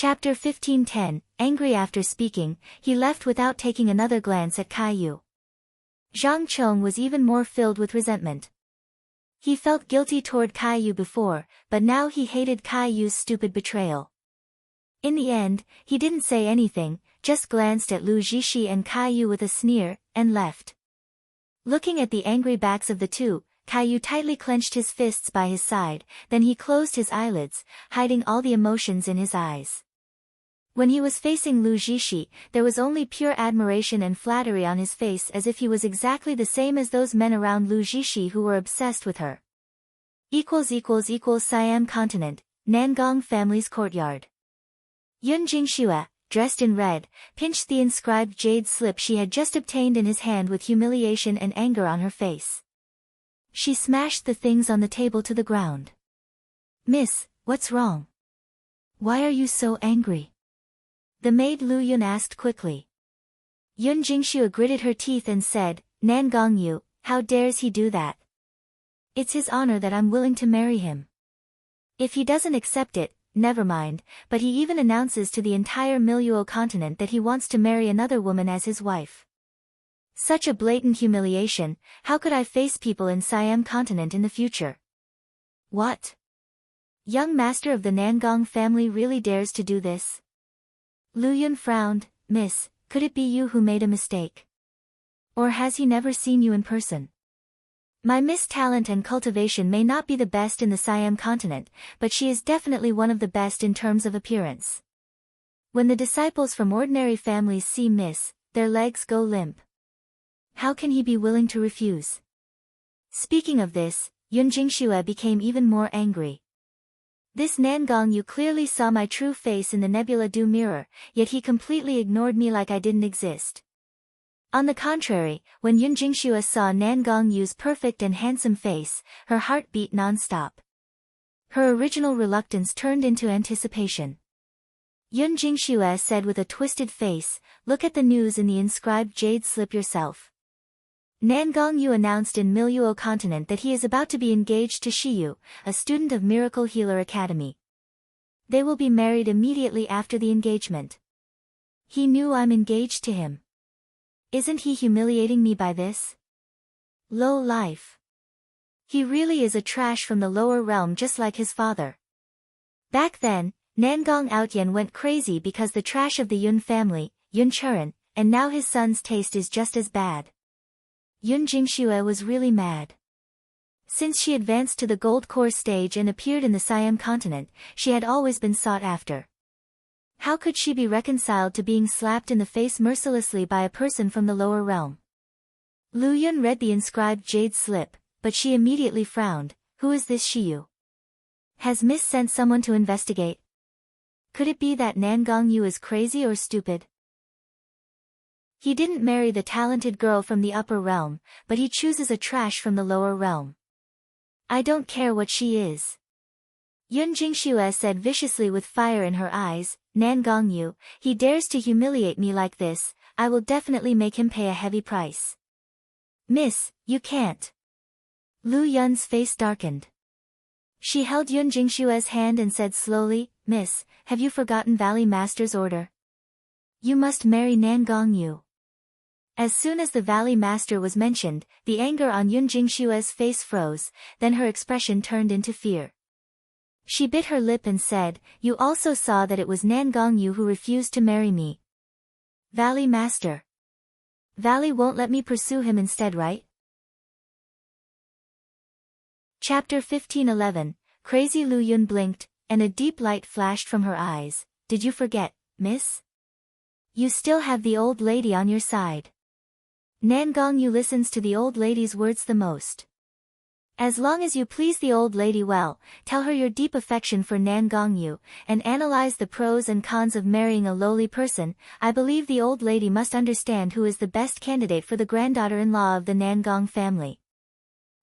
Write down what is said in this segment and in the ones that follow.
Chapter 15:10. Angry after speaking, he left without taking another glance at Caillou. Zhang Chong was even more filled with resentment. He felt guilty toward Caillou before, but now he hated Caillou's stupid betrayal. In the end, he didn't say anything, just glanced at Lu Zixi and Caillou with a sneer, and left. Looking at the angry backs of the two, Caillou tightly clenched his fists by his side, then he closed his eyelids, hiding all the emotions in his eyes. When he was facing Lu Zixi, there was only pure admiration and flattery on his face, as if he was exactly the same as those men around Lu Zixi who were obsessed with her. Siam Continent, Nangong family's courtyard. Yun Jingxue, dressed in red, pinched the inscribed jade slip she had just obtained in his hand with humiliation and anger on her face. She smashed the things on the table to the ground. "Miss, what's wrong? Why are you so angry?" the maid Lu Yun asked quickly. Yun Jingxue gritted her teeth and said, "Nangong Yu, how dares he do that? It's his honor that I'm willing to marry him. If he doesn't accept it, never mind, but he even announces to the entire Miluo continent that he wants to marry another woman as his wife. Such a blatant humiliation, how could I face people in Siam continent in the future?" "What? Young master of the Nangong family really dares to do this?" Lu Yun frowned. "Miss, could it be you who made a mistake? Or has he never seen you in person? My Miss Talent and Cultivation may not be the best in the Siam continent, but she is definitely one of the best in terms of appearance. When the disciples from ordinary families see Miss, their legs go limp. How can he be willing to refuse?" Speaking of this, Yun Jingxue became even more angry. "This Nangong Yu clearly saw my true face in the Nebula Du mirror, yet he completely ignored me like I didn't exist." On the contrary, when Yun Jingxue saw Nangong Yu's perfect and handsome face, her heart beat non-stop. Her original reluctance turned into anticipation. Yun Jingxue said with a twisted face, "Look at the news in the inscribed jade slip yourself. Nangong Yu announced in Miluo continent that he is about to be engaged to Shiyu, a student of Miracle Healer Academy. They will be married immediately after the engagement. He knew I'm engaged to him. Isn't he humiliating me by this? Low life. He really is a trash from the lower realm, just like his father." Back then, Nangong Outyen went crazy because the trash of the Yun family, Yun Churen, and now his son's taste is just as bad. Yun Jingxue was really mad. Since she advanced to the gold core stage and appeared in the Siam continent, she had always been sought after. How could she be reconciled to being slapped in the face mercilessly by a person from the lower realm? Lu Yun read the inscribed jade slip, but she immediately frowned. "Who is this Shiyu? Has Miss sent someone to investigate? Could it be that Nangong Yu is crazy or stupid? He didn't marry the talented girl from the upper realm, but he chooses a trash from the lower realm. I don't care what she is." Yun Jingxue said viciously with fire in her eyes, "Nangong Yu, he dares to humiliate me like this, I will definitely make him pay a heavy price." "Miss, you can't." Lu Yun's face darkened. She held Yun Jingxue's hand and said slowly, "Miss, have you forgotten Valley Master's order? You must marry Nangong Yu." As soon as the Valley Master was mentioned, the anger on Yun Jingxue's face froze, then her expression turned into fear. She bit her lip and said, "You also saw that it was Nangong Yu who refused to marry me. Valley Master. Valley won't let me pursue him instead, right?" Chapter 15:11. Crazy Lu Yun blinked, and a deep light flashed from her eyes. "Did you forget, miss? You still have the old lady on your side. Nangong Yu listens to the old lady's words the most. As long as you please the old lady well, tell her your deep affection for Nangong Yu, and analyze the pros and cons of marrying a lowly person, I believe the old lady must understand who is the best candidate for the granddaughter-in-law of the Nangong family."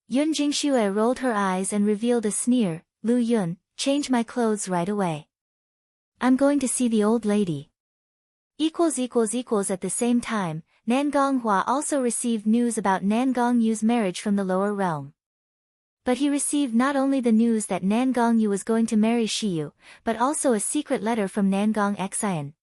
Yun Jingxue rolled her eyes and revealed a sneer. "Lu Yun, change my clothes right away. I'm going to see the old lady." At the same time, Nangong Hua also received news about Nangong Yu's marriage from the lower realm. But he received not only the news that Nan Gongyu was going to marry Shiyu, but also a secret letter from Nan Gong Xian.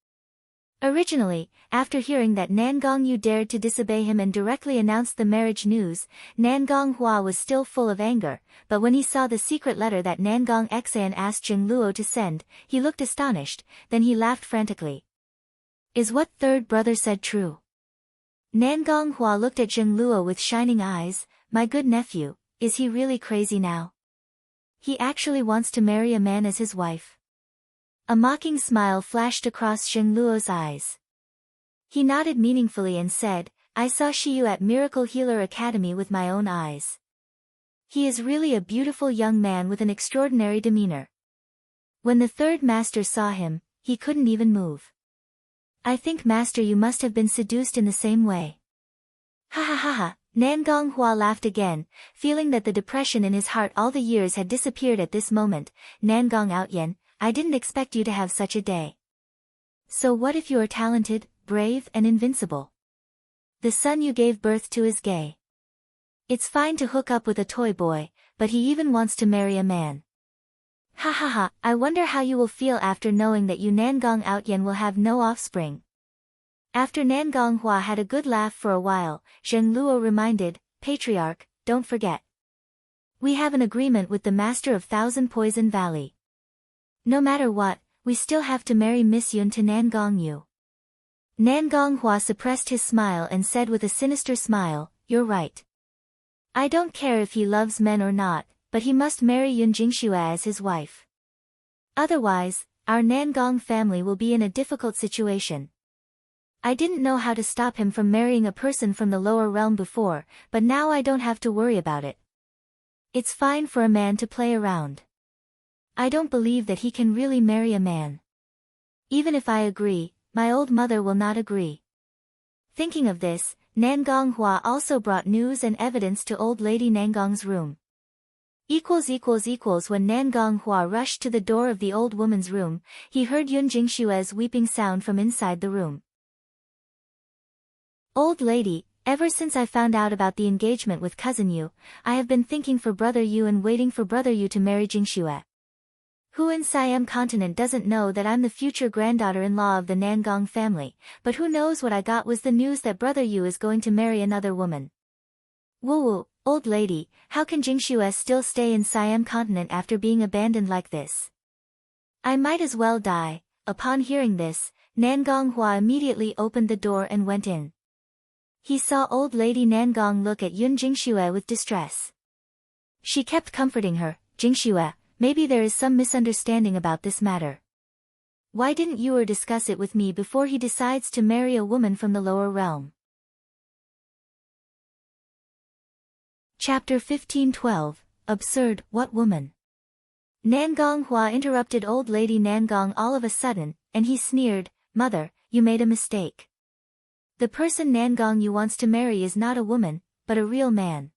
Originally, after hearing that Nan Gongyu dared to disobey him and directly announced the marriage news, Nan Gonghua was still full of anger, but when he saw the secret letter that Nan Gong Xian asked Jing Luo to send, he looked astonished, then he laughed frantically. Is what third brother said true? Nan Gonghua looked at Jing Luo with shining eyes. My good nephew, is he really crazy now? He actually wants to marry a man as his wife. A mocking smile flashed across Jing Luo's eyes. He nodded meaningfully and said, I saw Shiyu at Miracle Healer Academy with my own eyes. He is really a beautiful young man with an extraordinary demeanor. When the third master saw him, he couldn't even move. I think master, you must have been seduced in the same way. Ha ha ha ha. Nan Gonghua laughed again, feeling that the depression in his heart all the years had disappeared at this moment. Nan Gong Outyen, I didn't expect you to have such a day. So what if you are talented, brave and invincible? The son you gave birth to is gay. It's fine to hook up with a toy boy, but he even wants to marry a man. Ha ha ha, I wonder how you will feel after knowing that you Nan Gong Outyen will have no offspring. After Nan Gonghua had a good laugh for a while, Zheng Luo reminded, Patriarch, don't forget. We have an agreement with the Master of Thousand Poison Valley. No matter what, we still have to marry Miss Yun to Nan Gongyu. Nan Gonghua suppressed his smile and said with a sinister smile, You're right. I don't care if he loves men or not, but he must marry Yun Jingxue as his wife. Otherwise, our Nan Gong family will be in a difficult situation. I didn't know how to stop him from marrying a person from the lower realm before, but now I don't have to worry about it. It's fine for a man to play around. I don't believe that he can really marry a man. Even if I agree, my old mother will not agree. Thinking of this, Nan Gonghua also brought news and evidence to old lady Nangong's room. When Nan Gonghua rushed to the door of the old woman's room, he heard Yun Jingshue's weeping sound from inside the room. Old lady, ever since I found out about the engagement with cousin Yu, I have been thinking for brother Yu and waiting for brother Yu to marry Jingxue. Who in Siam continent doesn't know that I'm the future granddaughter-in-law of the Nan Gong family, but who knows what I got was the news that brother Yu is going to marry another woman. Woo, old lady, how can Jingxue still stay in Siam continent after being abandoned like this? I might as well die. Upon hearing this, Nan Gonghua immediately opened the door and went in. He saw old lady Nan Gong look at Yun Jingxue with distress. She kept comforting her, Jingxue, maybe there is some misunderstanding about this matter. Why didn't you discuss it with me before he decides to marry a woman from the lower realm? Chapter 15:12, Absurd, what woman? Nan Gonghua interrupted old lady Nan Gong all of a sudden, and he sneered, Mother, you made a mistake. The person Nan Gongyu wants to marry is not a woman, but a real man.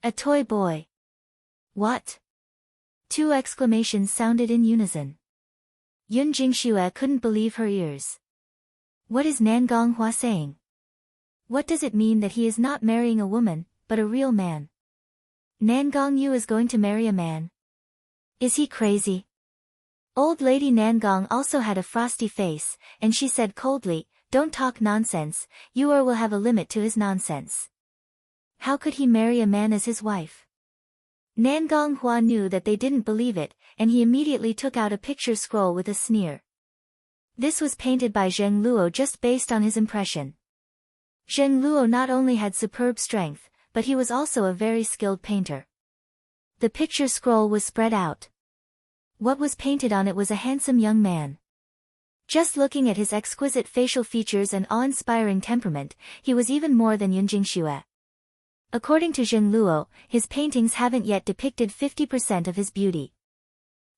A toy boy. What? Two exclamations sounded in unison. Yun Jingxue couldn't believe her ears. What is Nan Gonghua saying? What does it mean that he is not marrying a woman, but a real man? Nan Gongyu is going to marry a man. Is he crazy? Old lady Nan Gong also had a frosty face, and she said coldly, Don't talk nonsense, Yu will have a limit to his nonsense. How could he marry a man as his wife? Nan Gonghua knew that they didn't believe it, and he immediately took out a picture scroll with a sneer. This was painted by Zheng Luo just based on his impression. Zheng Luo not only had superb strength, but he was also a very skilled painter. The picture scroll was spread out. What was painted on it was a handsome young man. Just looking at his exquisite facial features and awe-inspiring temperament, he was even more than Yun Jingxue. According to Zheng Luo, his paintings haven't yet depicted 50% of his beauty.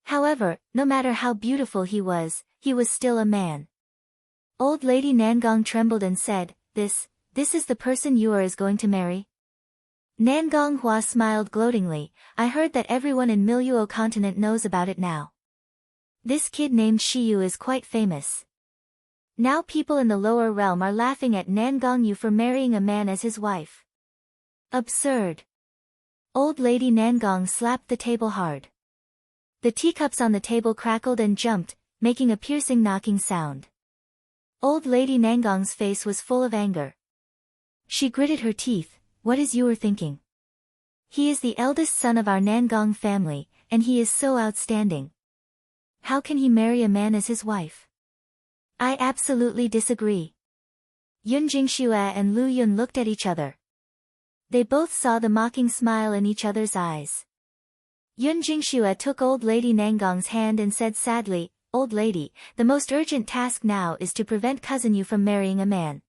However, no matter how beautiful he was still a man. Old lady Nan Gong trembled and said, This is the person Yu is going to marry? Nan Gonghua smiled gloatingly, I heard that everyone in Miluo continent knows about it now. This kid named Shiyu is quite famous. Now people in the lower realm are laughing at Nan Gongyu for marrying a man as his wife. Absurd. Old Lady Nangong slapped the table hard. The teacups on the table crackled and jumped, making a piercing knocking sound. Old Lady Nangong's face was full of anger. She gritted her teeth. What is you thinking? He is the eldest son of our Nangong family, and he is so outstanding. How can he marry a man as his wife? I absolutely disagree. Yun Jingxue and Lu Yun looked at each other. They both saw the mocking smile in each other's eyes. Yun Jingxue took Old Lady Nangong's hand and said sadly, Old Lady, the most urgent task now is to prevent Cousin Yu from marrying a man.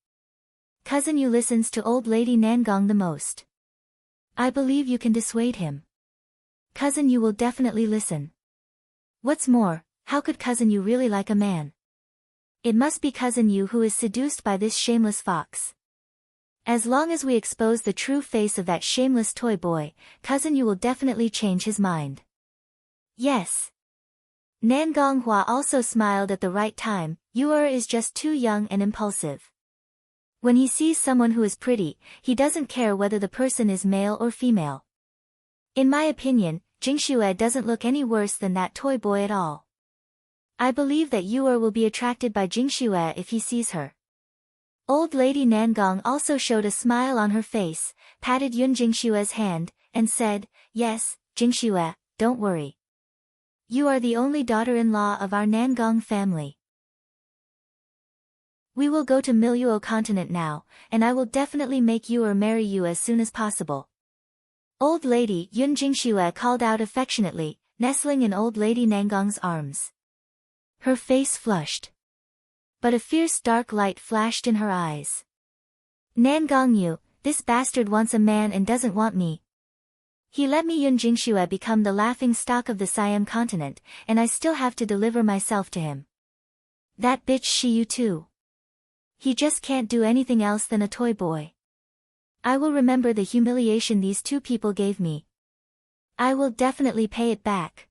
Cousin Yu listens to Old Lady Nangong the most. I believe you can dissuade him. Cousin Yu will definitely listen. What's more, how could Cousin Yu really like a man? It must be Cousin Yu who is seduced by this shameless fox. As long as we expose the true face of that shameless toy boy, Cousin Yu will definitely change his mind. Yes. Nangong Hua also smiled at the right time. Yu is just too young and impulsive. When he sees someone who is pretty, he doesn't care whether the person is male or female. In my opinion, Jingxue doesn't look any worse than that toy boy at all. I believe that Yu will be attracted by Jingxue if he sees her. Old Lady Nangong also showed a smile on her face, patted Yun Jingxue's hand, and said, Yes, Jingxue, don't worry. You are the only daughter-in-law of our Nangong family. We will go to Miluo continent now, and I will definitely make Yu marry you as soon as possible. Old Lady Yun Jingxue called out affectionately, nestling in Old Lady Nangong's arms. Her face flushed. But a fierce dark light flashed in her eyes. Nangong Yu, this bastard wants a man and doesn't want me. He let me Yun Jingxue become the laughing stock of the Siam continent, and I still have to deliver myself to him. That bitch Shiyu too. He just can't do anything else than a toy boy. I will remember the humiliation these two people gave me. I will definitely pay it back.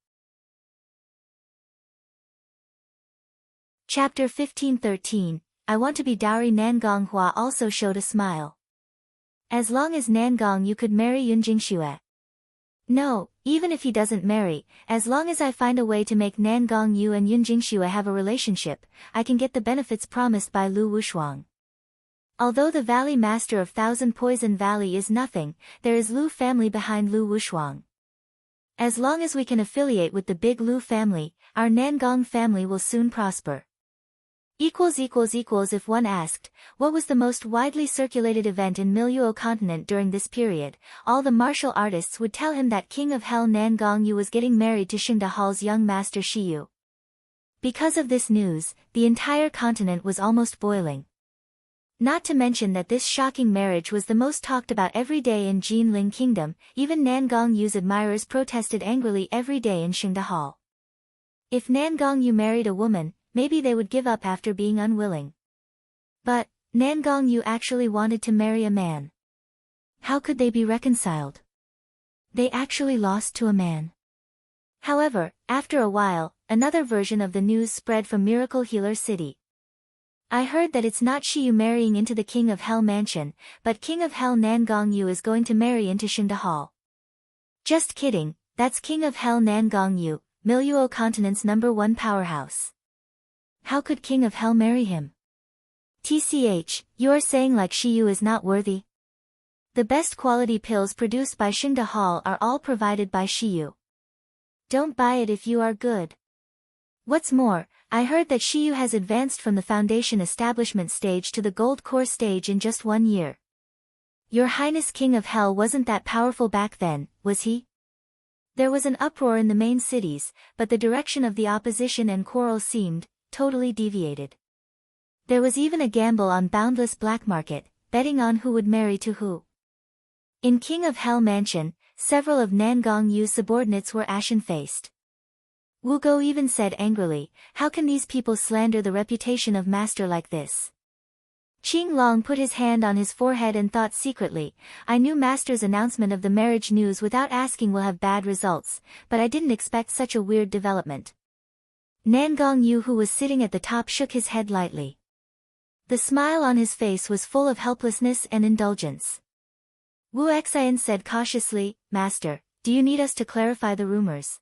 Chapter 15:13, I want to be Dowry. Nangong Hua also showed a smile. As long as Nangong Yu could marry Yun Jingxue. No, even if he doesn't marry, as long as I find a way to make Nangong Yu and Yun Jingxue have a relationship, I can get the benefits promised by Lu Wushuang. Although the Valley Master of Thousand Poison Valley is nothing, there is Lu family behind Lu Wushuang. As long as we can affiliate with the big Lu family, our Nangong family will soon prosper. If one asked, what was the most widely circulated event in Miluo continent during this period, all the martial artists would tell him that King of Hell Nangong Yu was getting married to Xingda Hall's young master Shiyu. Because of this news, the entire continent was almost boiling. Not to mention that this shocking marriage was the most talked about every day in Jinling Kingdom, even Nangong Yu's admirers protested angrily every day in Xingda Hall. If Nangong Yu married a woman, maybe they would give up after being unwilling. But, Nangong Yu actually wanted to marry a man. How could they be reconciled? They actually lost to a man. However, after a while, another version of the news spread from Miracle Healer City. I heard that it's not Shiyu marrying into the King of Hell mansion, but King of Hell Nangong Yu is going to marry into Xingda Hall. Just kidding, that's King of Hell Nangong Yu, Miluo continent's #1 powerhouse. How could King of Hell marry him? TCH, you're saying like Shiyu is not worthy? The best quality pills produced by Xingda Hall are all provided by Shiyu. Don't buy it if you are good. What's more, I heard that Shiyu has advanced from the foundation establishment stage to the gold core stage in just 1 year. Your Highness King of Hell wasn't that powerful back then, was he? There was an uproar in the main cities, but the direction of the opposition and quarrel seemed totally deviated. There was even a gamble on boundless black market, betting on who would marry to who. In King of Hell Mansion, several of Nangong Yu's subordinates were ashen-faced. Wu Go even said angrily, how can these people slander the reputation of master like this? Qing Long put his hand on his forehead and thought secretly, I knew master's announcement of the marriage news without asking will have bad results, but I didn't expect such a weird development. Nangong Yu who was sitting at the top shook his head lightly. The smile on his face was full of helplessness and indulgence. Wu Xian said cautiously, Master, do you need us to clarify the rumors?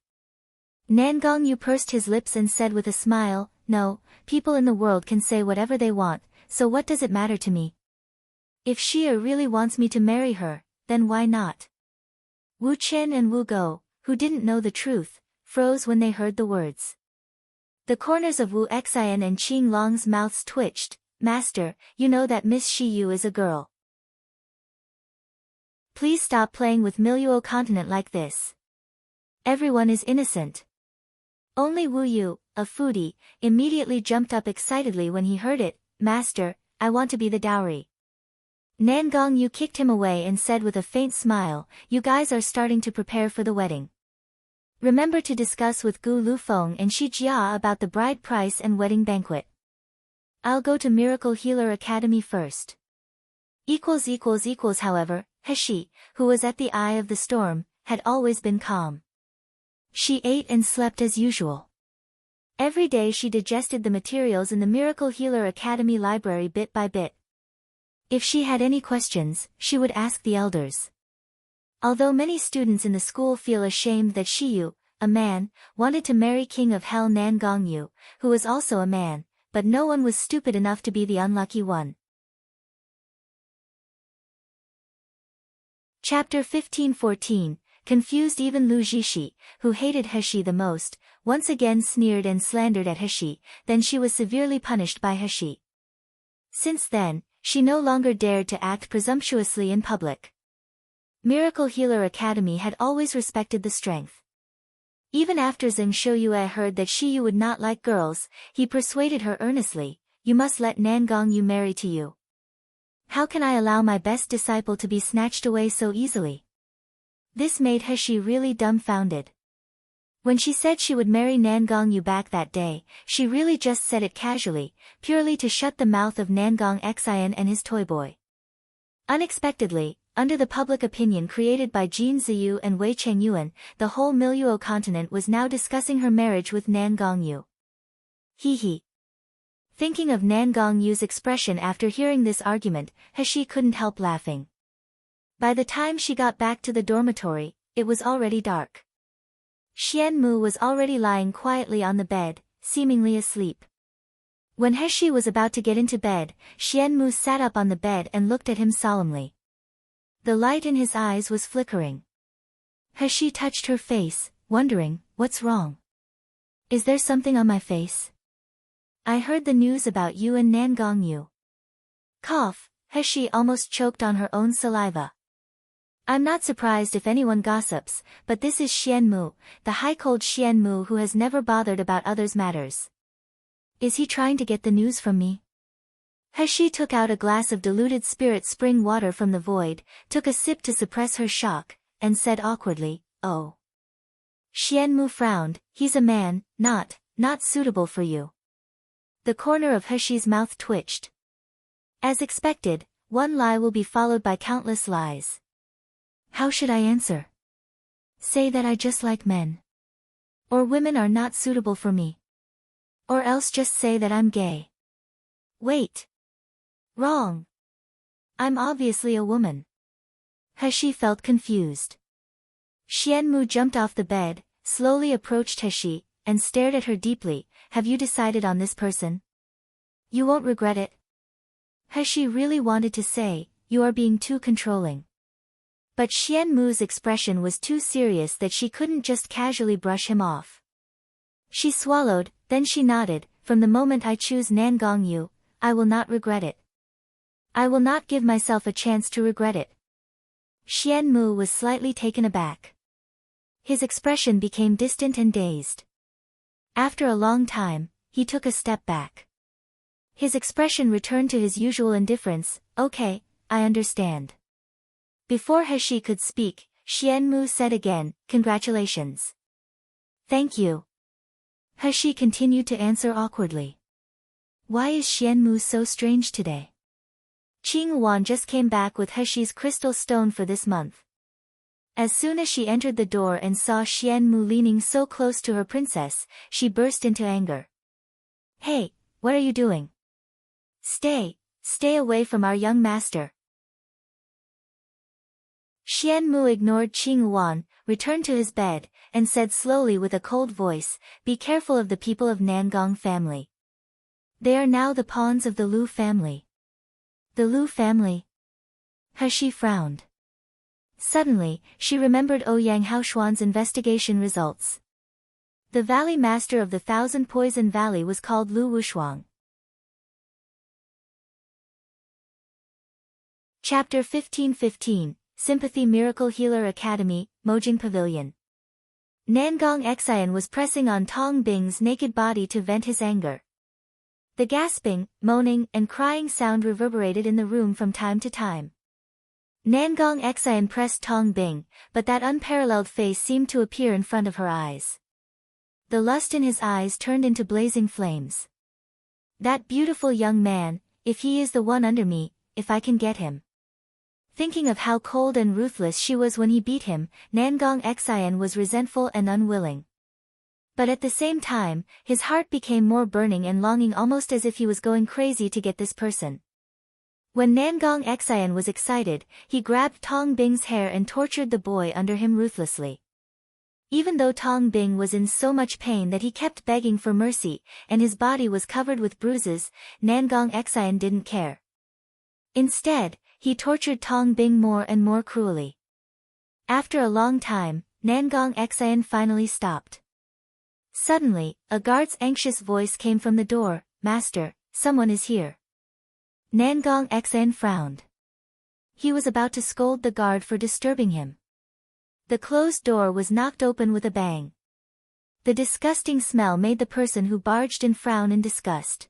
Nangongyu pursed his lips and said with a smile, no, people in the world can say whatever they want, so what does it matter to me? If Xia really wants me to marry her, then why not? Wu Chen and Wu Go, who didn't know the truth, froze when they heard the words. The corners of Wu Xian and Qing Long's mouths twitched. Master, you know that Miss Shiyu is a girl. Please stop playing with Miluo continent like this. Everyone is innocent. Only Wu Yu, a foodie, immediately jumped up excitedly when he heard it. Master, I want to be the dowry. Nangongyu kicked him away and said with a faint smile, you guys are starting to prepare for the wedding. Remember to discuss with Gu Lufeng and Shi Jia about the bride price and wedding banquet. I'll go to Miracle Healer Academy first. However, Heshi, who was at the eye of the storm, had always been calm. She ate and slept as usual. Every day she digested the materials in the Miracle Healer Academy library bit by bit. If she had any questions, she would ask the elders. Although many students in the school feel ashamed that Shiyu, a man, wanted to marry King of Hell Nangongyu, who was also a man, but no one was stupid enough to be the unlucky one. Chapter 15-14, confused even Lu Jishi, who hated Heshi the most, once again sneered and slandered at Heshi, then she was severely punished by Heshi. Since then, she no longer dared to act presumptuously in public. Miracle Healer Academy had always respected the strength. Even after Zheng Shouyue heard that Shiyu would not like girls, he persuaded her earnestly, you must let Nangongyu marry to you. How can I allow my best disciple to be snatched away so easily? This made Heshi really dumbfounded. When she said she would marry Nangongyu back that day, she really just said it casually, purely to shut the mouth of Nangong Xian and his toy boy. Unexpectedly, under the public opinion created by Jin Ziyu and Wei Chengyuan, the whole Miluo continent was now discussing her marriage with Nangongyu. Hee. Thinking of Nangongyu's expression after hearing this argument, Heshi couldn't help laughing. By the time she got back to the dormitory, it was already dark. Xianmu was already lying quietly on the bed, seemingly asleep. When Heshi was about to get into bed, Xianmu sat up on the bed and looked at him solemnly. The light in his eyes was flickering. Heshi touched her face, wondering, what's wrong? Is there something on my face? I heard the news about you and Nangongyu. Cough, Heshi almost choked on her own saliva. I'm not surprised if anyone gossips, but this is Xianmu, the high-cold Xianmu who has never bothered about others' matters. Is he trying to get the news from me? Heshi took out a glass of diluted spirit spring water from the void, took a sip to suppress her shock, and said awkwardly, oh. Xianmu frowned, he's a man, not suitable for you. The corner of Heshi's mouth twitched. As expected, one lie will be followed by countless lies. How should I answer? Say that I just like men. Or women are not suitable for me. Or else just say that I'm gay. Wait. Wrong. I'm obviously a woman. Heshi felt confused. Xianmu jumped off the bed, slowly approached Heshi, and stared at her deeply. Have you decided on this person? You won't regret it. Heshi really wanted to say, you are being too controlling. But Xianmu's expression was too serious that she couldn't just casually brush him off. She swallowed, then she nodded, from the moment I choose Nangongyu, I will not regret it. I will not give myself a chance to regret it. Xianmu was slightly taken aback. His expression became distant and dazed. After a long time, he took a step back. His expression returned to his usual indifference, okay, I understand. Before Heshi could speak, Xianmu said again, congratulations. Thank you. Heshi continued to answer awkwardly. Why is Xianmu so strange today? Qing Wan just came back with Heshi's crystal stone for this month. As soon as she entered the door and saw Xianmu leaning so close to her princess, she burst into anger. Hey, what are you doing? Stay away from our young master. Xian Mu ignored Qing Wan, returned to his bed, and said slowly with a cold voice, "Be careful of the people of Nangong family. They are now the pawns of the Lu family." The Lu family? She frowned. Suddenly, she remembered Ouyang Haoshuan's investigation results. The valley master of the Thousand Poison Valley was called Lu Wushuang. Chapter 15:15, Sympathy Miracle Healer Academy, Mojing Pavilion. Nangong Xian was pressing on Tong Bing's naked body to vent his anger. The gasping, moaning, and crying sound reverberated in the room from time to time. Nangong Xian pressed Tong Bing, but that unparalleled face seemed to appear in front of her eyes. The lust in his eyes turned into blazing flames. That beautiful young man, if he is the one under me, if I can get him. Thinking of how cold and ruthless she was when he beat him, Nangong Xian was resentful and unwilling. But at the same time, his heart became more burning and longing, almost as if he was going crazy to get this person. When Nangong Xian was excited, he grabbed Tong Bing's hair and tortured the boy under him ruthlessly. Even though Tong Bing was in so much pain that he kept begging for mercy, and his body was covered with bruises, Nangong Xian didn't care. Instead, he tortured Tong Bing more and more cruelly. After a long time, Nangong Xian finally stopped. Suddenly, a guard's anxious voice came from the door, "Master, someone is here." Nangong Xian frowned. He was about to scold the guard for disturbing him. The closed door was knocked open with a bang. The disgusting smell made the person who barged in frown in disgust.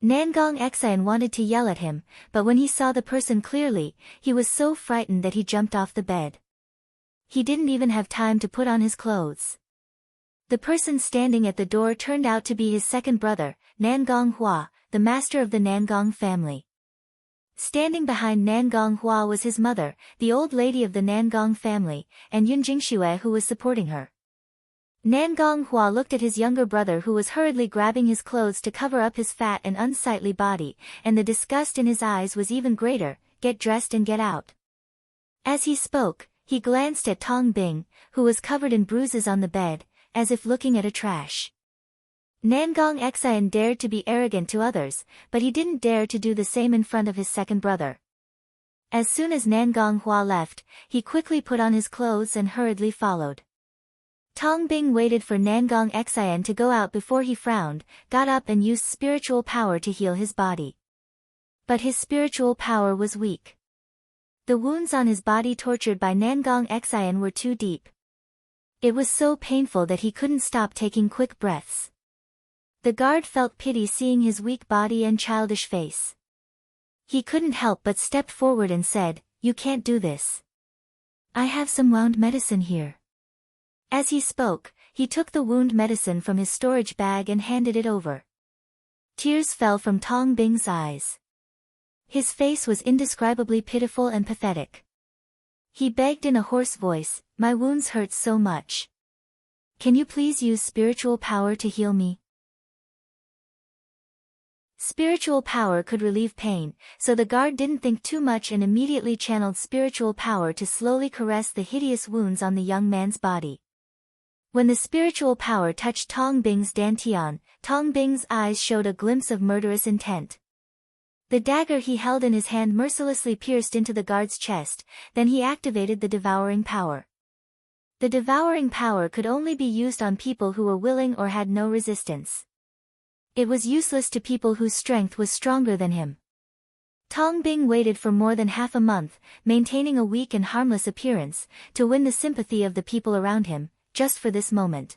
Nangong Xian wanted to yell at him, but when he saw the person clearly, he was so frightened that he jumped off the bed. He didn't even have time to put on his clothes. The person standing at the door turned out to be his second brother, Nangong Hua, the master of the Nangong family. Standing behind Nangong Hua was his mother, the old lady of the Nangong family, and Yun Jingxue, who was supporting her. Nangong Hua looked at his younger brother, who was hurriedly grabbing his clothes to cover up his fat and unsightly body, and the disgust in his eyes was even greater. "Get dressed and get out." As he spoke, he glanced at Tong Bing, who was covered in bruises on the bed, as if looking at a trash. Nangong Xian dared to be arrogant to others, but he didn't dare to do the same in front of his second brother. As soon as Nangong Hua left, he quickly put on his clothes and hurriedly followed. Tong Bing waited for Nangong Xian to go out before he frowned, got up and used spiritual power to heal his body. But his spiritual power was weak. The wounds on his body tortured by Nangong Xian were too deep. It was so painful that he couldn't stop taking quick breaths. The guard felt pity seeing his weak body and childish face. He couldn't help but stepped forward and said, "You can't do this. I have some wound medicine here." As he spoke, he took the wound medicine from his storage bag and handed it over. Tears fell from Tong Bing's eyes. His face was indescribably pitiful and pathetic. He begged in a hoarse voice, "My wounds hurt so much. Can you please use spiritual power to heal me?" Spiritual power could relieve pain, so the guard didn't think too much and immediately channeled spiritual power to slowly caress the hideous wounds on the young man's body. When the spiritual power touched Tong Bing's dantian, Tong Bing's eyes showed a glimpse of murderous intent. The dagger he held in his hand mercilessly pierced into the guard's chest, then he activated the devouring power. The devouring power could only be used on people who were willing or had no resistance. It was useless to people whose strength was stronger than him. Tong Bing waited for more than half a month, maintaining a weak and harmless appearance, to win the sympathy of the people around him, just for this moment.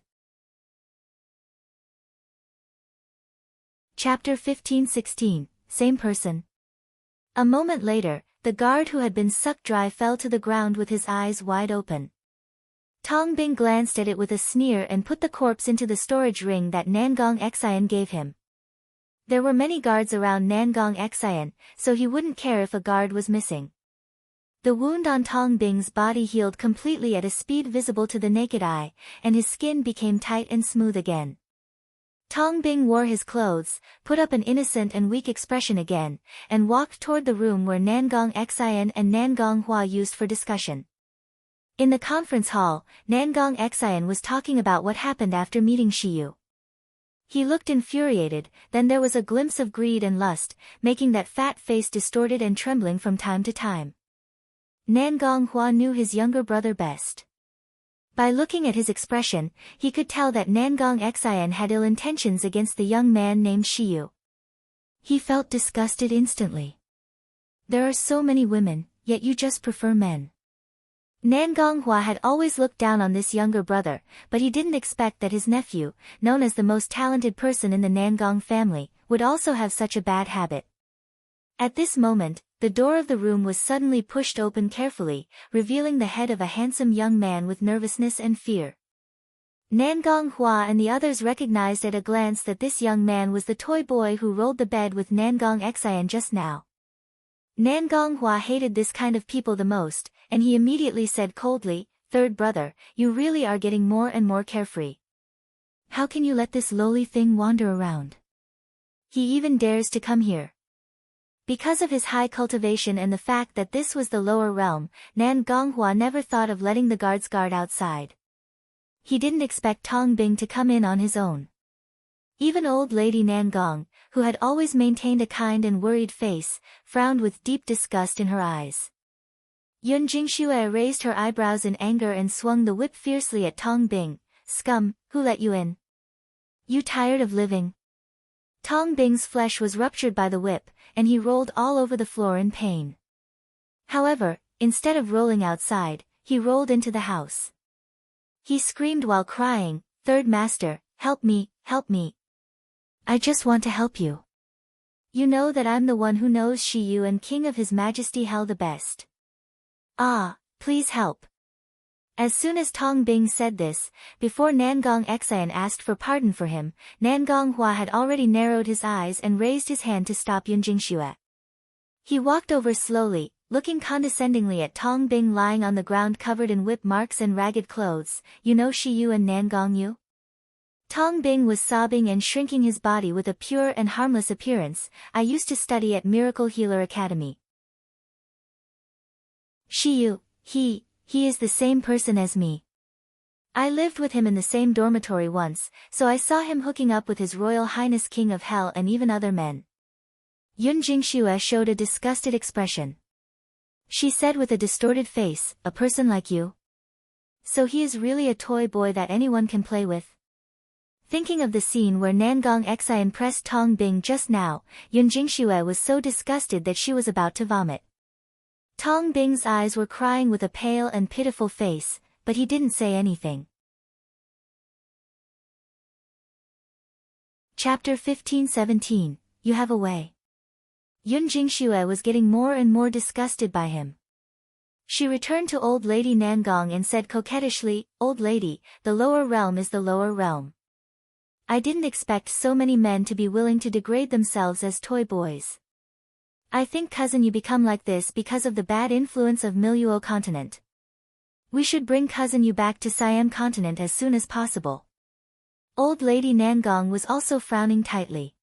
Chapter 15:16, Same person. A moment later, the guard who had been sucked dry fell to the ground with his eyes wide open. Tong Bing glanced at it with a sneer and put the corpse into the storage ring that Nangong Xian gave him. There were many guards around Nangong Xian, so he wouldn't care if a guard was missing. The wound on Tong Bing's body healed completely at a speed visible to the naked eye, and his skin became tight and smooth again. Tong Bing wore his clothes, put up an innocent and weak expression again, and walked toward the room where Nangong Xian and Nangong Hua used for discussion. In the conference hall, Nangong Xian was talking about what happened after meeting Shiyu. He looked infuriated, then there was a glimpse of greed and lust, making that fat face distorted and trembling from time to time. Nangong Hua knew his younger brother best. By looking at his expression, he could tell that Nangong Xian had ill intentions against the young man named Shiyu. He felt disgusted instantly. There are so many women, yet you just prefer men. Nangong Hua had always looked down on this younger brother, but he didn't expect that his nephew, known as the most talented person in the Nangong family, would also have such a bad habit. At this moment, the door of the room was suddenly pushed open carefully, revealing the head of a handsome young man with nervousness and fear. Nangong Hua and the others recognized at a glance that this young man was the toy boy who rolled the bed with Nangong Xian just now. Nangong Hua hated this kind of people the most, and he immediately said coldly, "Third brother, you really are getting more and more carefree. How can you let this lowly thing wander around? He even dares to come here." Because of his high cultivation and the fact that this was the lower realm, Nangong Hua never thought of letting the guards guard outside. He didn't expect Tong Bing to come in on his own. Even old lady Nangong, who had always maintained a kind and worried face, frowned with deep disgust in her eyes. Yun Jingxue raised her eyebrows in anger and swung the whip fiercely at Tong Bing. "Scum, who let you in? You tired of living?" Tong Bing's flesh was ruptured by the whip, and he rolled all over the floor in pain. However, instead of rolling outside, he rolled into the house. He screamed while crying, "Third master, help me, help me. I just want to help you. You know that I'm the one who knows Shiyu and King of His Majesty Hell the best. Ah, please help." As soon as Tong Bing said this, before Nangong Xian asked for pardon for him, Nangong Hua had already narrowed his eyes and raised his hand to stop Yun Jingxue. He walked over slowly, looking condescendingly at Tong Bing lying on the ground covered in whip marks and ragged clothes. "You know Shiyu and Nangong Yu?" Tong Bing was sobbing and shrinking his body with a pure and harmless appearance. "I used to study at Miracle Healer Academy. Shiyu, he is the same person as me. I lived with him in the same dormitory once, so I saw him hooking up with His Royal Highness King of Hell and even other men." Yun Jingxue showed a disgusted expression. She said with a distorted face, "A person like you? So he is really a toy boy that anyone can play with?" Thinking of the scene where Nangong Xian pressed Tong Bing just now, Yun Jingxue was so disgusted that she was about to vomit. Tong Bing's eyes were crying with a pale and pitiful face, but he didn't say anything. Chapter 15-17, You Have a Way. Yun Jingxue was getting more and more disgusted by him. She returned to old lady Nangong and said coquettishly, "Old lady, the lower realm is the lower realm. I didn't expect so many men to be willing to degrade themselves as toy boys. I think cousin you become like this because of the bad influence of Miluo continent. We should bring cousin you back to Siam continent as soon as possible." Old lady Nangong was also frowning tightly.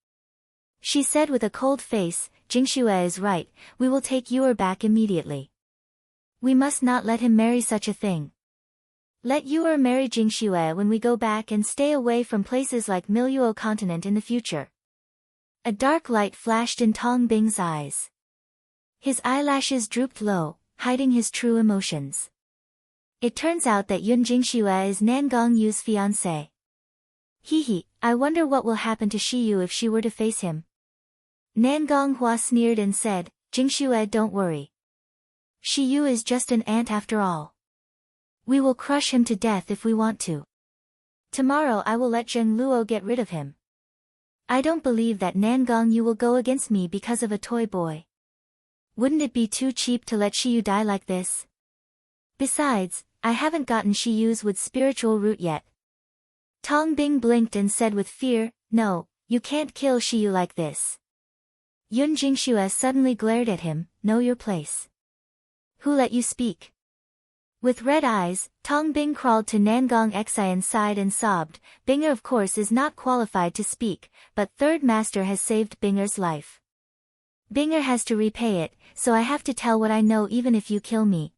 She said with a cold face, "Jingxue is right, we will take Yuer back immediately. We must not let him marry such a thing. Let Yuer marry Jingxue when we go back and stay away from places like Miluo continent in the future." A dark light flashed in Tong Bing's eyes. His eyelashes drooped low, hiding his true emotions. It turns out that Yun Jingxue is Nangong Yu's fiancé. I wonder what will happen to Shiyu if she were to face him. Nangong Hua sneered and said, "Jingxue, don't worry. Shiyu is just an ant after all. We will crush him to death if we want to. Tomorrow I will let Zheng Luo get rid of him. I don't believe that Nangong Yu will go against me because of a toy boy. Wouldn't it be too cheap to let Shiyu die like this? Besides, I haven't gotten Shiyu's wood spiritual root yet." Tong Bing blinked and said with fear, "No, you can't kill Shiyu like this." Yun Jingxue suddenly glared at him, "Know your place. Who let you speak? With red eyes, Tong Bing crawled to Nangong Xian's side and sobbed. Binger of course is not qualified to speak, but third master has saved Binger's life. Binger has to repay it, so I have to tell what I know even if you kill me.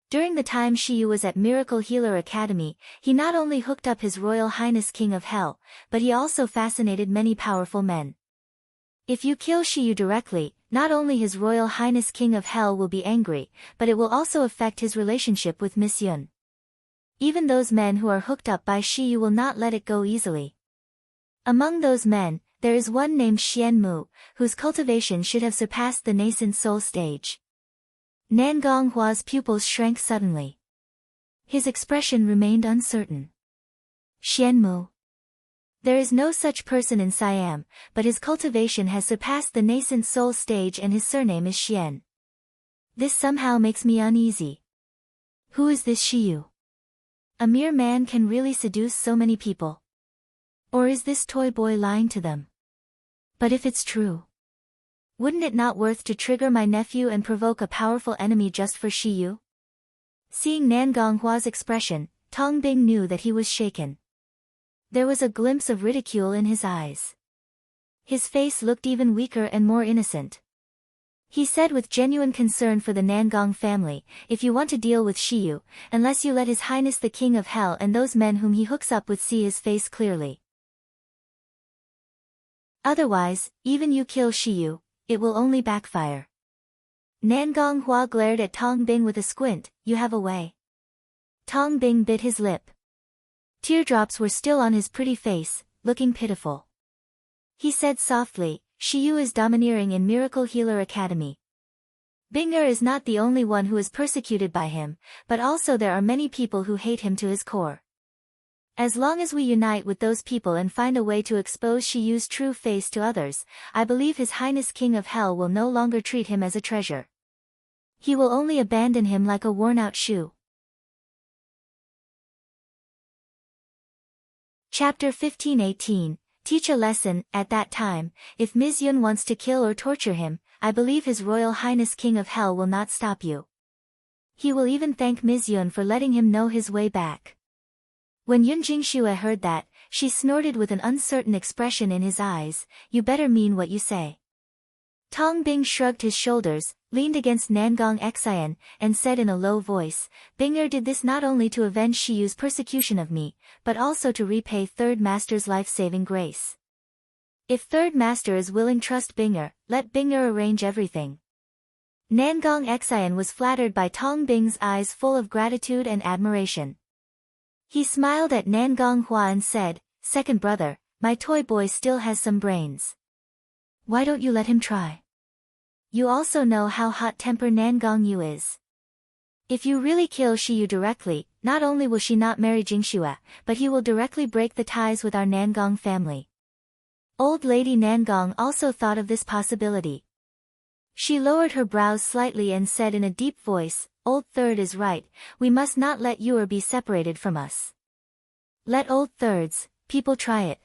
During the time Shiyu was at Miracle Healer Academy, he not only hooked up His Royal Highness King of Hell, but he also fascinated many powerful men. If you kill Shiyu directly, not only His Royal Highness King of Hell will be angry, but it will also affect his relationship with Miss Yun. Even those men who are hooked up by Shiyu will not let it go easily. Among those men, there is one named Xian Mu, whose cultivation should have surpassed the nascent soul stage. Nangong Hua's pupils shrank suddenly. His expression remained uncertain. Xian Mu. There is no such person in Siam, but his cultivation has surpassed the nascent soul stage and his surname is Xian. This somehow makes me uneasy. Who is this Shiyu? A mere man can really seduce so many people. Or is this toy boy lying to them? But if it's true, wouldn't it not worth to trigger my nephew and provoke a powerful enemy just for Shiyu? Seeing Nangong Hua's expression, Tong Bing knew that he was shaken. There was a glimpse of ridicule in his eyes. His face looked even weaker and more innocent. He said with genuine concern for the Nangong family, if you want to deal with Shiyu, unless you let His Highness the King of Hell and those men whom he hooks up with see his face clearly. Otherwise, even you kill Shiyu, it will only backfire. Nangong Hua glared at Tong Bing with a squint. You have a way. Tong Bing bit his lip. Teardrops were still on his pretty face, looking pitiful. He said softly, Shiyu is domineering in Miracle Healer Academy. Binger is not the only one who is persecuted by him, but also there are many people who hate him to his core. As long as we unite with those people and find a way to expose Shiyu's true face to others, I believe His Highness King of Hell will no longer treat him as a treasure. He will only abandon him like a worn-out shoe. Chapter 15:18. Teach a lesson. At that time, if Ms. Yun wants to kill or torture him, I believe His Royal Highness King of Hell will not stop you. He will even thank Ms. Yun for letting him know his way back. When Yun Jingxue heard that, she snorted with an uncertain expression in his eyes. You better mean what you say. Tong Bing shrugged his shoulders, leaned against Nangong Xian, and said in a low voice, Binger did this not only to avenge Shiyu's persecution of me, but also to repay Third Master's life-saving grace. If Third Master is willing, trust Binger, let Binger arrange everything. Nangong Xian was flattered by Tong Bing's eyes full of gratitude and admiration. He smiled at Nangong Hua and said, Second brother, my toy boy still has some brains. Why don't you let him try? You also know how hot-tempered Nangong Yu is. If you really kill Shiyu directly, not only will she not marry Jingxue, but he will directly break the ties with our Nangong family. Old Lady Nangong also thought of this possibility. She lowered her brows slightly and said in a deep voice, Old Third is right, we must not let Yuer be separated from us. Let Old Third's people try it.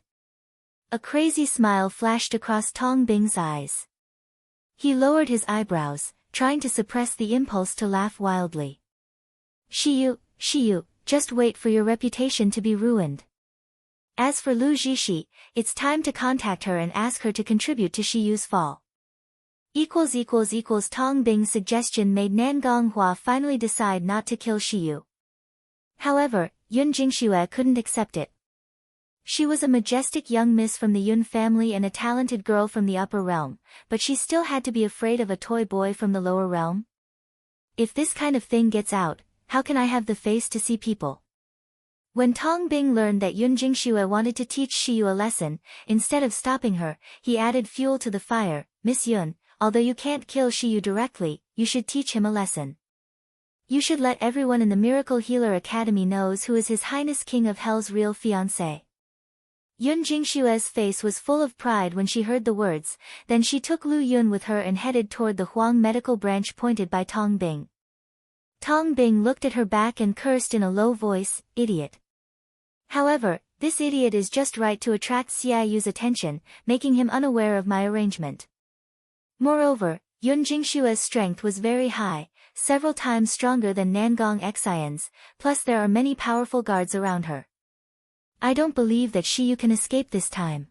A crazy smile flashed across Tong Bing's eyes. He lowered his eyebrows, trying to suppress the impulse to laugh wildly. Shiyu, just wait for your reputation to be ruined. As for Lu Zixi, it's time to contact her and ask her to contribute to Shiyu's fall. Tong Bing's suggestion made Nangong Hua finally decide not to kill Shiyu. However, Yun Jingxue couldn't accept it. She was a majestic young miss from the Yun family and a talented girl from the upper realm, but she still had to be afraid of a toy boy from the lower realm? If this kind of thing gets out, how can I have the face to see people? When Tong Bing learned that Yun Jingxue wanted to teach Shiyu a lesson, instead of stopping her, he added fuel to the fire. Miss Yun, although you can't kill Shiyu directly, you should teach him a lesson. You should let everyone in the Miracle Healer Academy knows who is His Highness King of Hell's real fiancé. Yun Jingxue's face was full of pride when she heard the words, then she took Lu Yun with her and headed toward the Huang medical branch pointed by Tong Bing. Tong Bing looked at her back and cursed in a low voice, idiot. However, this idiot is just right to attract Xiaoyu's attention, making him unaware of my arrangement. Moreover, Yun Jingxue's strength was very high, several times stronger than Nangong Xian's, plus there are many powerful guards around her. I don't believe that you can escape this time.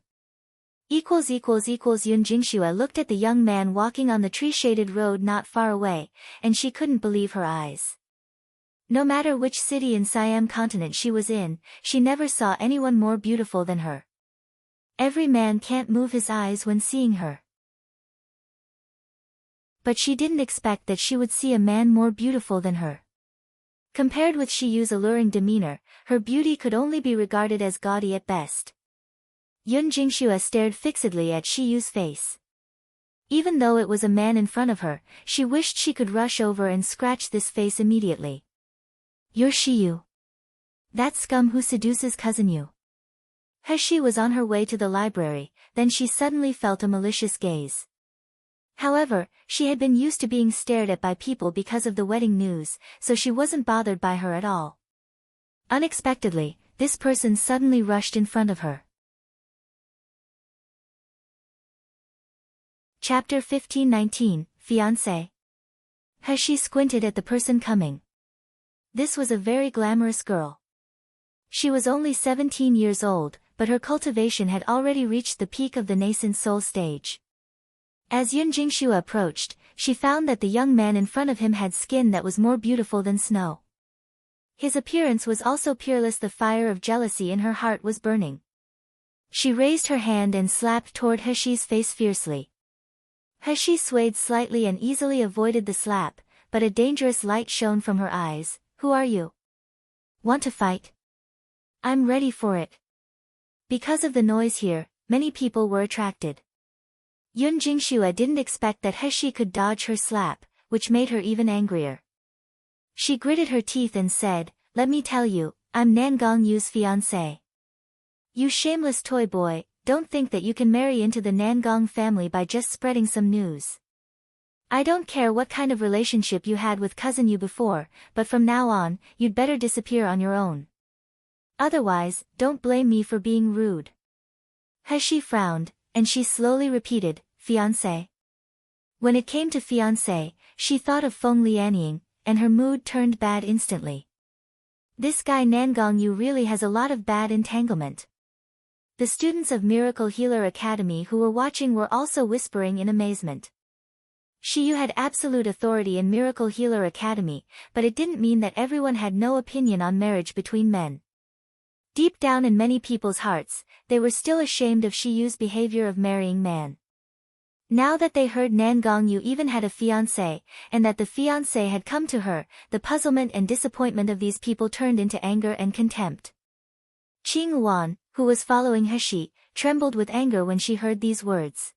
Yun Jingxue looked at the young man walking on the tree-shaded road not far away, and she couldn't believe her eyes. No matter which city in Siam continent she was in, she never saw anyone more beautiful than her. Every man can't move his eyes when seeing her. But she didn't expect that she would see a man more beautiful than her. Compared with Shiyu's alluring demeanor, her beauty could only be regarded as gaudy at best. Yun Jingxue stared fixedly at Shiyu's face. Even though it was a man in front of her, she wished she could rush over and scratch this face immediately. You're Shiyu. That scum who seduces cousin Yu. He was on her way to the library, then she suddenly felt a malicious gaze. However, she had been used to being stared at by people because of the wedding news, so she wasn't bothered by her at all. Unexpectedly, this person suddenly rushed in front of her. Chapter 15-19, Fiancee. He squinted at the person coming. This was a very glamorous girl. She was only 17 years old, but her cultivation had already reached the peak of the nascent soul stage. As Yun Jingxue approached, she found that the young man in front of him had skin that was more beautiful than snow. His appearance was also peerless. The fire of jealousy in her heart was burning. She raised her hand and slapped toward Hexi's face fiercely. Hexi swayed slightly and easily avoided the slap, but a dangerous light shone from her eyes. Who are you? Want to fight? I'm ready for it. Because of the noise here, many people were attracted. Yun Jingxue didn't expect that Hexi could dodge her slap, which made her even angrier. She gritted her teeth and said, "Let me tell you, I'm Nangong Yu's fiancé. You shameless toy boy, don't think that you can marry into the Nangong family by just spreading some news. I don't care what kind of relationship you had with cousin Yu before, but from now on, you'd better disappear on your own. Otherwise, don't blame me for being rude." Hexi frowned, and she slowly repeated, "Fiancé." When it came to fiancé, she thought of Feng Lianying, and her mood turned bad instantly. This guy Nangong Yu really has a lot of bad entanglement. The students of Miracle Healer Academy who were watching were also whispering in amazement. Shiyu had absolute authority in Miracle Healer Academy, but it didn't mean that everyone had no opinion on marriage between men. Deep down in many people's hearts, they were still ashamed of Shiyu's behavior of marrying man. Now that they heard Nangong Yu even had a fiancé, and that the fiancé had come to her, the puzzlement and disappointment of these people turned into anger and contempt. Qing Wan, who was following Hexi, trembled with anger when she heard these words.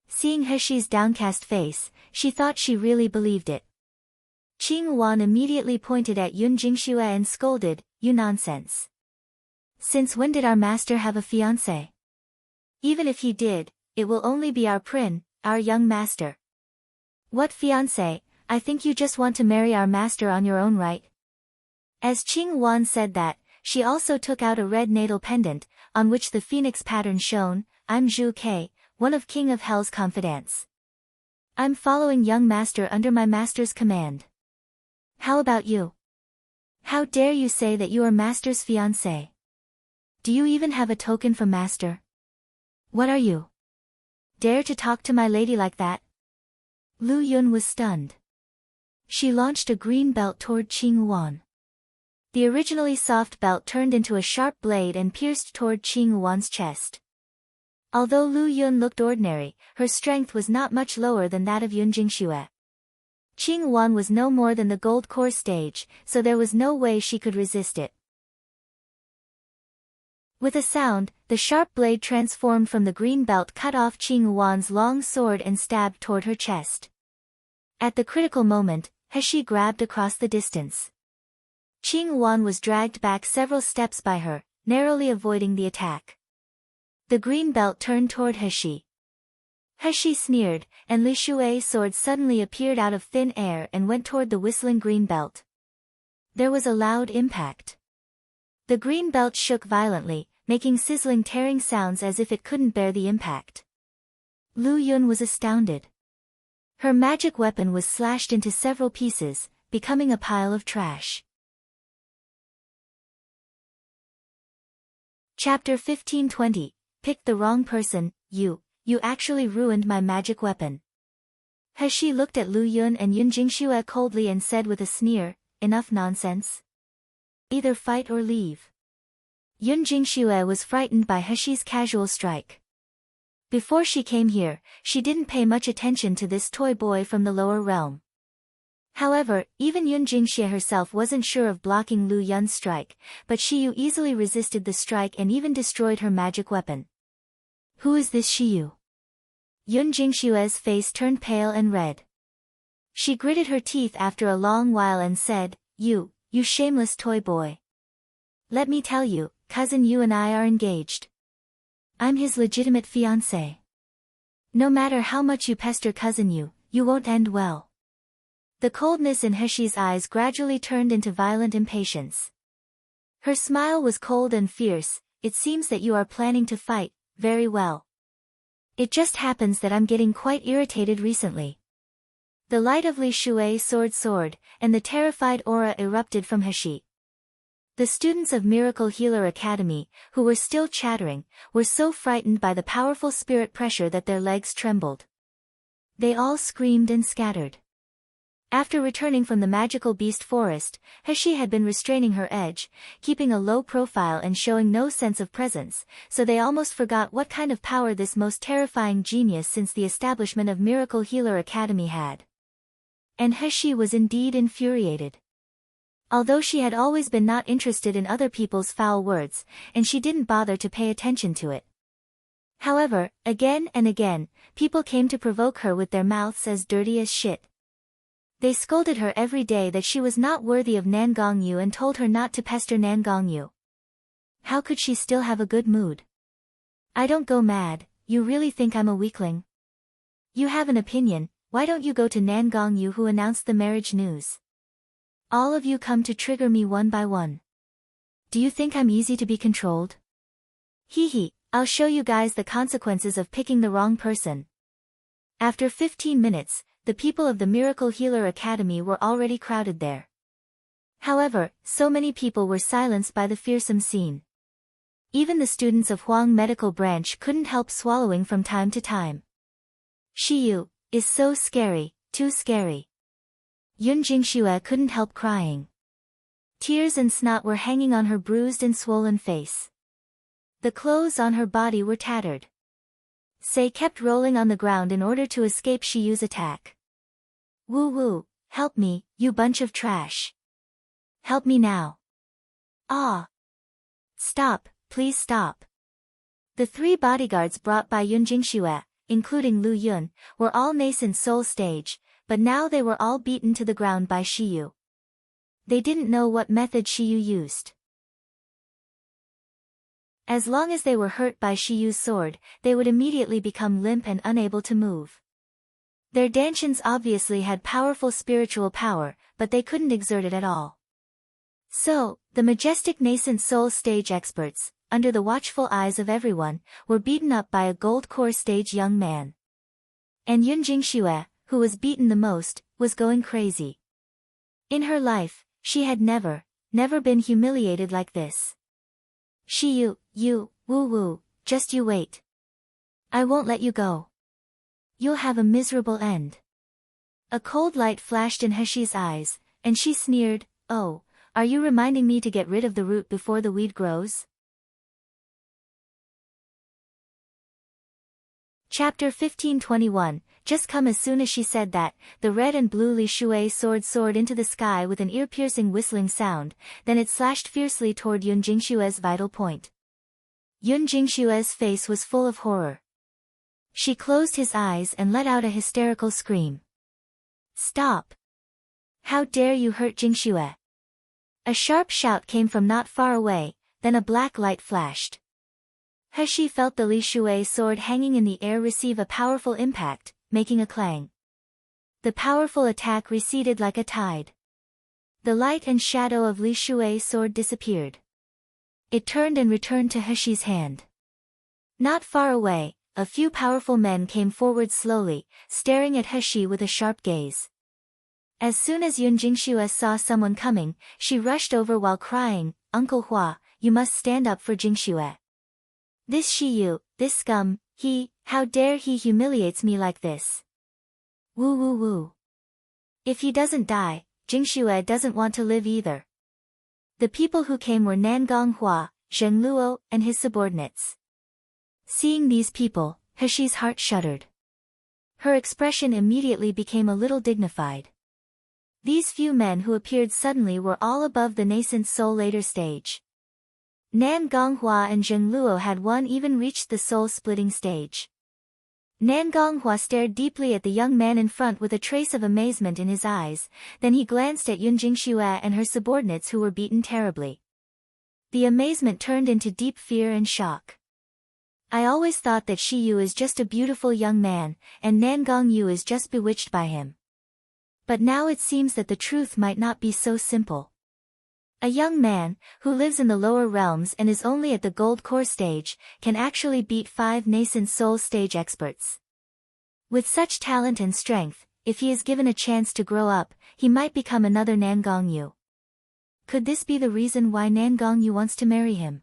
Seeing Hexi's downcast face, she thought she really believed it. Qing Wan immediately pointed at Yun Jingxue and scolded, "You nonsense. Since when did our master have a fiancé? Even if he did, it will only be our our young master. What fiancé? I think you just want to marry our master on your own right." As Qing Wan said that, she also took out a red natal pendant, on which the phoenix pattern shone. "I'm Zhu Ke, one of King of Hell's confidants. I'm following young master under my master's command. How about you? How dare you say that you are master's fiancé? Do you even have a token from master? What are you? Dare to talk to my lady like that?" Lu Yun was stunned. She launched a green belt toward Qing Wan. The originally soft belt turned into a sharp blade and pierced toward Qing Wan's chest. Although Lu Yun looked ordinary, her strength was not much lower than that of Yun Jingxue. Qing Wan was no more than the gold core stage, so there was no way she could resist it. With a sound, the sharp blade transformed from the green belt cut off Qing Wan's long sword and stabbed toward her chest. At the critical moment, Hexi grabbed across the distance. Qing Wan was dragged back several steps by her, narrowly avoiding the attack. The green belt turned toward Hexi. Hexi sneered, and Li Shui's sword suddenly appeared out of thin air and went toward the whistling green belt. There was a loud impact. The green belt shook violently, making sizzling tearing sounds as if it couldn't bear the impact. Lu Yun was astounded. Her magic weapon was slashed into several pieces, becoming a pile of trash. Chapter 1520. Picked the wrong person. You actually ruined my magic weapon. He looked at Lu Yun and Yun Jingxue coldly and said with a sneer, enough nonsense. Either fight or leave. Yun Jingxue was frightened by He's casual strike. Before she came here, she didn't pay much attention to this toy boy from the lower realm. However, even Yun Jingxue herself wasn't sure of blocking Lu Yun's strike, but Shiyu easily resisted the strike and even destroyed her magic weapon. Who is this Shiyu? Yun Jingshue's face turned pale and red. She gritted her teeth after a long while and said, You shameless toy boy. Let me tell you, cousin Yu and I are engaged. I'm his legitimate fiancé. No matter how much you pester cousin Yu, you won't end well. The coldness in He's eyes gradually turned into violent impatience. Her smile was cold and fierce. It seems that you are planning to fight. Very well. It just happens that I'm getting quite irritated recently. The light of Li Shui's sword soared, and the terrified aura erupted from He. The students of Miracle Healer Academy, who were still chattering, were so frightened by the powerful spirit pressure that their legs trembled. They all screamed and scattered. After returning from the magical beast forest, He had been restraining her edge, keeping a low profile and showing no sense of presence, so they almost forgot what kind of power this most terrifying genius since the establishment of Miracle Healer Academy had. And He was indeed infuriated. Although she had always been not interested in other people's foul words, and she didn't bother to pay attention to it. However, again and again, people came to provoke her with their mouths as dirty as shit. They scolded her every day that she was not worthy of Nangongyu and told her not to pester Nangongyu. How could she still have a good mood? I don't go mad, you really think I'm a weakling? You have an opinion, why don't you go to Nangongyu who announced the marriage news? All of you come to trigger me one by one. Do you think I'm easy to be controlled? I'll show you guys the consequences of picking the wrong person. After 15 minutes, the people of the Miracle Healer Academy were already crowded there. However, so many people were silenced by the fearsome scene. Even the students of Huang Medical Branch couldn't help swallowing from time to time. Shiyu is so scary, too scary. Yun Jingxue couldn't help crying. Tears and snot were hanging on her bruised and swollen face. The clothes on her body were tattered. Sei kept rolling on the ground in order to escape Shiyu's attack. Woo, help me, you bunch of trash. Help me now. Ah! Stop, please stop. The 3 bodyguards brought by Yun Jingxue, including Lu Yun, were all nascent soul stage, but now they were all beaten to the ground by Shiyu. They didn't know what method Shiyu used. As long as they were hurt by Shiyu's sword, they would immediately become limp and unable to move. Their Dantians obviously had powerful spiritual power, but they couldn't exert it at all. So, the majestic nascent soul stage experts, under the watchful eyes of everyone, were beaten up by a gold core stage young man. And Yun Jingxue, who was beaten the most, was going crazy. In her life, she had never been humiliated like this. Shiyu, woo, just you wait. I won't let you go. You'll have a miserable end. A cold light flashed in He's eyes, and she sneered, Oh, are you reminding me to get rid of the root before the weed grows? Chapter 1521. Just come. As soon as she said that, the red and blue Li Shui's sword soared into the sky with an ear-piercing whistling sound, then it slashed fiercely toward Yun Jingshue's vital point. Yun Jingshue's face was full of horror. She closed his eyes and let out a hysterical scream. Stop! How dare you hurt Jingxue? A sharp shout came from not far away, then a black light flashed. He felt the Li Shui's sword hanging in the air receive a powerful impact, making a clang. The powerful attack receded like a tide. The light and shadow of Li Shui's sword disappeared. It turned and returned to He's hand. Not far away, a few powerful men came forward slowly, staring at He with a sharp gaze. As soon as Yun Jingxue saw someone coming, she rushed over while crying, "Uncle Hua, you must stand up for Jingxue. This Shiyu, this scum, how dare he humiliates me like this. Woo woo woo. If he doesn't die, Jingxue doesn't want to live either." The people who came were Nangong Hua, Zheng Luo, and his subordinates. Seeing these people, He's heart shuddered. Her expression immediately became a little dignified. These few men who appeared suddenly were all above the nascent soul-later stage. Nan Gonghua and Zheng Luo had one even reached the soul-splitting stage. Nan Gonghua stared deeply at the young man in front with a trace of amazement in his eyes, then he glanced at Yun Jingxue and her subordinates who were beaten terribly. The amazement turned into deep fear and shock. "I always thought that Shiyu is just a beautiful young man, and Nangong Yu is just bewitched by him. But now it seems that the truth might not be so simple. A young man, who lives in the lower realms and is only at the gold core stage, can actually beat 5 nascent soul stage experts. With such talent and strength, if he is given a chance to grow up, he might become another Nangong Yu. Could this be the reason why Nangong Yu wants to marry him?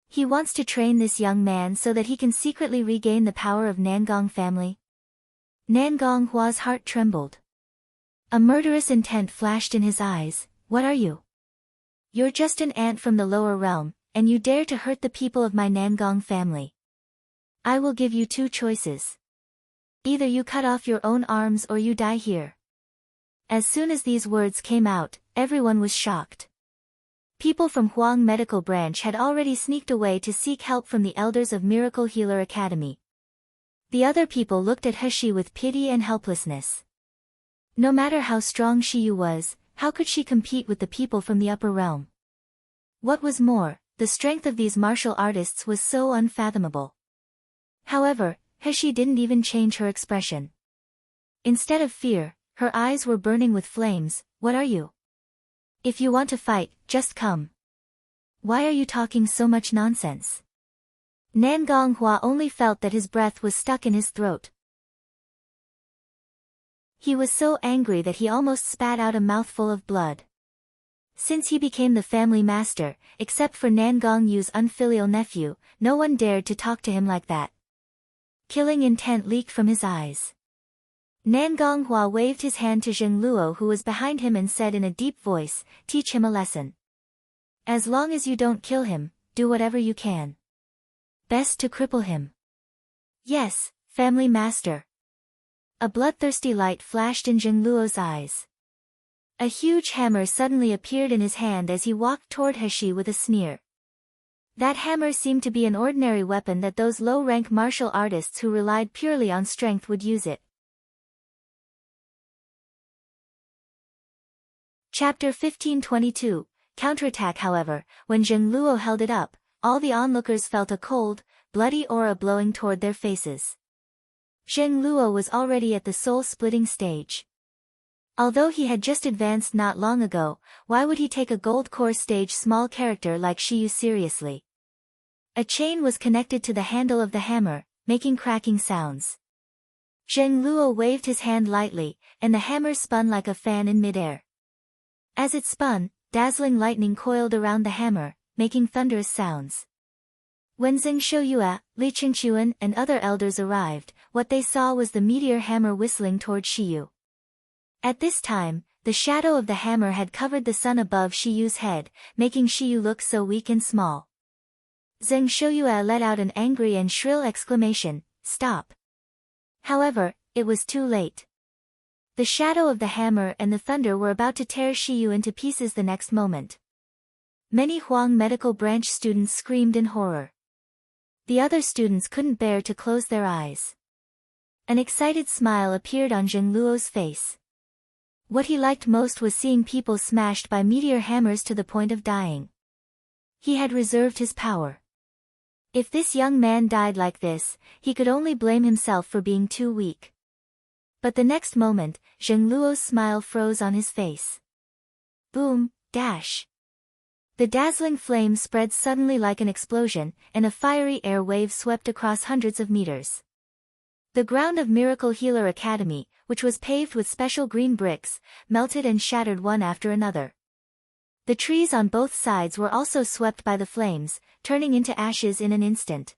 He wants to train this young man so that he can secretly regain the power of Nangong family?" Nangong Hua's heart trembled. A murderous intent flashed in his eyes. "What are you? You're just an ant from the lower realm, and you dare to hurt the people of my Nangong family. I will give you 2 choices. Either you cut off your own arms or you die here." As soon as these words came out, everyone was shocked. People from Huang Medical Branch had already sneaked away to seek help from the elders of Miracle Healer Academy. The other people looked at He with pity and helplessness. No matter how strong Shiyu was, how could she compete with the people from the upper realm? What was more, the strength of these martial artists was so unfathomable. However, He didn't even change her expression. Instead of fear, her eyes were burning with flames. "What are you? If you want to fight, just come. Why are you talking so much nonsense?" Nangong Hua only felt that his breath was stuck in his throat. He was so angry that he almost spat out a mouthful of blood. Since he became the family master, except for Nangong Yu's unfilial nephew, no one dared to talk to him like that. Killing intent leaked from his eyes. Nangong Hua waved his hand to Zheng Luo who was behind him and said in a deep voice, "Teach him a lesson. As long as you don't kill him, do whatever you can. Best to cripple him." "Yes, family master." A bloodthirsty light flashed in Zheng Luo's eyes. A huge hammer suddenly appeared in his hand as he walked toward He with a sneer. That hammer seemed to be an ordinary weapon that those low-rank martial artists who relied purely on strength would use it. Chapter 1522, Counterattack. However, when Zheng Luo held it up, all the onlookers felt a cold, bloody aura blowing toward their faces. Zheng Luo was already at the soul-splitting stage. Although he had just advanced not long ago, why would he take a gold core stage small character like Shiyu seriously? A chain was connected to the handle of the hammer, making cracking sounds. Zheng Luo waved his hand lightly, and the hammer spun like a fan in midair. As it spun, dazzling lightning coiled around the hammer, making thunderous sounds. When Zheng Shouyue, Li Qingquan and other elders arrived, what they saw was the meteor hammer whistling toward Shiyu. At this time, the shadow of the hammer had covered the sun above Shiyu's head, making Shiyu look so weak and small. Zheng Shouyue let out an angry and shrill exclamation, "Stop!" However, it was too late. The shadow of the hammer and the thunder were about to tear Shiyu into pieces the next moment. Many Huang Medical Branch students screamed in horror. The other students couldn't bear to close their eyes. An excited smile appeared on Zheng Luo's face. What he liked most was seeing people smashed by meteor hammers to the point of dying. He had reserved his power. If this young man died like this, he could only blame himself for being too weak. But the next moment, Zheng Luo's smile froze on his face. Boom, dash. The dazzling flame spread suddenly like an explosion, and a fiery air wave swept across hundreds of meters. The ground of Miracle Healer Academy, which was paved with special green bricks, melted and shattered one after another. The trees on both sides were also swept by the flames, turning into ashes in an instant.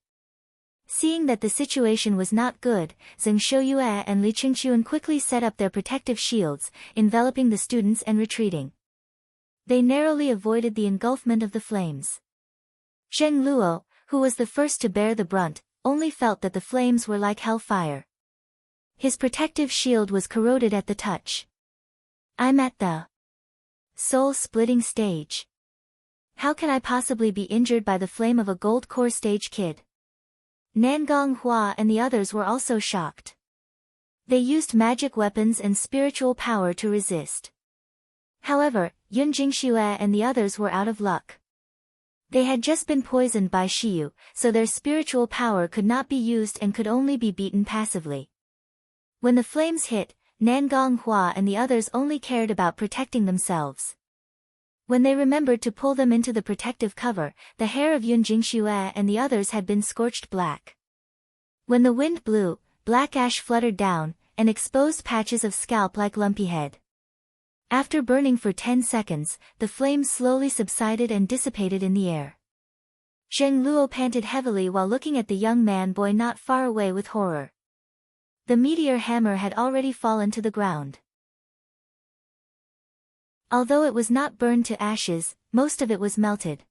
Seeing that the situation was not good, Zheng Shouyue and Li Qingchuan quickly set up their protective shields, enveloping the students and retreating. They narrowly avoided the engulfment of the flames. Zheng Luo, who was the first to bear the brunt, only felt that the flames were like hellfire. His protective shield was corroded at the touch. I'm at the soul-splitting stage. How can I possibly be injured by the flame of a gold core stage kid? Nangong Hua and the others were also shocked. They used magic weapons and spiritual power to resist. However, Yun Jingxue and the others were out of luck. They had just been poisoned by Shiyu, so their spiritual power could not be used and could only be beaten passively. When the flames hit, Nangong Hua and the others only cared about protecting themselves. When they remembered to pull them into the protective cover, the hair of Yun Jingxue and the others had been scorched black. When the wind blew, black ash fluttered down, and exposed patches of scalp like lumpy head. After burning for 10 seconds, the flames slowly subsided and dissipated in the air. Zheng Luo panted heavily while looking at the young man-boy not far away with horror. The meteor hammer had already fallen to the ground. Although it was not burned to ashes, most of it was melted.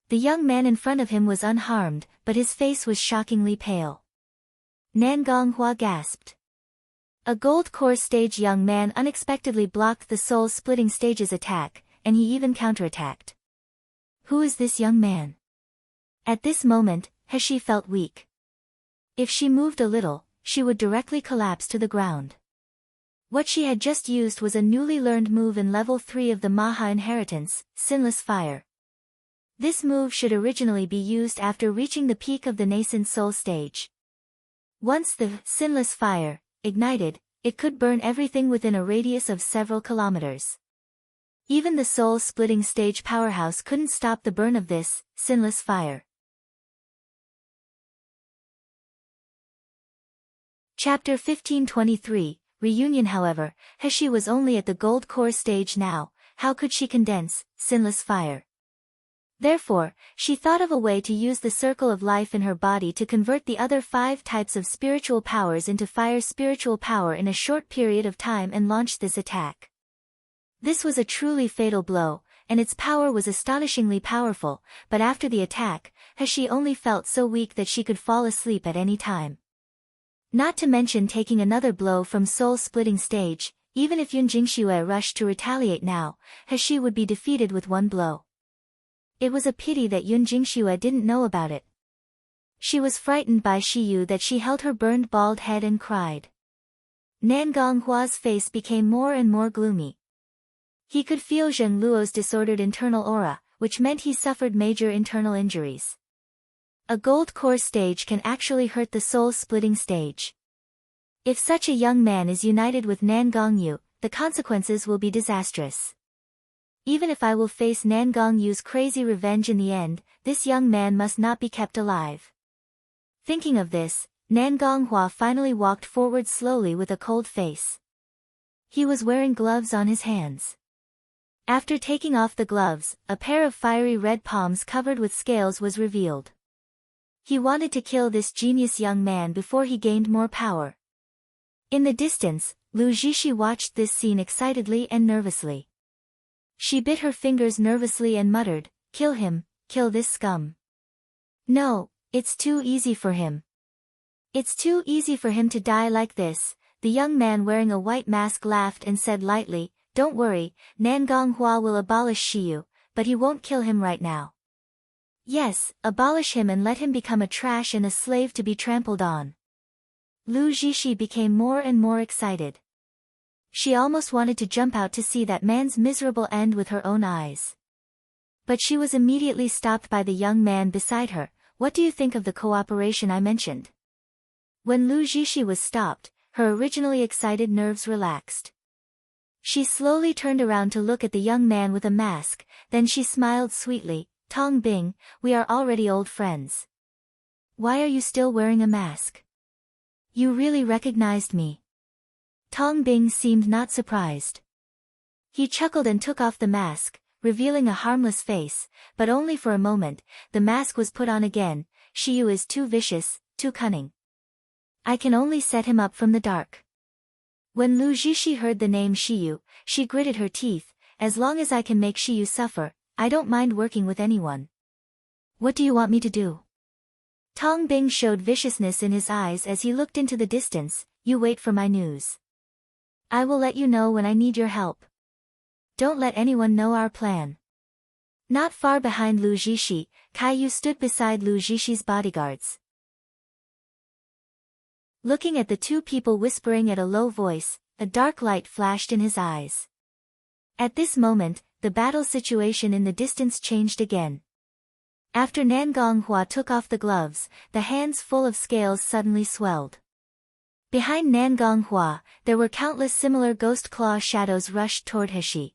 The young man in front of him was unharmed, but his face was shockingly pale. Nangong Hua gasped. A gold core stage young man unexpectedly blocked the soul-splitting stage's attack, and he even counterattacked. Who is this young man? At this moment, He felt weak. If she moved a little, she would directly collapse to the ground. What she had just used was a newly learned move in level 3 of the Maha Inheritance, Sinless Fire. This move should originally be used after reaching the peak of the nascent soul stage. Once the Sinless Fire ignited, it could burn everything within a radius of several kilometers. Even the soul-splitting stage powerhouse couldn't stop the burn of this Sinless Fire. Chapter 1523, Reunion. However, He was only at the gold core stage now. How could she condense Sinless Fire? Therefore, she thought of a way to use the circle of life in her body to convert the other 5 types of spiritual powers into fire spiritual power in a short period of time and launched this attack. This was a truly fatal blow, and its power was astonishingly powerful, but after the attack, He only felt so weak that she could fall asleep at any time. Not to mention taking another blow from soul-splitting stage. Even if Yun Jingxue rushed to retaliate now, He would be defeated with one blow. It was a pity that Yun Jingxue didn't know about it. She was frightened by Shiyu that she held her burned bald head and cried. Nangong Hua's face became more and more gloomy. He could feel Zheng Luo's disordered internal aura, which meant he suffered major internal injuries. A gold core stage can actually hurt the soul-splitting stage. If such a young man is united with Nangong Yu, the consequences will be disastrous. Even if I will face Nangong Yu's crazy revenge in the end, this young man must not be kept alive. Thinking of this, Nangong Hua finally walked forward slowly with a cold face. He was wearing gloves on his hands. After taking off the gloves, a pair of fiery red palms covered with scales was revealed. He wanted to kill this genius young man before he gained more power. In the distance, Lu Zixi watched this scene excitedly and nervously. She bit her fingers nervously and muttered, "Kill him, kill this scum. No, it's too easy for him. It's too easy for him to die like this." The young man wearing a white mask laughed and said lightly, "Don't worry, Nangong Hua will abolish Shiyu, but he won't kill him right now. Yes, abolish him and let him become a trash and a slave to be trampled on." Lu Zixi became more and more excited. She almost wanted to jump out to see that man's miserable end with her own eyes. But she was immediately stopped by the young man beside her. "What do you think of the cooperation I mentioned?" When Lu Zixi was stopped, her originally excited nerves relaxed. She slowly turned around to look at the young man with a mask, then she smiled sweetly. Tong Bing, we are already old friends. Why are you still wearing a mask? You really recognized me. Tong Bing seemed not surprised. He chuckled and took off the mask, revealing a harmless face, but only for a moment. The mask was put on again. Shiyu is too vicious, too cunning. I can only set him up from the dark. When Lu Jishi heard the name Shiyu, she gritted her teeth. As long as I can make Shiyu suffer, I don't mind working with anyone. What do you want me to do? Tong Bing showed viciousness in his eyes as he looked into the distance. You wait for my news. I will let you know when I need your help. Don't let anyone know our plan. Not far behind Lu Jishi, Caillou stood beside Lu Jishi's bodyguards. Looking at the two people whispering at a low voice, a dark light flashed in his eyes. At this moment, the battle situation in the distance changed again. After Nangong Hua took off the gloves, the hands full of scales suddenly swelled. Behind Nangong Hua, there were countless similar ghost claw shadows rushed toward Heshi.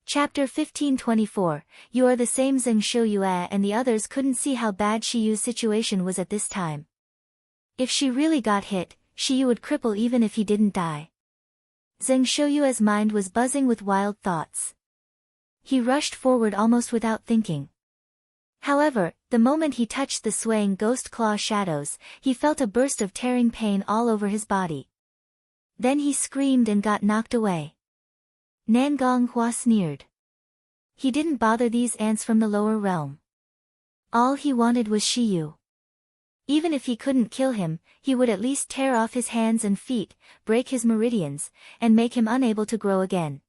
Chapter 1524, You are the same. Zheng Shouyue and the others couldn't see how bad Shiyu's situation was at this time. If she really got hit, Shiyu would cripple even if he didn't die. Zheng Shouyue's mind was buzzing with wild thoughts. He rushed forward almost without thinking. However, the moment he touched the swaying ghost claw shadows, he felt a burst of tearing pain all over his body. Then he screamed and got knocked away. Nangong Hua sneered. He didn't bother these ants from the lower realm. All he wanted was Shiyu. Even if he couldn't kill him, he would at least tear off his hands and feet, break his meridians, and make him unable to grow again.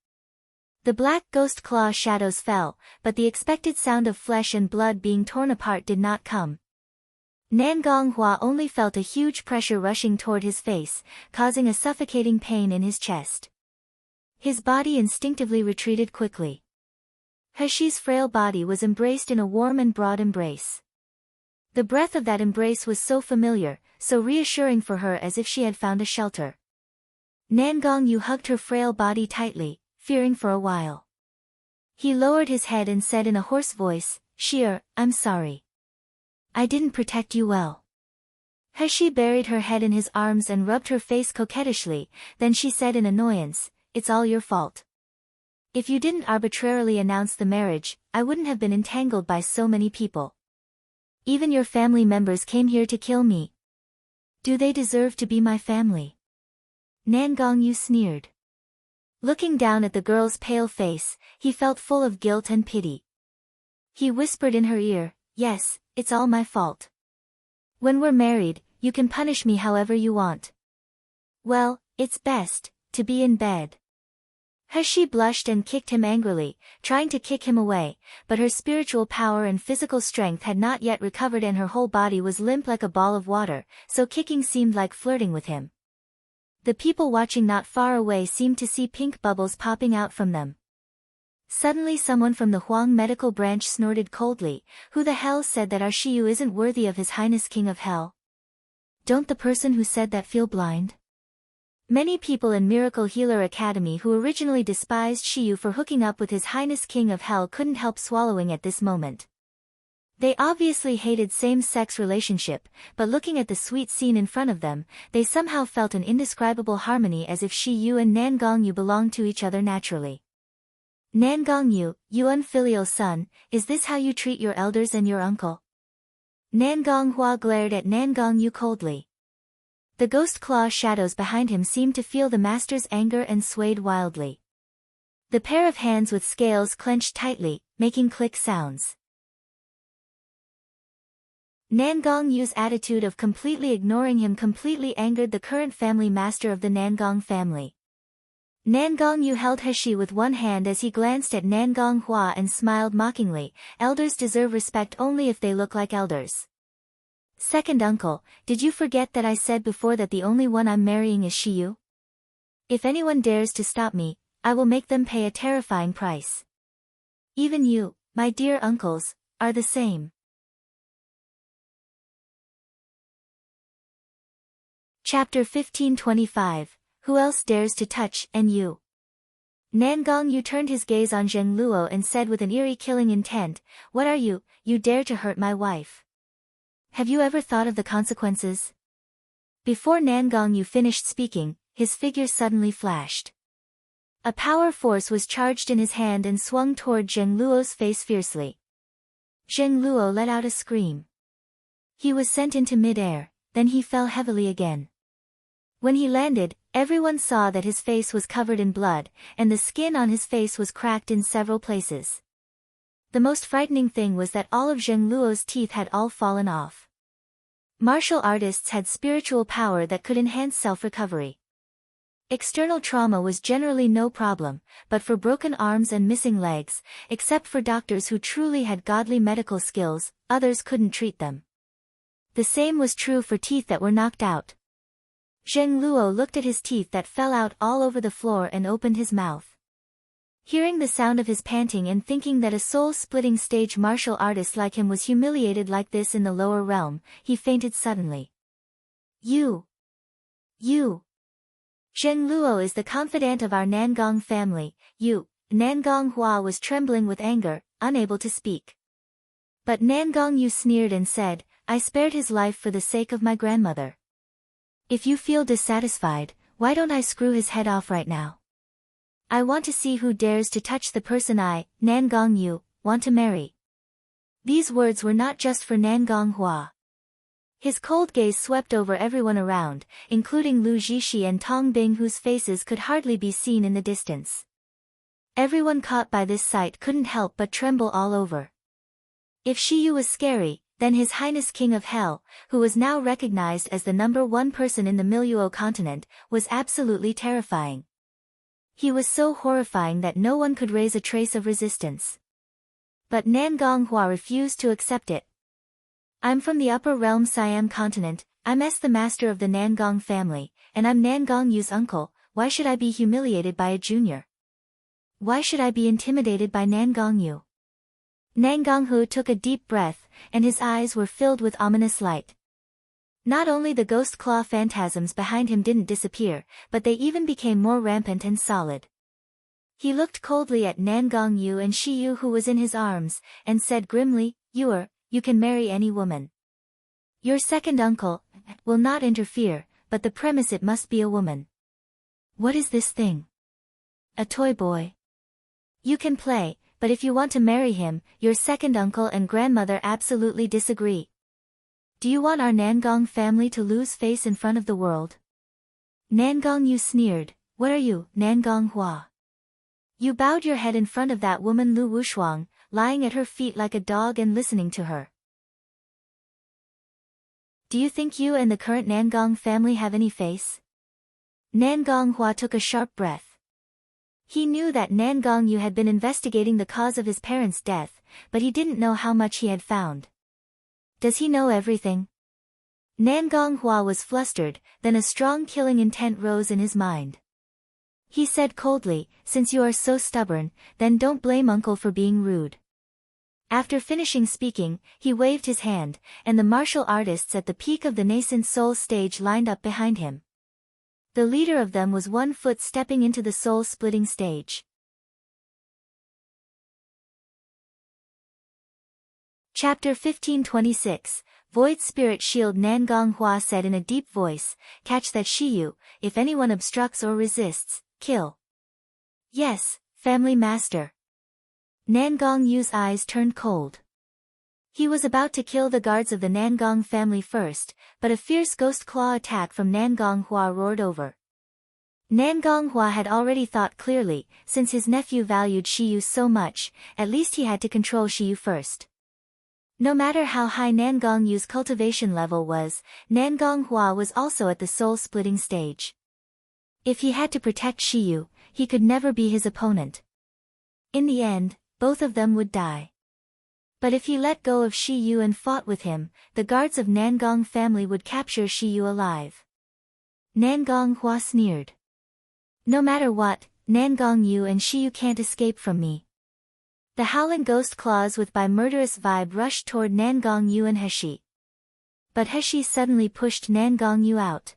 The black ghost claw shadows fell, but the expected sound of flesh and blood being torn apart did not come. Nangong Hua only felt a huge pressure rushing toward his face, causing a suffocating pain in his chest. His body instinctively retreated quickly. Heshi's frail body was embraced in a warm and broad embrace. The breath of that embrace was so familiar, so reassuring for her, as if she had found a shelter. Nangong Yu hugged her frail body tightly, fearing for a while. He lowered his head and said in a hoarse voice, "Sheer, I'm sorry. I didn't protect you well." Heshi buried her head in his arms and rubbed her face coquettishly, then she said in annoyance, "It's all your fault. If you didn't arbitrarily announce the marriage, I wouldn't have been entangled by so many people. Even your family members came here to kill me. Do they deserve to be my family?" Nangong Yu sneered. Looking down at the girl's pale face, he felt full of guilt and pity. He whispered in her ear, "Yes, it's all my fault. When we're married, you can punish me however you want. Well, it's best to be in bed." Heshi blushed and kicked him angrily, trying to kick him away, but her spiritual power and physical strength had not yet recovered and her whole body was limp like a ball of water, so kicking seemed like flirting with him. The people watching not far away seemed to see pink bubbles popping out from them. Suddenly someone from the Huang medical branch snorted coldly, "Who the hell said that our Shiyu isn't worthy of His Highness King of Hell? Don't the person who said that feel blind?" Many people in Miracle Healer Academy who originally despised Shiyu for hooking up with His Highness King of Hell couldn't help swallowing at this moment. They obviously hated same-sex relationship, but looking at the sweet scene in front of them, they somehow felt an indescribable harmony, as if Shiyu and Nangong Yu belonged to each other naturally. "Nangong Yu, you unfilial son, is this how you treat your elders and your uncle?" Nangong Hua glared at Nangong Yu coldly. The ghost claw shadows behind him seemed to feel the master's anger and swayed wildly. The pair of hands with scales clenched tightly, making click sounds. Nangong Yu's attitude of completely ignoring him completely angered the current family master of the Nangong family. Nangong Yu held Heshi with one hand as he glanced at Nangong Hua and smiled mockingly, "Elders deserve respect only if they look like elders. Second uncle, did you forget that I said before that the only one I'm marrying is Shiyu? If anyone dares to stop me, I will make them pay a terrifying price. Even you, my dear uncles, are the same." Chapter 1525, Who Else Dares to Touch, and You? Nangong Yu turned his gaze on Zheng Luo and said with an eerie killing intent, What are you dare to hurt my wife? Have you ever thought of the consequences? Before Nangong Yu finished speaking, his figure suddenly flashed. A power force was charged in his hand and swung toward Zheng Luo's face fiercely. Zheng Luo let out a scream. He was sent into mid-air, then he fell heavily again. When he landed, everyone saw that his face was covered in blood, and the skin on his face was cracked in several places. The most frightening thing was that all of Zheng Luo's teeth had all fallen off. Martial artists had spiritual power that could enhance self-recovery. External trauma was generally no problem, but for broken arms and missing legs, except for doctors who truly had godly medical skills, others couldn't treat them. The same was true for teeth that were knocked out. Zheng Luo looked at his teeth that fell out all over the floor and opened his mouth. Hearing the sound of his panting and thinking that a soul-splitting stage martial artist like him was humiliated like this in the lower realm, he fainted suddenly. You! Zheng Luo is the confidant of our Nangong family, Nangong Hua was trembling with anger, unable to speak. But Nangong Yu sneered and said, I spared his life for the sake of my grandmother. If you feel dissatisfied, why don't I screw his head off right now? I want to see who dares to touch the person I, Nangong Yu, want to marry. These words were not just for Nangong Hua. His cold gaze swept over everyone around, including Lu Zhishi and Tong Bing whose faces could hardly be seen in the distance. Everyone caught by this sight couldn't help but tremble all over. If Shiyu was scary, then His Highness King of Hell, who was now recognized as the #1 person in the Miluo continent, was absolutely terrifying. He was so horrifying that no one could raise a trace of resistance. But Nangong Hua refused to accept it. I'm from the upper realm Siam continent, I'm the master of the Nangong family, and I'm Nangong Yu's uncle, why should I be humiliated by a junior? Why should I be intimidated by Nangong Yu? Nangong Hu took a deep breath, and his eyes were filled with ominous light. Not only the ghost claw phantasms behind him didn't disappear, but they even became more rampant and solid. He looked coldly at Nangong Yu and Shiyu who was in his arms, and said grimly, You can marry any woman. Your second uncle will not interfere, but the premise it must be a woman. What is this thing? A toy boy. You can play, but if you want to marry him, your second uncle and grandmother absolutely disagree. Do you want our Nangong family to lose face in front of the world? Nangong Yu sneered, What are you, Nangong Hua? You bowed your head in front of that woman Lu Wushuang, lying at her feet like a dog and listening to her. Do you think you and the current Nangong family have any face? Nangong Hua took a sharp breath. He knew that Nangong Yu had been investigating the cause of his parents' death, but he didn't know how much he had found. Does he know everything? Nangong Hua was flustered, then a strong killing intent rose in his mind. He said coldly, Since you are so stubborn, then don't blame uncle for being rude. After finishing speaking, he waved his hand, and the martial artists at the peak of the nascent soul stage lined up behind him. The leader of them was 1 foot stepping into the soul-splitting stage. Chapter 1526, Void Spirit Shield. Nangong Hua said in a deep voice, Catch that Shiyu, if anyone obstructs or resists, kill. Yes, family master. Nangong Yu's eyes turned cold. He was about to kill the guards of the Nangong family first, but a fierce ghost claw attack from Nangong Hua roared over. Nangong Hua had already thought clearly, since his nephew valued Shiyu so much, at least he had to control Shiyu first. No matter how high Nangong Yu's cultivation level was, Nangong Hua was also at the soul-splitting stage. If he had to protect Shiyu, he could never be his opponent. In the end, both of them would die. But if he let go of Shiyu and fought with him, the guards of Nangong family would capture Shiyu alive. Nangong Hua sneered. No matter what, Nangong Yu and Shiyu can't escape from me. The howling ghost claws with by murderous vibe rushed toward Nangong Yu and Heshi. But Heshi suddenly pushed Nangong Yu out.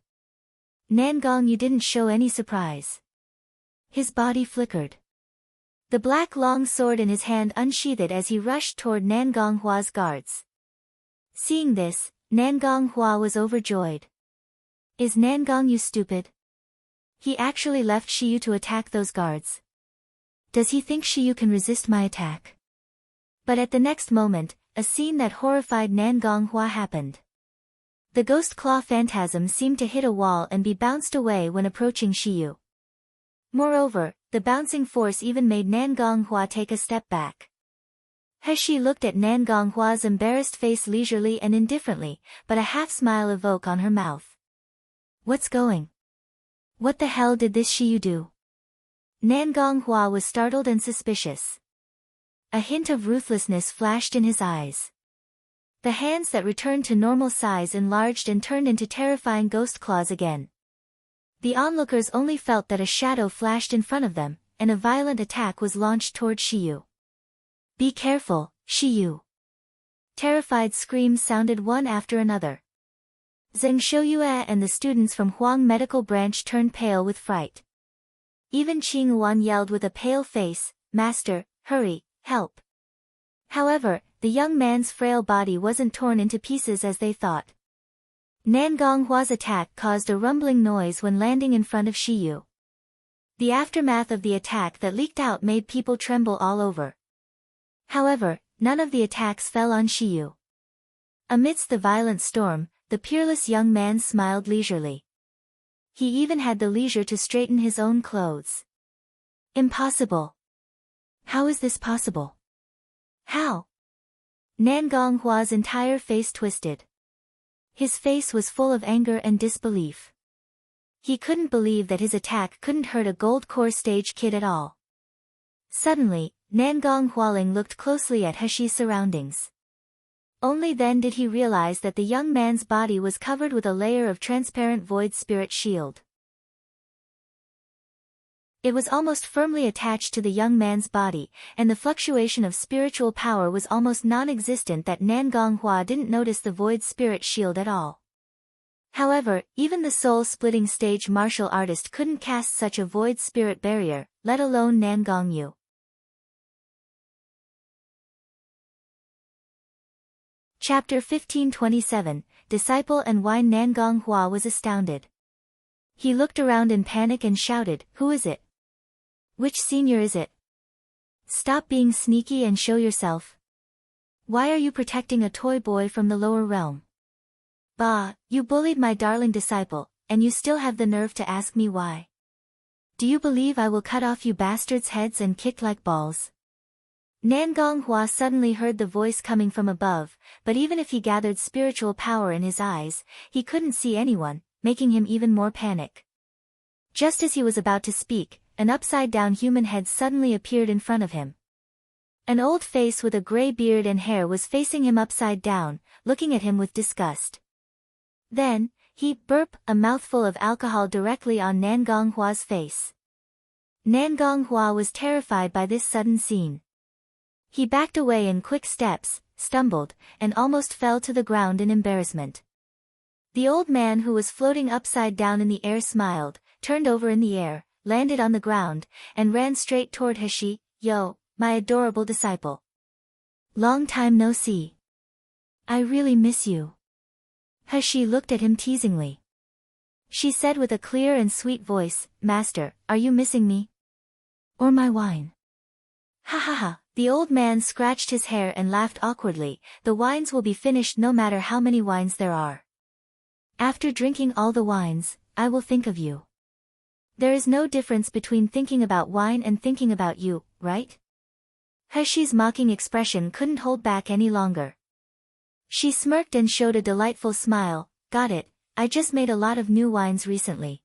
Nangong, you didn't show any surprise. His body flickered. The black long sword in his hand unsheathed as he rushed toward Nangong Hua's guards. Seeing this, Nangong Hua was overjoyed. Is Nangong you stupid? He actually left Shiyu to attack those guards. Does he think Shiyu can resist my attack? But at the next moment, a scene that horrified Nangong Hua happened. The ghost claw phantasm seemed to hit a wall and be bounced away when approaching Shiyu. Moreover, the bouncing force even made Nangong Hua take a step back. He looked at Nangong Hua's embarrassed face leisurely and indifferently, but a half-smile awoke on her mouth. What's going? What the hell did this Shiyu do? Nangong Hua was startled and suspicious. A hint of ruthlessness flashed in his eyes. The hands that returned to normal size enlarged and turned into terrifying ghost claws again. The onlookers only felt that a shadow flashed in front of them, and a violent attack was launched toward Shiyu. Be careful, Shiyu. Terrified screams sounded one after another. Zheng Shouyue and the students from Huang Medical Branch turned pale with fright. Even Qing Wan yelled with a pale face, Master, hurry, help. However, the young man's frail body wasn't torn into pieces as they thought. Nangong Hua's attack caused a rumbling noise when landing in front of Shiyu. The aftermath of the attack that leaked out made people tremble all over. However, none of the attacks fell on Shiyu. Amidst the violent storm, the peerless young man smiled leisurely. He even had the leisure to straighten his own clothes. Impossible. How is this possible? How? Nangong Hua's entire face twisted. His face was full of anger and disbelief. He couldn't believe that his attack couldn't hurt a gold core stage kid at all. Suddenly, Nangong Hualing looked closely at Heshi's surroundings. Only then did he realize that the young man's body was covered with a layer of transparent void spirit shield. It was almost firmly attached to the young man's body, and the fluctuation of spiritual power was almost non-existent that Nangong Hua didn't notice the void spirit shield at all. However, even the soul-splitting stage martial artist couldn't cast such a void spirit barrier, let alone Nangong Yu. Chapter 1527, Disciple and Wine. Nangong Hua was astounded. He looked around in panic and shouted, Who is it? Which senior is it? Stop being sneaky and show yourself. Why are you protecting a toy boy from the lower realm? Bah, you bullied my darling disciple, and you still have the nerve to ask me why. Do you believe I will cut off you bastards' heads and kick like balls? Nangong Hua suddenly heard the voice coming from above, but even if he gathered spiritual power in his eyes, he couldn't see anyone, making him even more panic. Just as he was about to speak, an upside-down human head suddenly appeared in front of him. An old face with a gray beard and hair was facing him upside down, looking at him with disgust. Then, he burped a mouthful of alcohol directly on Nangong Hua's face. Nangong Hua was terrified by this sudden scene. He backed away in quick steps, stumbled, and almost fell to the ground in embarrassment. The old man who was floating upside down in the air smiled, turned over in the air, landed on the ground, and ran straight toward Heshi. Yo, my adorable disciple. Long time no see. I really miss you. Heshi looked at him teasingly. She said with a clear and sweet voice, Master, are you missing me? Or my wine? Ha ha ha, the old man scratched his hair and laughed awkwardly. The wines will be finished no matter how many wines there are. After drinking all the wines, I will think of you. There is no difference between thinking about wine and thinking about you, right? Heshi's mocking expression couldn't hold back any longer. She smirked and showed a delightful smile. Got it, I just made a lot of new wines recently.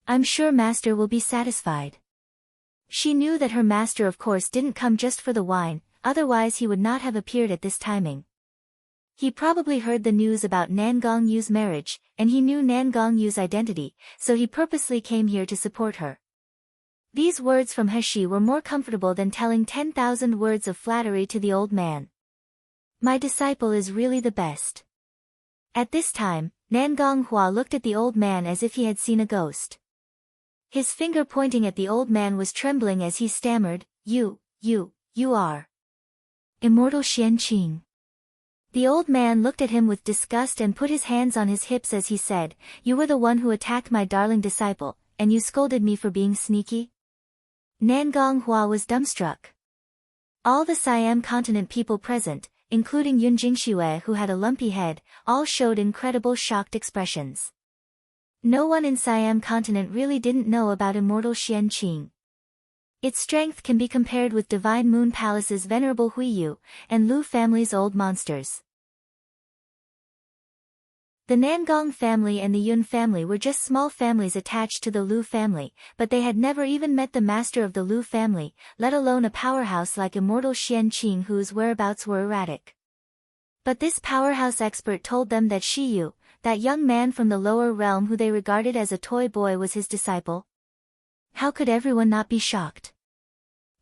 I'm sure Master will be satisfied. She knew that her master of course didn't come just for the wine, otherwise he would not have appeared at this timing. He probably heard the news about Nangong Yu's marriage, and he knew Nangong Yu's identity, so he purposely came here to support her. These words from Heshi were more comfortable than telling 10,000 words of flattery to the old man. My disciple is really the best. At this time, Nangong Hua looked at the old man as if he had seen a ghost. His finger pointing at the old man was trembling as he stammered, You are Immortal Xianqing. The old man looked at him with disgust and put his hands on his hips as he said, You were the one who attacked my darling disciple, and you scolded me for being sneaky? Nangong Hua was dumbstruck. All the Siam continent people present, including Yun Jingxue who had a lumpy head, all showed incredible shocked expressions. No one in Siam continent really didn't know about Immortal Xianqing. Its strength can be compared with Divine Moon Palace's venerable Huiyu, and Lu family's old monsters. The Nangong family and the Yun family were just small families attached to the Lu family, but they had never even met the master of the Lu family, let alone a powerhouse like Immortal Xianqing whose whereabouts were erratic. But this powerhouse expert told them that Shiyu, that young man from the lower realm who they regarded as a toy boy, was his disciple. How could everyone not be shocked?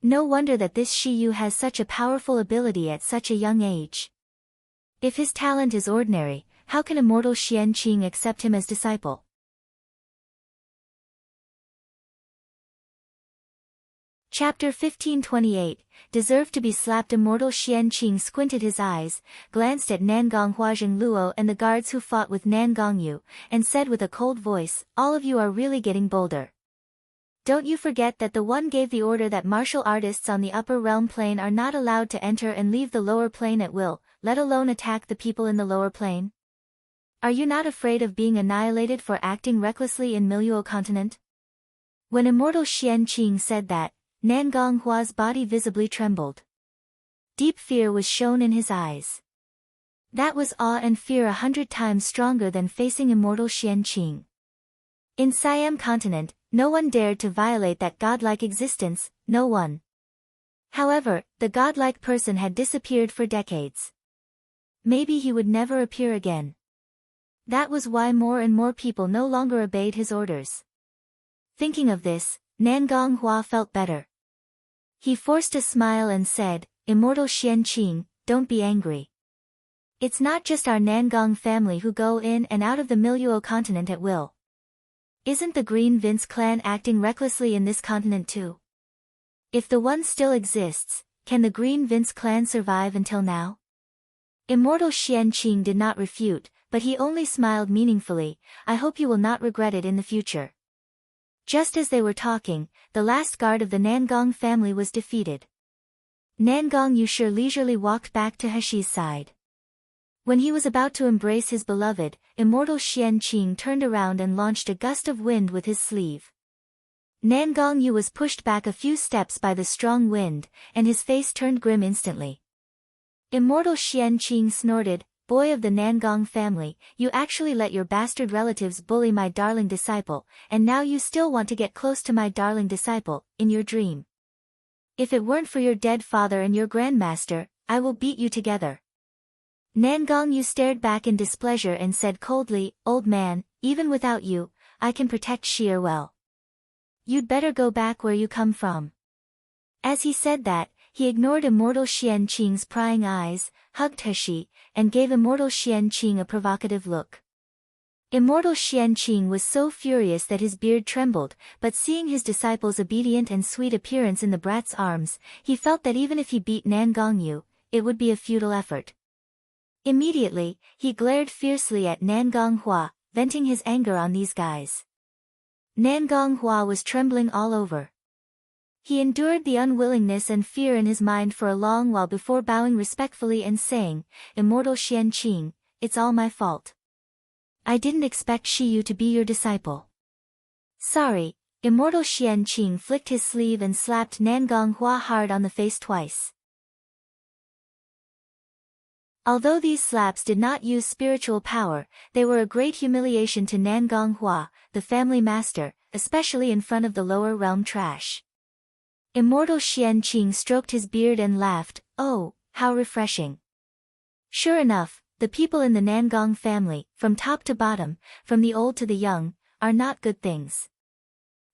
No wonder that this Shiyu has such a powerful ability at such a young age. If his talent is ordinary, how can Immortal Xianqing accept him as disciple? Chapter 1528, Deserve to be slapped. Immortal Xianqing squinted his eyes, glanced at Nangong Huazheng Luo and the guards who fought with Nangong Yu, and said with a cold voice, All of you are really getting bolder. Don't you forget that the one gave the order that martial artists on the upper realm plane are not allowed to enter and leave the lower plane at will, let alone attack the people in the lower plane? Are you not afraid of being annihilated for acting recklessly in Miluo continent? When Immortal Xianqing said that, Nangong Hua's body visibly trembled. Deep fear was shown in his eyes. That was awe and fear 100 times stronger than facing Immortal Xianqing. In Siam continent, no one dared to violate that godlike existence, no one. However, the godlike person had disappeared for decades. Maybe he would never appear again. That was why more and more people no longer obeyed his orders. Thinking of this, Nangong Hua felt better. He forced a smile and said, Immortal Xianqing, don't be angry. It's not just our Nangong family who go in and out of the Miluo continent at will. Isn't the Green Vince clan acting recklessly in this continent too? If the one still exists, can the Green Vince clan survive until now? Immortal Xianqing did not refute, but he only smiled meaningfully, I hope you will not regret it in the future. Just as they were talking, the last guard of the Nangong family was defeated. Nangong Yushir leisurely walked back to Heshi's side. When he was about to embrace his beloved, Immortal Xianqing turned around and launched a gust of wind with his sleeve. Nangong Yu was pushed back a few steps by the strong wind, and his face turned grim instantly. Immortal Xianqing snorted, Boy of the Nangong family, you actually let your bastard relatives bully my darling disciple, and now you still want to get close to my darling disciple, in your dream. If it weren't for your dead father and your grandmaster, I will beat you together. Nangong Yu stared back in displeasure and said coldly, Old man, even without you, I can protect Sheer well. You'd better go back where you come from. As he said that, he ignored Immortal Xianqing's prying eyes, hugged Heshi, and gave Immortal Xianqing a provocative look. Immortal Xianqing was so furious that his beard trembled, but seeing his disciple's obedient and sweet appearance in the brat's arms, he felt that even if he beat Nangong Yu, it would be a futile effort. Immediately, he glared fiercely at Nangong Hua, venting his anger on these guys. Nangong Hua was trembling all over. He endured the unwillingness and fear in his mind for a long while before bowing respectfully and saying, Immortal Xianqing, it's all my fault. I didn't expect Shiyu to be your disciple. Sorry. Immortal Xianqing flicked his sleeve and slapped Nangong Hua hard on the face twice. Although these slaps did not use spiritual power, they were a great humiliation to Nangong Hua, the family master, especially in front of the lower realm trash. Immortal Xianqing stroked his beard and laughed, Oh, how refreshing. Sure enough, the people in the Nangong family, from top to bottom, from the old to the young, are not good things.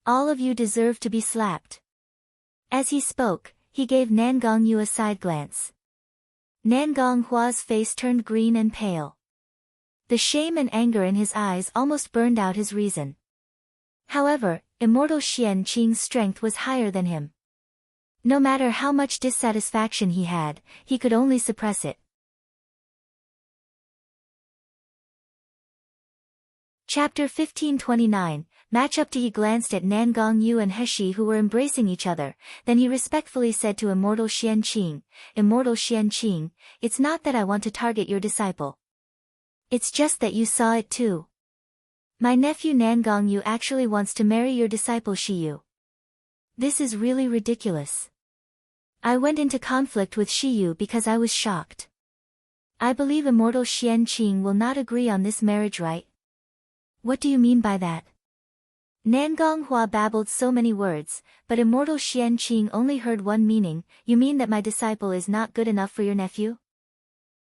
All of you deserve to be slapped. As he spoke, he gave Nangong Yu a side glance. Nangong Hua's face turned green and pale. The shame and anger in his eyes almost burned out his reason. However, immortal Xian Qing's strength was higher than him. No matter how much dissatisfaction he had, he could only suppress it. Chapter 1529, Match-up. He glanced at Nan Gongyu and Heshi who were embracing each other, then he respectfully said to Immortal Xian Qing, Immortal Xian Qing, it's not that I want to target your disciple. It's just that you saw it too. My nephew Nan Gongyu actually wants to marry your disciple Shiyu. This is really ridiculous. I went into conflict with Shiyu because I was shocked. I believe Immortal Xian Qing will not agree on this marriage, right? What do you mean by that? Nan Gonghua babbled so many words, but Immortal Xian Qing only heard one meaning. You mean that my disciple is not good enough for your nephew?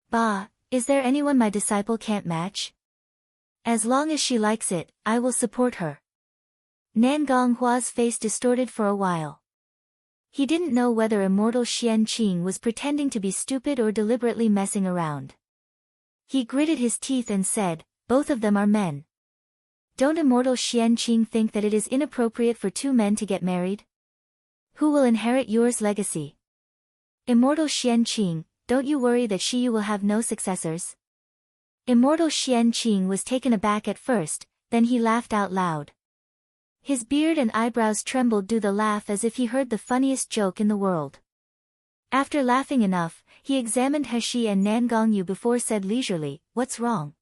Bah, is there anyone my disciple can't match? As long as she likes it, I will support her. Nan Gonghua's face distorted for a while. He didn't know whether Immortal Xian Qing was pretending to be stupid or deliberately messing around. He gritted his teeth and said, both of them are men. Don't Immortal Xian Qing think that it is inappropriate for two men to get married? Who will inherit yours legacy? Immortal Xian Qing, don't you worry that Shiyu will have no successors? Immortal Xian Qing was taken aback at first, then he laughed out loud. His beard and eyebrows trembled due the laugh as if he heard the funniest joke in the world. After laughing enough, he examined Heshi and Nan Gongyu before said leisurely, what's wrong?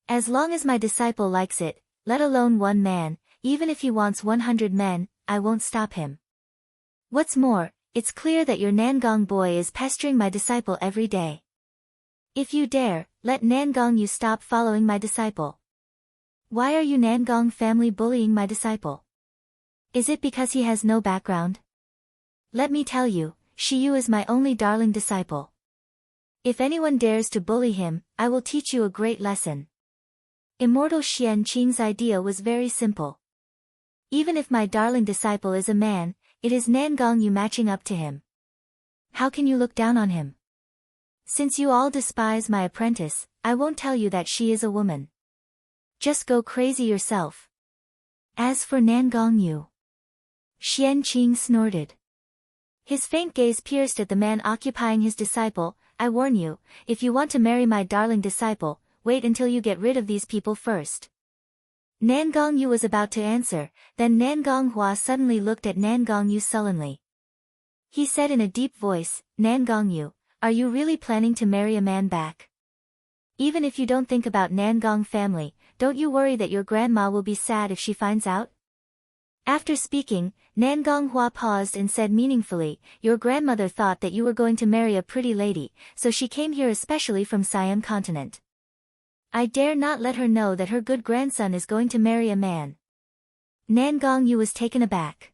As long as my disciple likes it, let alone one man, even if he wants 100 men, I won't stop him. What's more, it's clear that your Nangong boy is pestering my disciple every day. If you dare, let Nangong stop following my disciple. Why are you Nangong family bullying my disciple? Is it because he has no background? Let me tell you, Shiyu is my only darling disciple. If anyone dares to bully him, I will teach you a great lesson. Immortal Xian Qing's idea was very simple. Even if my darling disciple is a man, it is Nangong matching up to him. How can you look down on him? Since you all despise my apprentice, I won't tell you that she is a woman. Just go crazy yourself. As for Nangong, Xian Qing snorted. His faint gaze pierced at the man occupying his disciple. I warn you, if you want to marry my darling disciple, wait until you get rid of these people first. Nangong was about to answer, then Nangonghua suddenly looked at Nangong sullenly. He said in a deep voice, Nangong, are you really planning to marry a man back? Even if you don't think about Nangong family, don't you worry that your grandma will be sad if she finds out? After speaking, Nangonghua paused and said meaningfully, your grandmother thought that you were going to marry a pretty lady, so she came here especially from Siam continent. I dare not let her know that her good grandson is going to marry a man. Nangong was taken aback.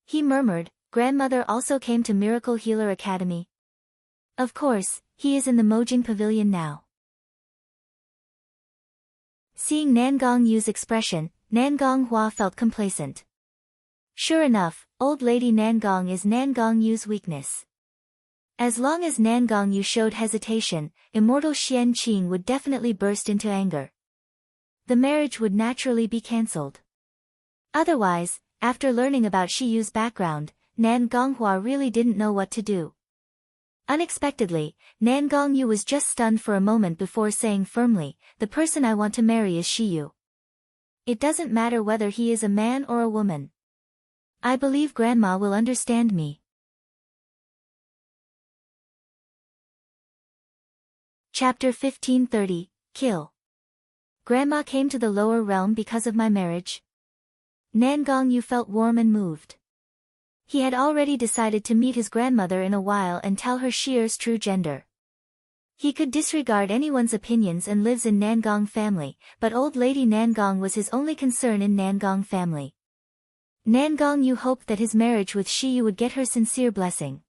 He murmured, grandmother also came to Miracle Healer Academy. Of course, he is in the Mojing Pavilion now. Seeing Nangong's expression, Nangonghua felt complacent. Sure enough, old lady Nangong is Nangong's weakness. As long as Nangong showed hesitation, Immortal Xian Qing would definitely burst into anger. The marriage would naturally be cancelled. Otherwise, after learning about Shiyu's background, Nangonghua really didn't know what to do. Unexpectedly, Nangong was just stunned for a moment before saying firmly, the person I want to marry is Shiyu. It doesn't matter whether he is a man or a woman. I believe grandma will understand me. Chapter 1530, Kill. Grandma came to the lower realm because of my marriage. Nangong felt warm and moved. He had already decided to meet his grandmother in a while and tell her Shier's true gender. He could disregard anyone's opinions and lives in Nangong family, but old lady Nangong was his only concern in Nangong family. Nangong hoped that his marriage with Shiyu would get her sincere blessing.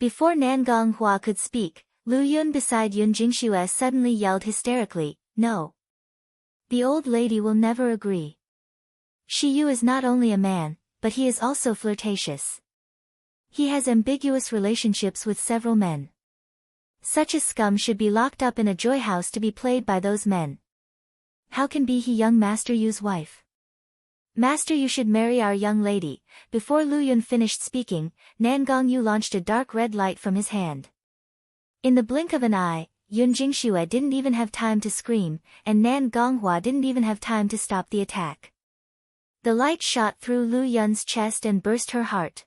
Before Nangonghua could speak, Lu Yun beside Yun Jingxue suddenly yelled hysterically, no. The old lady will never agree. Shiyu is not only a man, but he is also flirtatious. He has ambiguous relationships with several men. Such a scum should be locked up in a joy house to be played by those men. How can be he young Master Yu's wife? Master Yu should marry our young lady. Before Lu Yun finished speaking, Nan Gongyu launched a dark red light from his hand. In the blink of an eye, Yun Jingxue didn't even have time to scream, and Nan Gonghua didn't even have time to stop the attack. The light shot through Lu Yun's chest and burst her heart.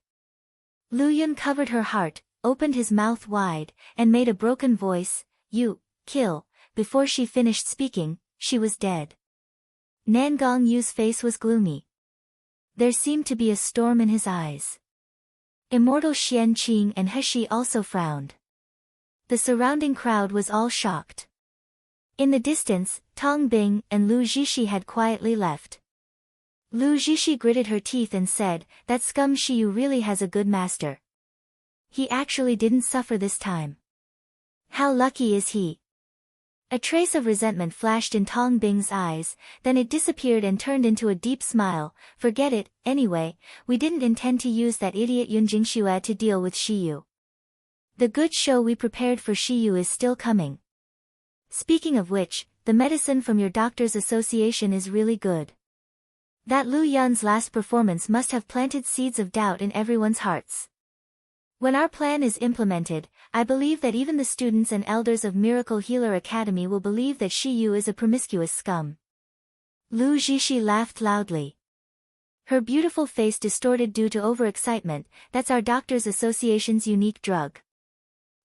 Lu Yun covered her heart, opened his mouth wide, and made a broken voice, "You, kill." Before she finished speaking, she was dead. Nan Gongyu's face was gloomy. There seemed to be a storm in his eyes. Immortal Xian Qing and He also frowned. The surrounding crowd was all shocked. In the distance, Tong Bing and Lu Zhishi had quietly left. Lu Zhishi gritted her teeth and said, "That scum Shiyu really has a good master. He actually didn't suffer this time. How lucky is he?" A trace of resentment flashed in Tong Bing's eyes, then it disappeared and turned into a deep smile. "Forget it, anyway, we didn't intend to use that idiot Yun Jingxue to deal with Shiyu. The good show we prepared for Shiyu is still coming. Speaking of which, the medicine from your doctor's association is really good." That Lu Yun's last performance must have planted seeds of doubt in everyone's hearts. When our plan is implemented, I believe that even the students and elders of Miracle Healer Academy will believe that Shiyu is a promiscuous scum. Lu Zhishi laughed loudly. Her beautiful face distorted due to overexcitement. "That's our doctor's association's unique drug.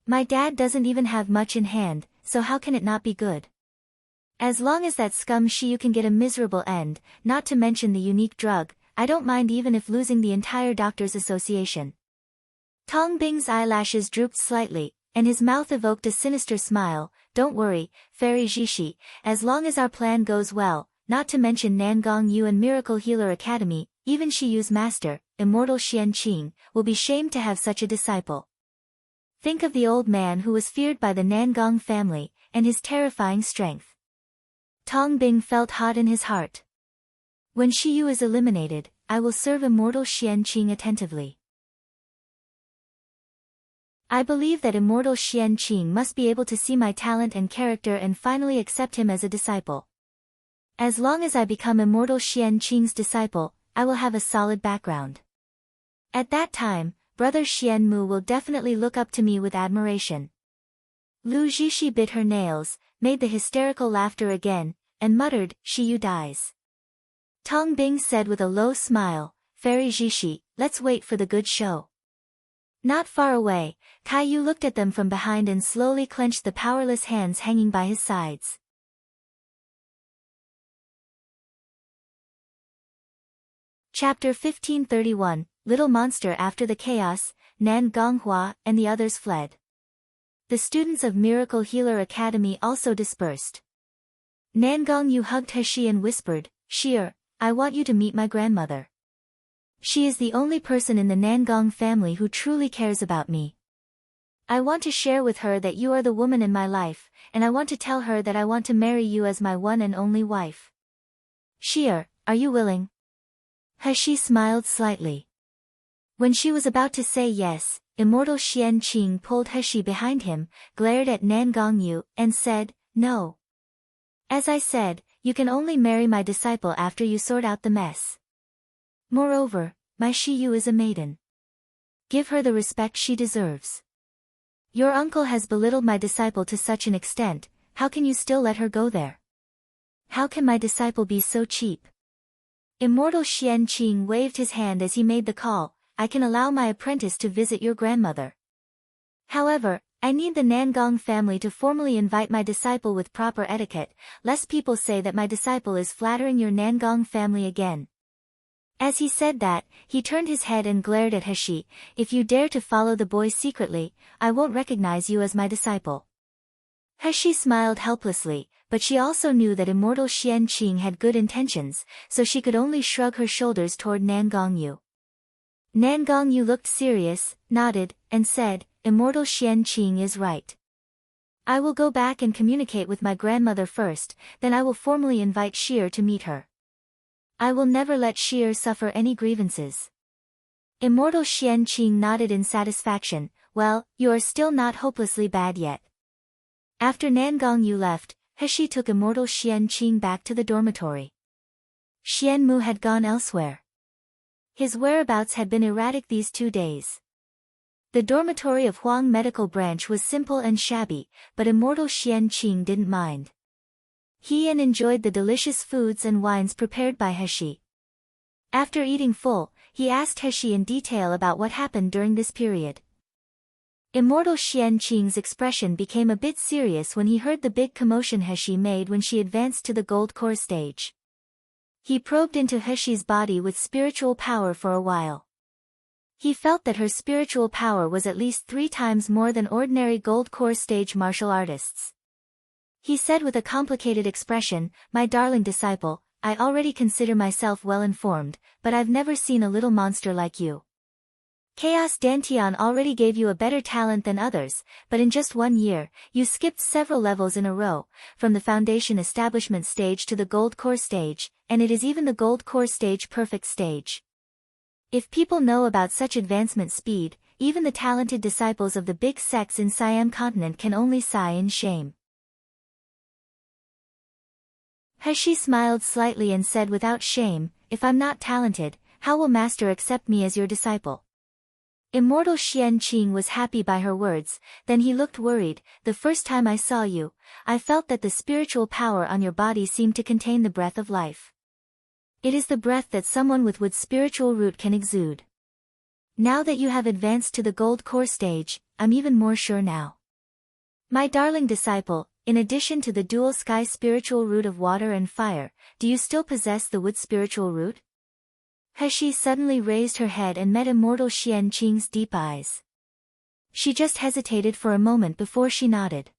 My dad doesn't even have much in hand, so how can it not be good? As long as that scum Shiyu can get a miserable end, not to mention the unique drug, I don't mind even if losing the entire doctor's association." Tong Bing's eyelashes drooped slightly, and his mouth evoked a sinister smile. "Don't worry, Fairy Zhishi, as long as our plan goes well, not to mention Nangong Yu and Miracle Healer Academy, even Shiyu's master, Immortal Xian Qing, will be shamed to have such a disciple. Think of the old man who was feared by the Nangong family, and his terrifying strength." Tong Bing felt hot in his heart. "When Shiyu is eliminated, I will serve Immortal Xian Qing attentively. I believe that Immortal Xian Qing must be able to see my talent and character and finally accept him as a disciple. As long as I become Immortal Xian Qing's disciple, I will have a solid background. At that time, Brother Xian Mu will definitely look up to me with admiration." Lu Zhishi bit her nails, made the hysterical laughter again, and muttered, "Shiyu dies." Tong Bing said with a low smile, "Fairy Zhishi, let's wait for the good show." Not far away, Caillou looked at them from behind and slowly clenched the powerless hands hanging by his sides. Chapter 1531, Little Monster. After the chaos, Nan Gonghua and the others fled. The students of Miracle Healer Academy also dispersed. Nan Gongyu hugged He and whispered, "Shier, I want you to meet my grandmother. She is the only person in the Nangong family who truly cares about me. I want to share with her that you are the woman in my life, and I want to tell her that I want to marry you as my one and only wife. Shier, are you willing?" He smiled slightly. When she was about to say yes, Immortal Xian Qing pulled He behind him, glared at Nan Gongyu, and said, "No. As I said, you can only marry my disciple after you sort out the mess. Moreover, my Shiyu is a maiden. Give her the respect she deserves. Your uncle has belittled my disciple to such an extent, how can you still let her go there? How can my disciple be so cheap?" Immortal Xian Qing waved his hand as he made the call, "I can allow my apprentice to visit your grandmother. However, I need the Nangong family to formally invite my disciple with proper etiquette, lest people say that my disciple is flattering your Nangong family again." As he said that, he turned his head and glared at He. "If you dare to follow the boy secretly, I won't recognize you as my disciple." He smiled helplessly, but she also knew that Immortal Xian Qing had good intentions, so she could only shrug her shoulders toward Nan Gongyu. Nan Gongyu looked serious, nodded, and said, "Immortal Xian Qing is right. I will go back and communicate with my grandmother first, then I will formally invite Shier to meet her. I will never let Shier suffer any grievances." Immortal Xian Qing nodded in satisfaction. "Well, you are still not hopelessly bad yet. After Nangong Yu left, Heshi took immortal Xian Qing back to the dormitory. Xian Mu had gone elsewhere. His whereabouts had been erratic these 2 days. The dormitory of Huang Medical Branch was simple and shabby, but immortal Xian Qing didn't mind. He enjoyed the delicious foods and wines prepared by Heshi. After eating full, he asked Heshi in detail about what happened during this period. Immortal Xian Qing's expression became a bit serious when he heard the big commotion Heshi made when she advanced to the gold core stage. He probed into Heshi's body with spiritual power for a while. He felt that her spiritual power was at least 3 times more than ordinary gold core stage martial artists. He said with a complicated expression, "My darling disciple, I already consider myself well informed, but I've never seen a little monster like you. Chaos Dantian already gave you a better talent than others, but in just 1 year, you skipped several levels in a row, from the foundation establishment stage to the gold core stage, and it is even the gold core stage perfect stage. If people know about such advancement speed, even the talented disciples of the big sects in Siam continent can only sigh in shame." Heshi smiled slightly and said without shame, "If I'm not talented, how will Master accept me as your disciple?" Immortal Xian Qing was happy by her words, then he looked worried. "The first time I saw you, I felt that the spiritual power on your body seemed to contain the breath of life. It is the breath that someone with wood spiritual root can exude. Now that you have advanced to the gold core stage, I'm even more sure now. My darling disciple, in addition to the dual sky spiritual root of water and fire, do you still possess the wood spiritual root?" Heshi suddenly raised her head and met immortal Xian Qing's deep eyes. She just hesitated for a moment before she nodded.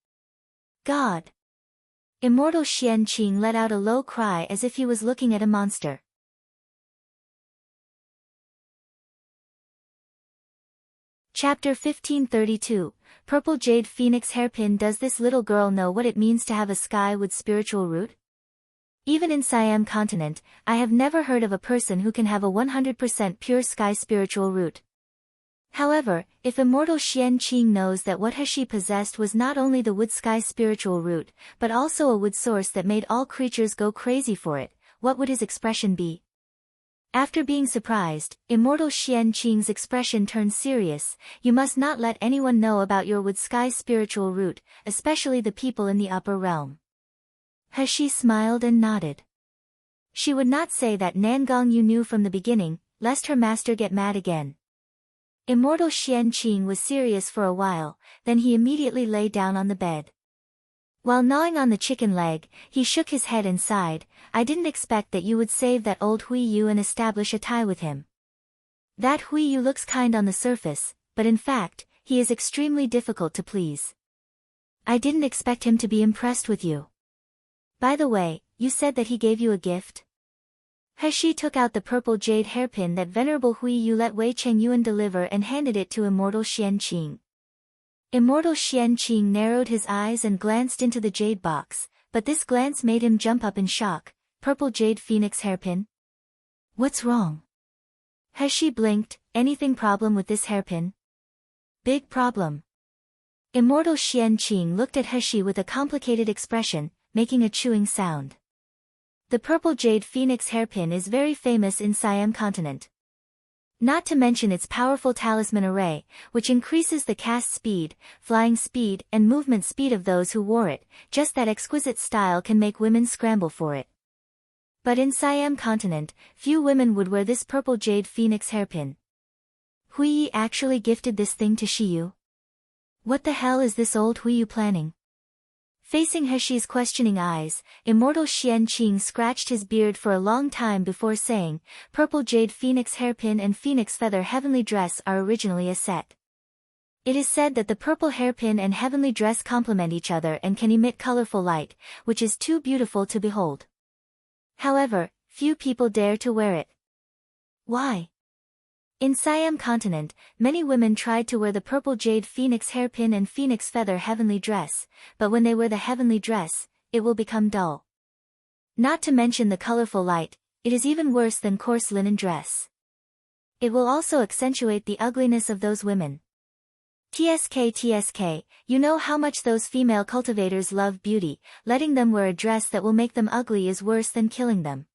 "God!" Immortal Xian Qing let out a low cry as if he was looking at a monster. Chapter 1532, Purple Jade Phoenix Hairpin. Does this little girl know what it means to have a sky with spiritual root? Even in Siam continent, I have never heard of a person who can have a 100% pure sky spiritual root. However, if immortal Xian Qing knows that what Heshi possessed was not only the wood sky spiritual root, but also a wood source that made all creatures go crazy for it, what would his expression be? After being surprised, immortal Xian Qing's expression turned serious. "You must not let anyone know about your wood sky spiritual root, especially the people in the upper realm." Heshi smiled and nodded. She would not say that Nangong Yu knew from the beginning, lest her master get mad again. Immortal Xian Qing was serious for a while, then he immediately lay down on the bed. While gnawing on the chicken leg, he shook his head and sighed. "I didn't expect that you would save that old Hui Yu and establish a tie with him. That Hui Yu looks kind on the surface, but in fact, he is extremely difficult to please. I didn't expect him to be impressed with you. By the way, you said that he gave you a gift?" Heshi took out the purple jade hairpin that venerable Hui Yu let Wei Cheng Yuan deliver and handed it to immortal Xian Qing. Immortal Xian Qing narrowed his eyes and glanced into the jade box, but this glance made him jump up in shock. "Purple jade phoenix hairpin? What's wrong?" Heshi blinked. "Anything problem with this hairpin?" "Big problem." Immortal Xian Qing looked at Heshi with a complicated expression, making a chewing sound. The purple jade phoenix hairpin is very famous in Siam continent. Not to mention its powerful talisman array, which increases the cast speed, flying speed, and movement speed of those who wore it. Just that exquisite style can make women scramble for it. But in Siam continent, few women would wear this purple jade phoenix hairpin. Hui Yi actually gifted this thing to Shiyu? What the hell is this old Hui Yu planning? Facing Heshi's questioning eyes, immortal Xian Qing scratched his beard for a long time before saying, "Purple jade phoenix hairpin and phoenix feather heavenly dress are originally a set. It is said that the purple hairpin and heavenly dress complement each other and can emit colorful light, which is too beautiful to behold. However, few people dare to wear it. Why?" In Siam continent, many women tried to wear the purple jade phoenix hairpin and phoenix feather heavenly dress, but when they wear the heavenly dress, it will become dull. Not to mention the colorful light, it is even worse than coarse linen dress. It will also accentuate the ugliness of those women. TSK, you know how much those female cultivators love beauty, letting them wear a dress that will make them ugly is worse than killing them.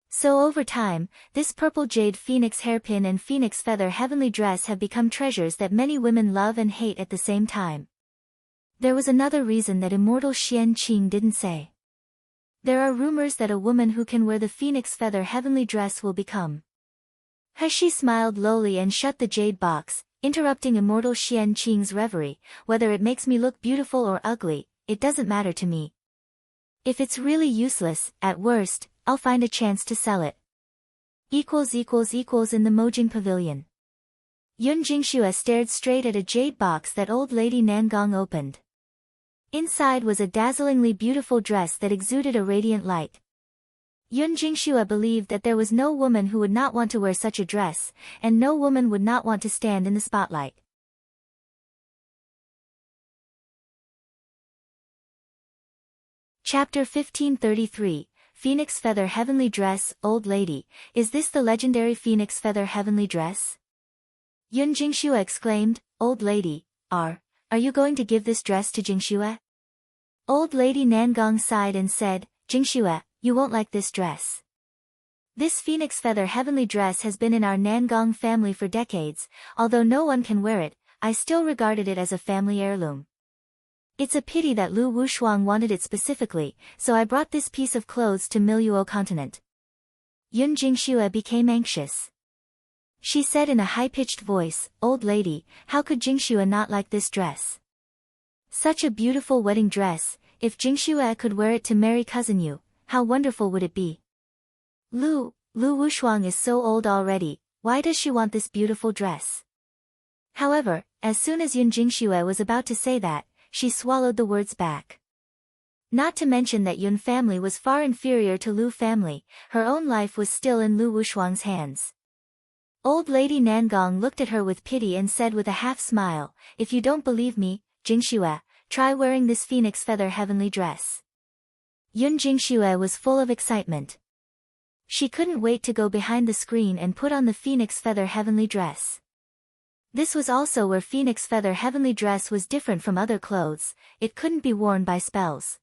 So over time, this purple jade phoenix hairpin and phoenix feather heavenly dress have become treasures that many women love and hate at the same time. There was another reason that immortal Xian Qing didn't say. There are rumors that a woman who can wear the phoenix feather heavenly dress will become. She smiled lowly and shut the jade box, interrupting immortal Xian Qing's reverie. Whether it makes me look beautiful or ugly, it doesn't matter to me. If it's really useless, at worst, I'll find a chance to sell it. In the Mojing Pavilion. Yun Jingxue stared straight at a jade box that old lady Nangong opened. Inside was a dazzlingly beautiful dress that exuded a radiant light. Yun Jingxue believed that there was no woman who would not want to wear such a dress, and no woman would not want to stand in the spotlight. Chapter 1533, Phoenix Feather Heavenly Dress. Old lady, is this the legendary Phoenix Feather Heavenly Dress? Yun Jingxue exclaimed. Old lady, are you going to give this dress to Jingxue? Old lady Nangong sighed and said, Jingxue, you won't like this dress. This phoenix feather heavenly dress has been in our Nangong family for decades. Although no one can wear it, I still regarded it as a family heirloom. It's a pity that Lu Wushuang wanted it specifically, so I brought this piece of clothes to Miluo continent. Yun Jingxue became anxious. She said in a high-pitched voice, Old lady, how could Jingxue not like this dress? Such a beautiful wedding dress, if Jingxue could wear it to marry cousin Yu, how wonderful would it be? Lu Wushuang is so old already, why does she want this beautiful dress? However, as soon as Yun Jingxue was about to say that, she swallowed the words back. Not to mention that Yun family was far inferior to Lu family, her own life was still in Lu Wushuang's hands. Old lady Nangong looked at her with pity and said with a half-smile, if you don't believe me, Jingxue, try wearing this phoenix feather heavenly dress. Yun Jingxue was full of excitement. She couldn't wait to go behind the screen and put on the phoenix feather heavenly dress. This was also where phoenix feather heavenly dress was different from other clothes, it couldn't be worn by spells.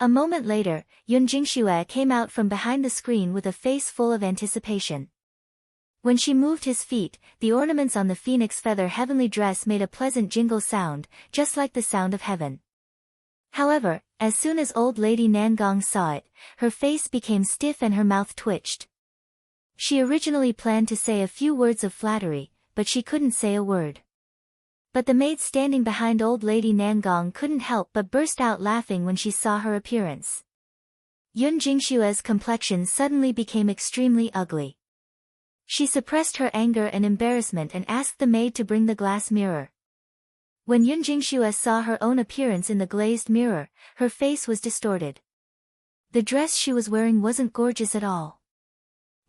A moment later, Yun Jingxue came out from behind the screen with a face full of anticipation. When she moved his feet, the ornaments on the phoenix feather heavenly dress made a pleasant jingle sound, just like the sound of heaven. However, as soon as old lady Nangong saw it, her face became stiff and her mouth twitched. She originally planned to say a few words of flattery, but she couldn't say a word. But the maid standing behind old lady Nangong couldn't help but burst out laughing when she saw her appearance. Yun Jingxue's complexion suddenly became extremely ugly. She suppressed her anger and embarrassment and asked the maid to bring the glass mirror. When Yun Jingxue saw her own appearance in the glazed mirror, her face was distorted. The dress she was wearing wasn't gorgeous at all.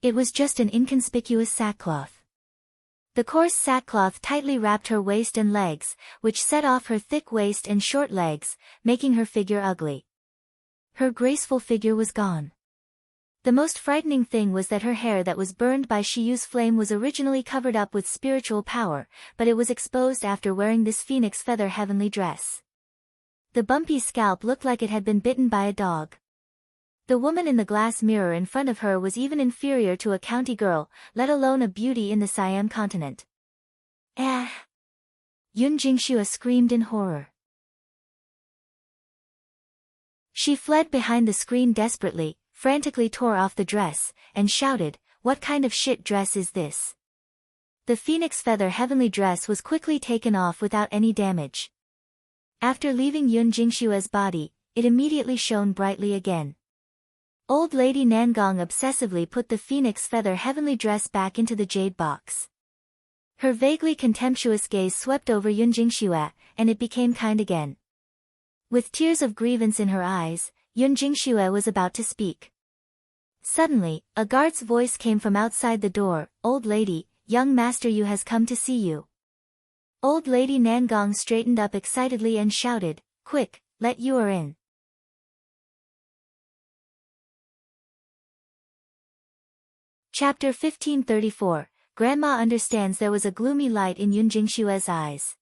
It was just an inconspicuous sackcloth. The coarse sackcloth tightly wrapped her waist and legs, which set off her thick waist and short legs, making her figure ugly. Her graceful figure was gone. The most frightening thing was that her hair that was burned by Shiyu's flame was originally covered up with spiritual power, but it was exposed after wearing this phoenix feather heavenly dress. The bumpy scalp looked like it had been bitten by a dog. The woman in the glass mirror in front of her was even inferior to a county girl, let alone a beauty in the Siam continent. Ah! Yun Jingxue screamed in horror. She fled behind the screen desperately, frantically tore off the dress, and shouted, what kind of shit dress is this? The phoenix feather heavenly dress was quickly taken off without any damage. After leaving Yun Jingxue's body, it immediately shone brightly again. Old lady Nangong obsessively put the phoenix feather heavenly dress back into the jade box. Her vaguely contemptuous gaze swept over Yun Jingxue, and it became kind again. With tears of grievance in her eyes, Yun Jingxue was about to speak. Suddenly, a guard's voice came from outside the door, Old lady, young master Yu has come to see you. Old lady Nangong straightened up excitedly and shouted, quick, let Yu in. Chapter 1534, Grandma understands. There was a gloomy light in Yun Jingshue's eyes.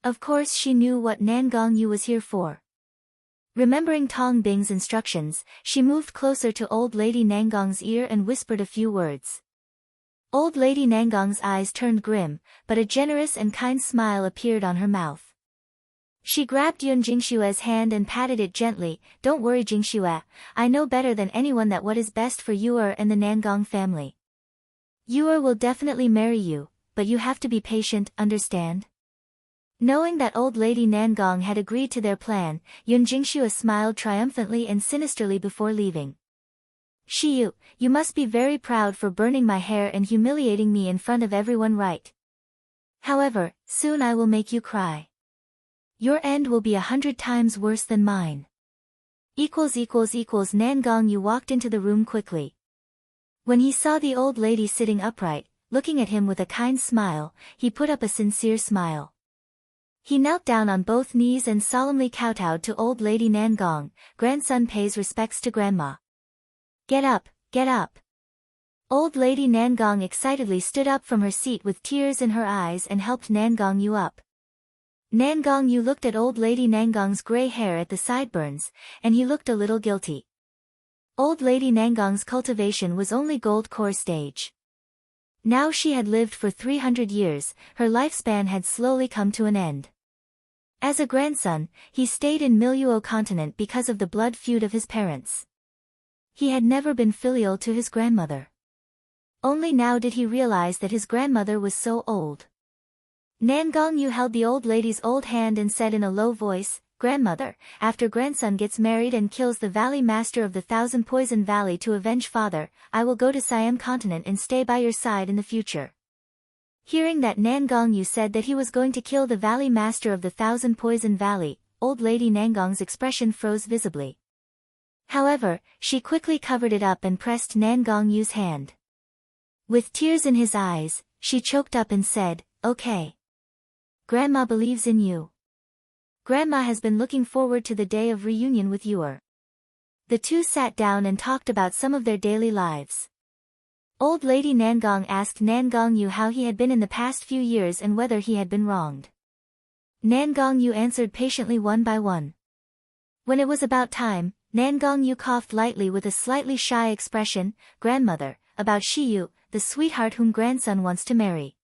Of course she knew what Nan Gongyu was here for. Remembering Tong Bing's instructions, she moved closer to Old Lady Nangong's ear and whispered a few words. Old Lady Nangong's eyes turned grim, but a generous and kind smile appeared on her mouth. She grabbed Yun Jingshue's hand and patted it gently. Don't worry Jingshue, I know better than anyone that what is best for Yuer and the Nangong family. Yuer will definitely marry you, but you have to be patient, understand? Knowing that Old Lady Nangong had agreed to their plan, Yun Jingshue smiled triumphantly and sinisterly before leaving. Shiyu, you must be very proud for burning my hair and humiliating me in front of everyone, right? However, soon I will make you cry. Your end will be 100 times worse than mine. Nan Gongyu walked into the room quickly. When he saw the old lady sitting upright, looking at him with a kind smile, he put up a sincere smile. He knelt down on both knees and solemnly kowtowed to Old Lady Nangong. Grandson pays respects to grandma. Get up, get up. Old Lady Nangong excitedly stood up from her seat with tears in her eyes and helped Nangongyu up. Nangongyu looked at Old Lady Nangong's gray hair at the sideburns, and he looked a little guilty. Old Lady Nangong's cultivation was only gold core stage. Now she had lived for 300 years, her lifespan had slowly come to an end. As a grandson, he stayed in Miluo continent because of the blood feud of his parents. He had never been filial to his grandmother. Only now did he realize that his grandmother was so old. Nangongyu held the old lady's old hand and said in a low voice, Grandmother, after grandson gets married and kills the valley master of the Thousand Poison Valley to avenge father, I will go to Siam continent and stay by your side in the future. Hearing that Nangongyu said that he was going to kill the valley master of the Thousand Poison Valley, Old Lady Nangong's expression froze visibly. However, she quickly covered it up and pressed Nangongyu's hand. With tears in his eyes, she choked up and said, Okay. Grandma believes in you. Grandma has been looking forward to the day of reunion with Yuer. The two sat down and talked about some of their daily lives. Old Lady Nangong asked Nangongyu how he had been in the past few years and whether he had been wronged. Nangongyu answered patiently one by one. When it was about time, Nangongyu coughed lightly with a slightly shy expression, Grandmother, about Shiyu, the sweetheart whom grandson wants to marry.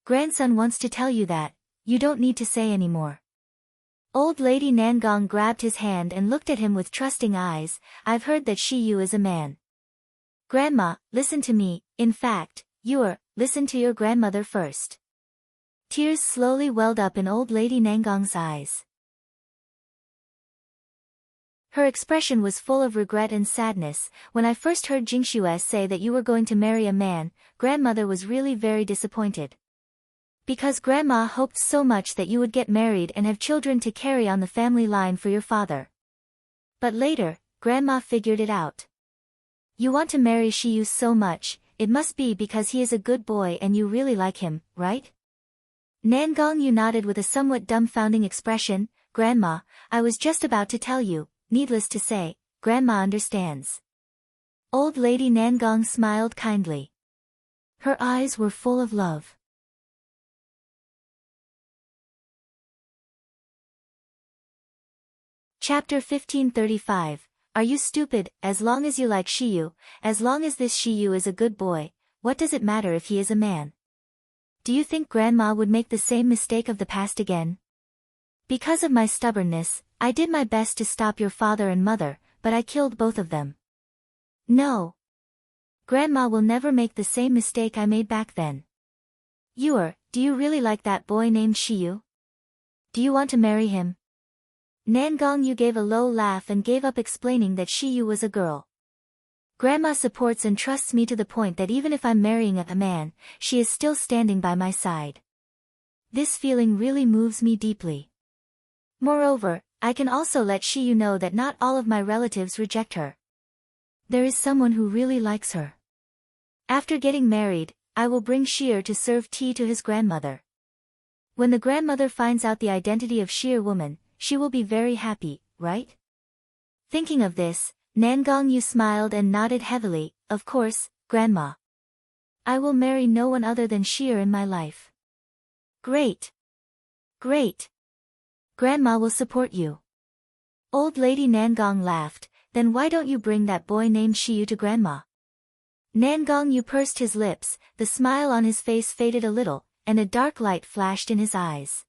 Grandson wants to tell you that, you don't need to say any more. Old Lady Nangong grabbed his hand and looked at him with trusting eyes. I've heard that Shiyu is a man. Grandma, listen to me, in fact, listen to your grandmother first. Tears slowly welled up in Old Lady Nangong's eyes. Her expression was full of regret and sadness. When I first heard Jingshue say that you were going to marry a man, grandmother was really very disappointed. Because grandma hoped so much that you would get married and have children to carry on the family line for your father. But later, grandma figured it out. You want to marry Shiyu so much, it must be because he is a good boy and you really like him, right? Nangongyu nodded with a somewhat dumbfounding expression. Grandma, I was just about to tell you, needless to say, grandma understands. Old Lady Nangong smiled kindly. Her eyes were full of love. Chapter 1535. Are you stupid? As long as you like Shiyu, as long as this Shiyu is a good boy, what does it matter if he is a man? Do you think grandma would make the same mistake of the past again? Because of my stubbornness, I did my best to stop your father and mother, but I killed both of them. No. Grandma will never make the same mistake I made back then. Do you really like that boy named Shiyu? Do you want to marry him? Nangongyu gave a low laugh and gave up explaining that Shiyu was a girl. Grandma supports and trusts me to the point that even if I'm marrying a man, she is still standing by my side. This feeling really moves me deeply. Moreover, I can also let Shiyu know that not all of my relatives reject her. There is someone who really likes her. After getting married, I will bring Sheer to serve tea to his grandmother. When the grandmother finds out the identity of Sheer woman, she will be very happy, right? Thinking of this, Nangongyu smiled and nodded heavily. Of course, Grandma. I will marry no one other than Sheer in my life. Great. Great. Grandma will support you. Old Lady Nangong laughed, then why don't you bring that boy named Shiyu to Grandma? Nangong Yu pursed his lips, the smile on his face faded a little, and a dark light flashed in his eyes.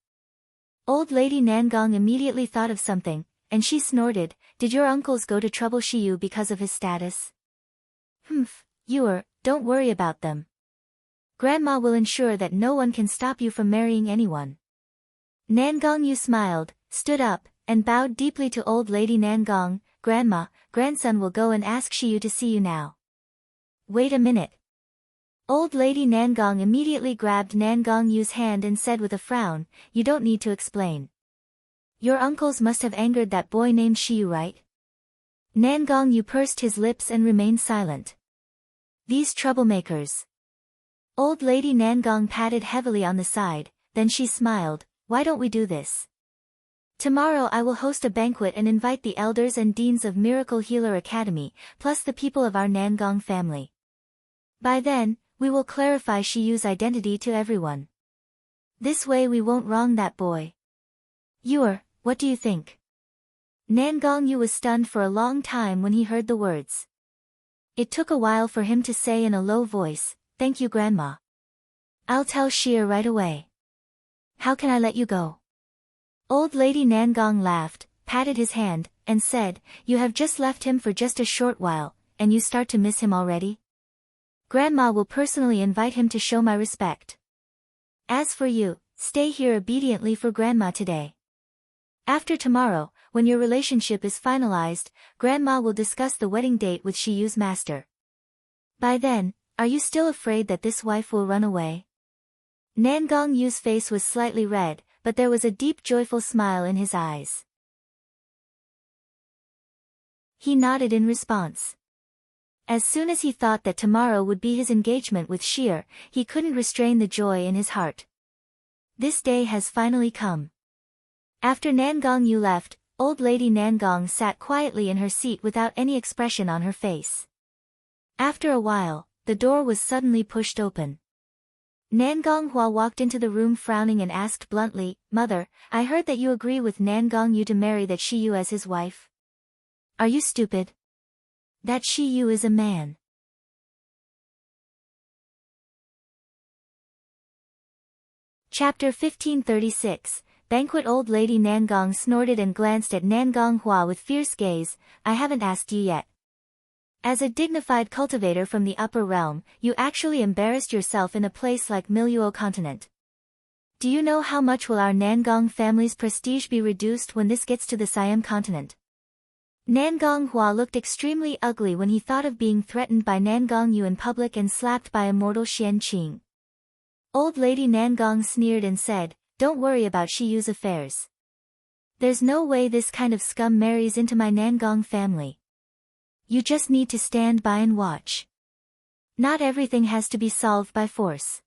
Old Lady Nangong immediately thought of something, and she snorted, did your uncles go to trouble Shiyu because of his status? Humph, don't worry about them. Grandma will ensure that no one can stop you from marrying anyone. Nangong Yu smiled, stood up, and bowed deeply to Old Lady Nangong. Grandma, grandson will go and ask Shiyu to see you now. Wait a minute. Old Lady Nangong immediately grabbed Nangong Yu's hand and said with a frown, you don't need to explain. Your uncles must have angered that boy named Shiyu, right? Nangong Yu pursed his lips and remained silent. These troublemakers. Old Lady Nangong patted heavily on the side, then she smiled, why don't we do this? Tomorrow I will host a banquet and invite the elders and deans of Miracle Healer Academy, plus the people of our Nangong family. By then, we will clarify Shiyu's identity to everyone. This way we won't wrong that boy. What do you think? Nangong Yu was stunned for a long time when he heard the words. It took a while for him to say in a low voice, thank you Grandma. I'll tell Sheer right away. How can I let you go? Old Lady Nangong laughed, patted his hand, and said, you have just left him for just a short while, and you start to miss him already? Grandma will personally invite him to show my respect. As for you, stay here obediently for Grandma today. After tomorrow, when your relationship is finalized, Grandma will discuss the wedding date with Shiyu's master. By then, are you still afraid that this wife will run away? Nangong Yu's face was slightly red, but there was a deep joyful smile in his eyes. He nodded in response. As soon as he thought that tomorrow would be his engagement with Sheer, he couldn't restrain the joy in his heart. This day has finally come. After Nangong Yu left, Old Lady Nangong sat quietly in her seat without any expression on her face. After a while, the door was suddenly pushed open. Nangong Hua walked into the room frowning and asked bluntly, Mother, I heard that you agree with Nangong Yu to marry that Shiyu as his wife. Are you stupid? That Shiyu is a man. Chapter 1536, Banquet. Old Lady Nangong snorted and glanced at Nangong Hua with fierce gaze, I haven't asked you yet. As a dignified cultivator from the upper realm, you actually embarrassed yourself in a place like Miluo continent. Do you know how much will our Nangong family's prestige be reduced when this gets to the Siam continent? Nangong Hua looked extremely ugly when he thought of being threatened by Nangong Yu in public and slapped by immortal Xian Qing. Old Lady Nangong sneered and said, don't worry about Shiyu's affairs. There's no way this kind of scum marries into my Nangong family. You just need to stand by and watch. Not everything has to be solved by force.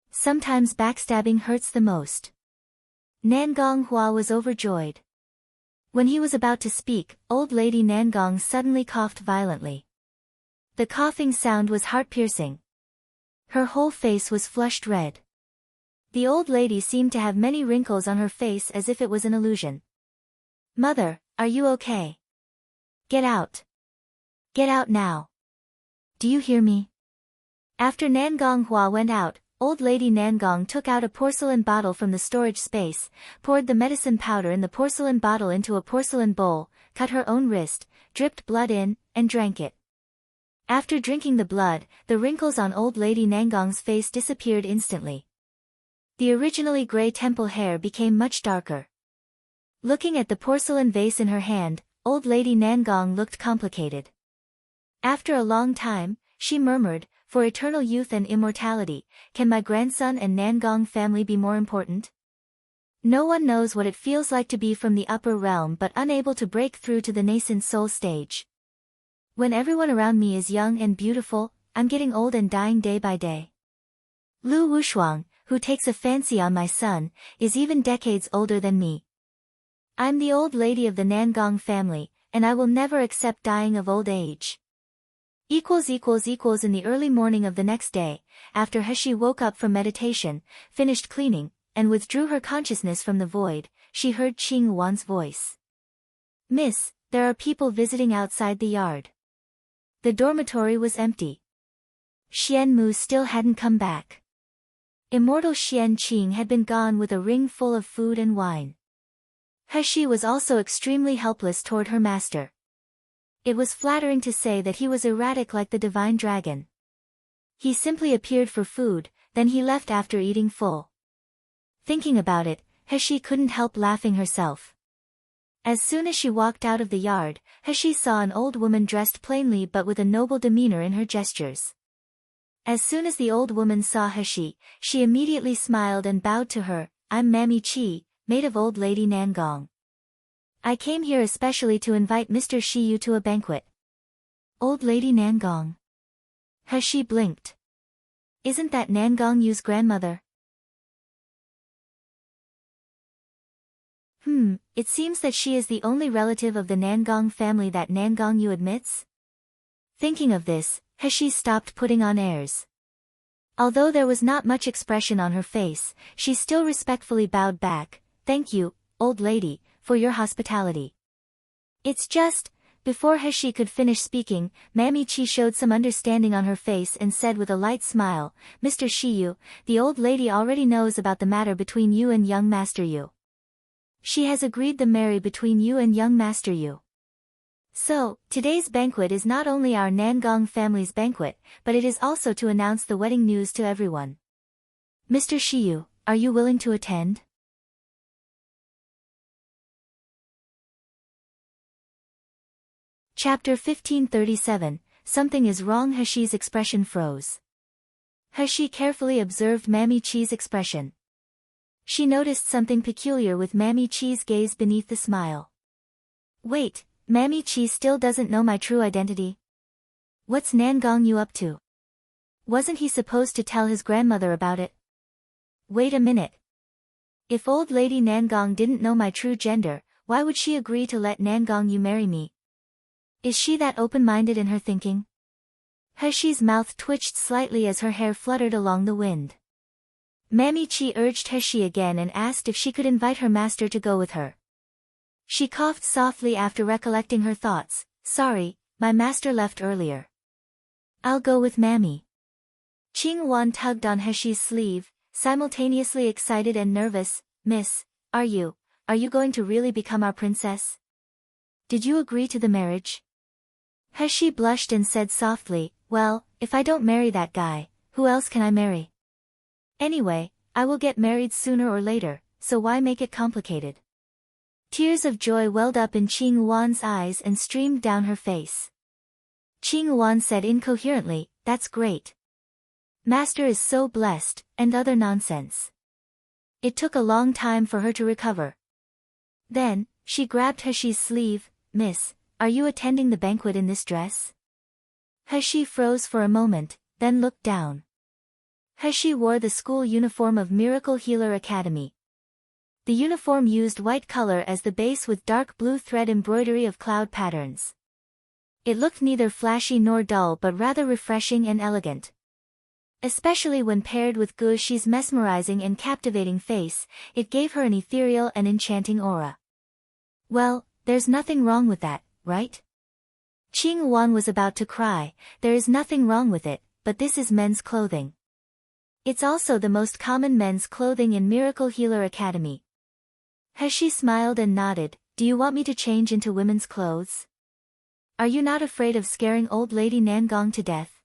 Sometimes backstabbing hurts the most. Nangong Hua was overjoyed. When he was about to speak, Old Lady Nangong suddenly coughed violently. The coughing sound was heart-piercing. Her whole face was flushed red. The old lady seemed to have many wrinkles on her face as if it was an illusion. Mother, are you okay? Get out. Get out now. Do you hear me? After Nangong Hua went out, Old Lady Nangong took out a porcelain bottle from the storage space, poured the medicine powder in the porcelain bottle into a porcelain bowl, cut her own wrist, dripped blood in, and drank it. After drinking the blood, the wrinkles on Old Lady Nangong's face disappeared instantly. The originally gray temple hair became much darker. Looking at the porcelain vase in her hand, Old Lady Nangong looked complicated. After a long time, she murmured, for eternal youth and immortality, can my grandson and Nangong family be more important? No one knows what it feels like to be from the upper realm but unable to break through to the nascent soul stage. When everyone around me is young and beautiful, I'm getting old and dying day by day. Lu Wushuang, who takes a fancy on my son, is even decades older than me. I'm the old lady of the Nangong family, and I will never accept dying of old age. In the early morning of the next day, after Heshi woke up from meditation, finished cleaning, and withdrew her consciousness from the void, she heard Qing Wan's voice. Miss, there are people visiting outside the yard. The dormitory was empty. Xian Mu still hadn't come back. Immortal Xian Qing had been gone with a ring full of food and wine. Heshi was also extremely helpless toward her master. It was flattering to say that he was erratic like the divine dragon. He simply appeared for food, then he left after eating full. Thinking about it, Heshi couldn't help laughing herself. As soon as she walked out of the yard, Heshi saw an old woman dressed plainly but with a noble demeanor in her gestures. As soon as the old woman saw Heshi, she immediately smiled and bowed to her. I'm Mammy Chi, maid of old lady Nangong. I came here especially to invite Mr. Shiyu to a banquet. Old lady Nangong. Heshi blinked. Isn't that Nangong Yu's grandmother? It seems that she is the only relative of the Nangong family that Nangong Yu admits? Thinking of this, Heshi stopped putting on airs. Although there was not much expression on her face, she still respectfully bowed back. Thank you, old lady, for your hospitality. It's just, before Heshi could finish speaking, Mammy Chi showed some understanding on her face and said with a light smile, Mr. Shiyu, the old lady already knows about the matter between you and young Master Yu. She has agreed the marry between you and young Master Yu. So, today's banquet is not only our Nangong family's banquet, but it is also to announce the wedding news to everyone. Mr. Shiyu, are you willing to attend? Chapter 1537, Something is Wrong. Heshi's expression froze. Heshi carefully observed Mammy Chi's expression. She noticed something peculiar with Mammy Chi's gaze beneath the smile. Wait, Mammy Chi still doesn't know my true identity? What's Nangong Yu up to? Wasn't he supposed to tell his grandmother about it? Wait a minute. If old lady Nangong didn't know my true gender, why would she agree to let Nangong Yu marry me? Is she that open-minded in her thinking? Heshi's mouth twitched slightly as her hair fluttered along the wind. Mammy Chi urged Heshi again and asked if she could invite her master to go with her. She coughed softly after recollecting her thoughts. Sorry, my master left earlier. I'll go with Mammy. Qing Wan tugged on Heshi's sleeve, simultaneously excited and nervous. Miss, are you going to really become our princess? Did you agree to the marriage? Heshi blushed and said softly, well, if I don't marry that guy, who else can I marry? Anyway, I will get married sooner or later, so why make it complicated? Tears of joy welled up in Qing Wan's eyes and streamed down her face. Qing Wan said incoherently, that's great. Master is so blessed, and other nonsense. It took a long time for her to recover. Then, she grabbed Heshi's sleeve. Miss, are you attending the banquet in this dress? Heshi froze for a moment, then looked down. Heshi wore the school uniform of Miracle Healer Academy. The uniform used white color as the base with dark blue thread embroidery of cloud patterns. It looked neither flashy nor dull but rather refreshing and elegant. Especially when paired with Guxi's mesmerizing and captivating face, it gave her an ethereal and enchanting aura. Well, there's nothing wrong with that, right? Qing Wan was about to cry. There is nothing wrong with it, but this is men's clothing. It's also the most common men's clothing in Miracle Healer Academy. Heshi smiled and nodded. Do you want me to change into women's clothes? Are you not afraid of scaring old lady Nangong to death?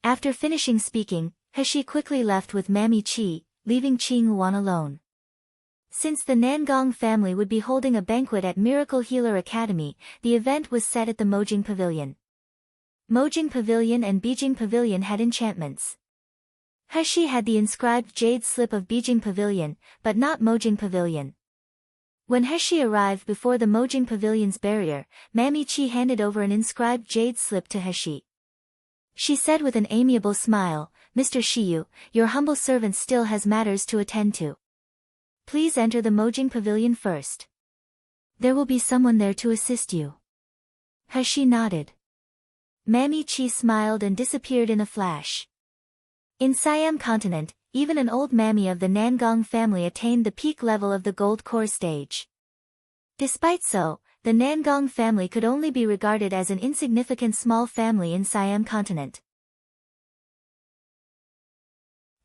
After finishing speaking, Heshi quickly left with Mammy Chi, leaving Qing Wan alone. Since the Nangong family would be holding a banquet at Miracle Healer Academy, the event was set at the Mojing Pavilion. Mojing Pavilion and Beijing Pavilion had enchantments. Heshi had the inscribed Jade slip of Beijing Pavilion, but not Mojing Pavilion. When Heshi arrived before the Mojing Pavilion's barrier, Mammy Chi handed over an inscribed Jade slip to Heshi. She said with an amiable smile, Mr. Shiyu, your humble servant still has matters to attend to. Please enter the Mojing Pavilion first. There will be someone there to assist you. Heshi nodded. Mammy Chi smiled and disappeared in a flash. In Siam continent, even an old mammy of the Nangong family attained the peak level of the gold core stage. Despite so, the Nangong family could only be regarded as an insignificant small family in Siam continent.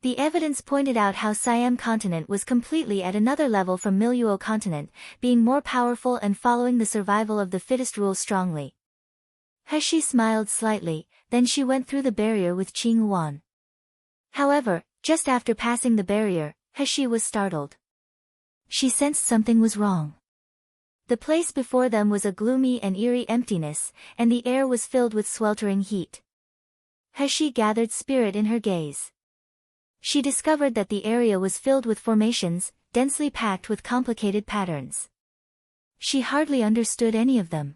The evidence pointed out how Siam continent was completely at another level from Miluo continent, being more powerful and following the survival of the fittest rule strongly. He smiled slightly, then she went through the barrier with Qing Yuan. However, just after passing the barrier, He was startled. She sensed something was wrong. The place before them was a gloomy and eerie emptiness, and the air was filled with sweltering heat. He gathered spirit in her gaze. She discovered that the area was filled with formations, densely packed with complicated patterns. She hardly understood any of them.